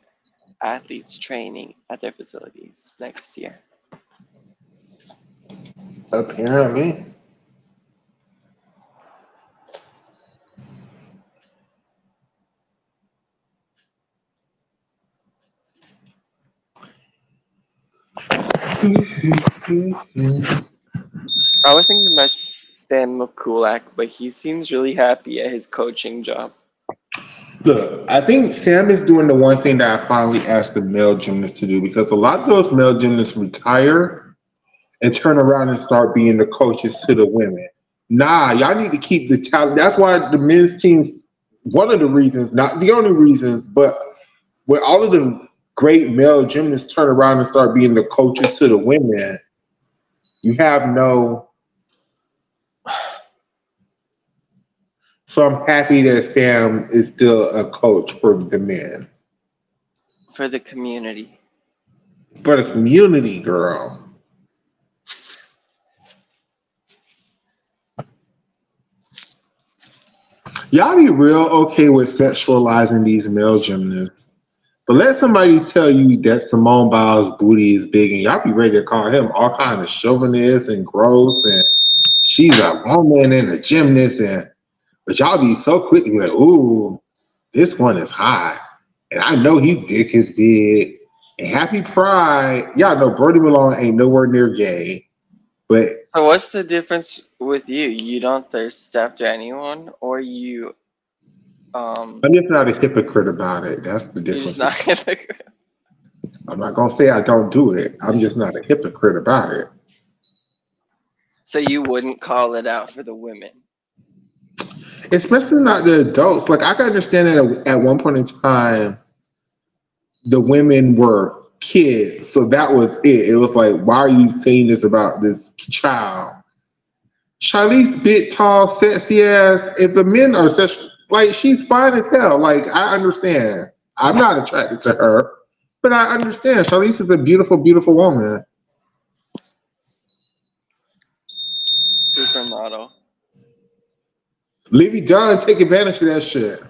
athletes training at their facilities next year. Apparently. I was thinking about Sam McCulloch, but he seems really happy at his coaching job. Look, I think Sam is doing the one thing that I finally asked the male gymnasts to do because a lot of those male gymnasts retire and turn around and start being the coaches to the women. Nah, y'all need to keep the talent. That's why the men's teams, one of the reasons, not the only reasons, but when all of the great male gymnasts turn around and start being the coaches to the women, you have no. So I'm happy that Sam is still a coach for the men. For the community. For the community, girl. Y'all be real okay with sexualizing these male gymnasts. But let somebody tell you that Simone Biles' booty is big and y'all be ready to call him all kind of chauvinist and gross and she's a woman and a gymnast and but y'all be so quick to be like, ooh, this one is hot. And I know his dick is big. And happy pride. Y'all know Brody Malone ain't nowhere near gay. But So what's the difference with you? You don't thirst after anyone, or I'm just not a hypocrite about it. That's the you're just difference. not gonna. I'm not gonna say I don't do it. I'm just not a hypocrite about it. So you wouldn't call it out for the women. Especially not the adults. Like I can understand that at one point in time, the women were kids, so that was it. It was like, why are you saying this about this child? Charlize big, tall, sexy ass. If the men are such like she's fine as hell. Like I understand. I'm not attracted to her, but I understand. Charlize is a beautiful, beautiful woman. Supermodel. Livy Dunn take advantage of that shit.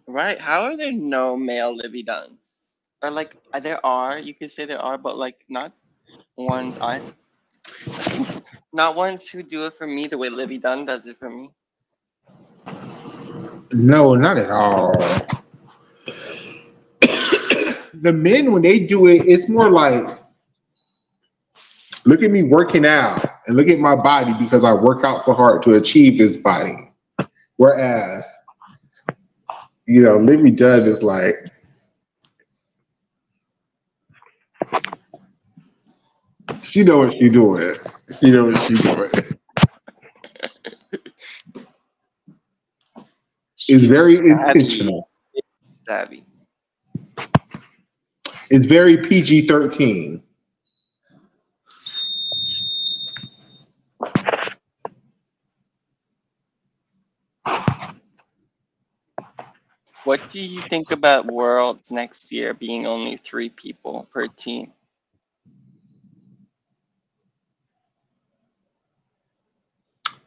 Right? How are there no male Livy Duns? Or like there are, you could say there are, but like not ones I not ones who do it for me the way Livy Dunn does it for me. No, not at all. The men when they do it, it's more like look at me working out and look at my body because I work out so hard to achieve this body. Whereas, Livy Dunn is like, she know what she doing. She know what she doing. It's She's very savvy. intentional. Savvy. It's very PG-13. What do you think about Worlds next year being only 3 people per team?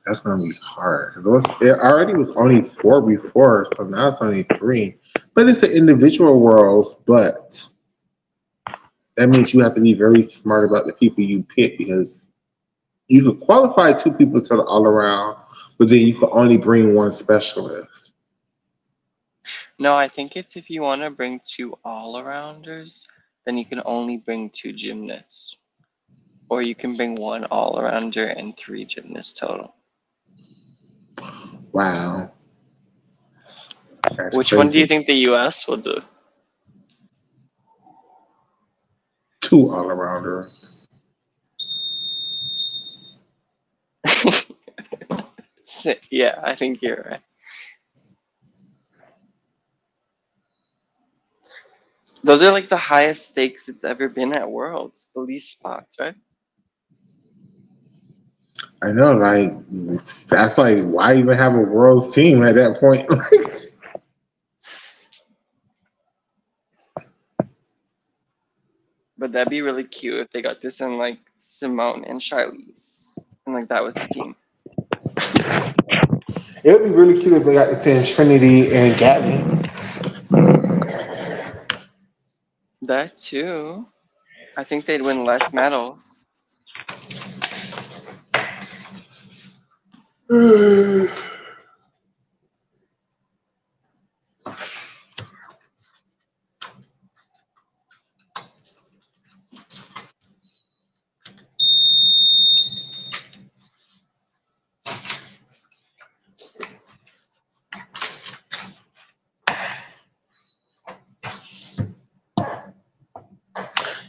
That's gonna be hard. It already was only 4 before, so now it's only 3. But it's an individual worlds, but that means you have to be very smart about the people you pick because you could qualify 2 people to the all around, but then you could only bring 1 specialist. No, I think it's if you want to bring 2 all-arounders, then you can only bring 2 gymnasts. Or you can bring 1 all-arounder and 3 gymnasts total. Wow, that's Which one do you crazy. think the US will do? 2 all arounders. Yeah, I think you're right. Those are like the highest stakes it's ever been at Worlds, the least spots, right? I know, like that's like why even have a world's team at that point? But that'd be really cute if they got to send like Simone and Charlize, and like that was the team. It would be really cute if they got to send Trinity and Gabby. That too. I think they'd win less medals.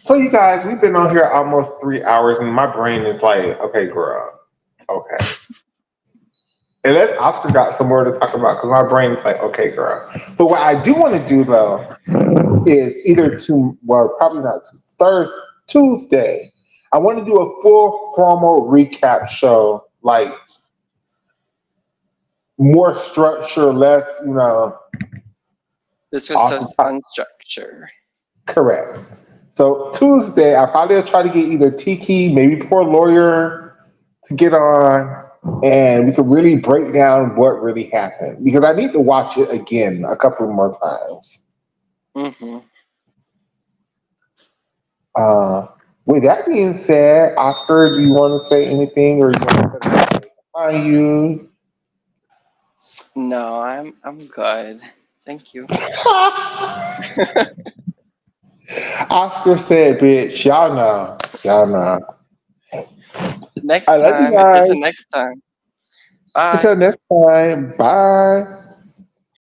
So you guys, we've been on here almost 3 hours, and my brain is like, okay, girl, okay. Unless Oscar got some more to talk about, because my brain is like, okay, girl. But what I do want to do though is either well, probably not Thursday, Tuesday. I want to do a full formal recap show, like more structure, less, This was off so the top. unstructured. Correct. So Tuesday, I probably will try to get either Tiki, maybe poor lawyer, to get on, and we could really break down what really happened because I need to watch it again a couple more times. Mm-hmm. Uh, with that being said, Oscar, do you want to say anything, or you want to find you? No, I'm good. Thank you. Oscar said, "Bitch, y'all know." Next I love you time. If there's a guys. next time. Bye. Until next time, bye.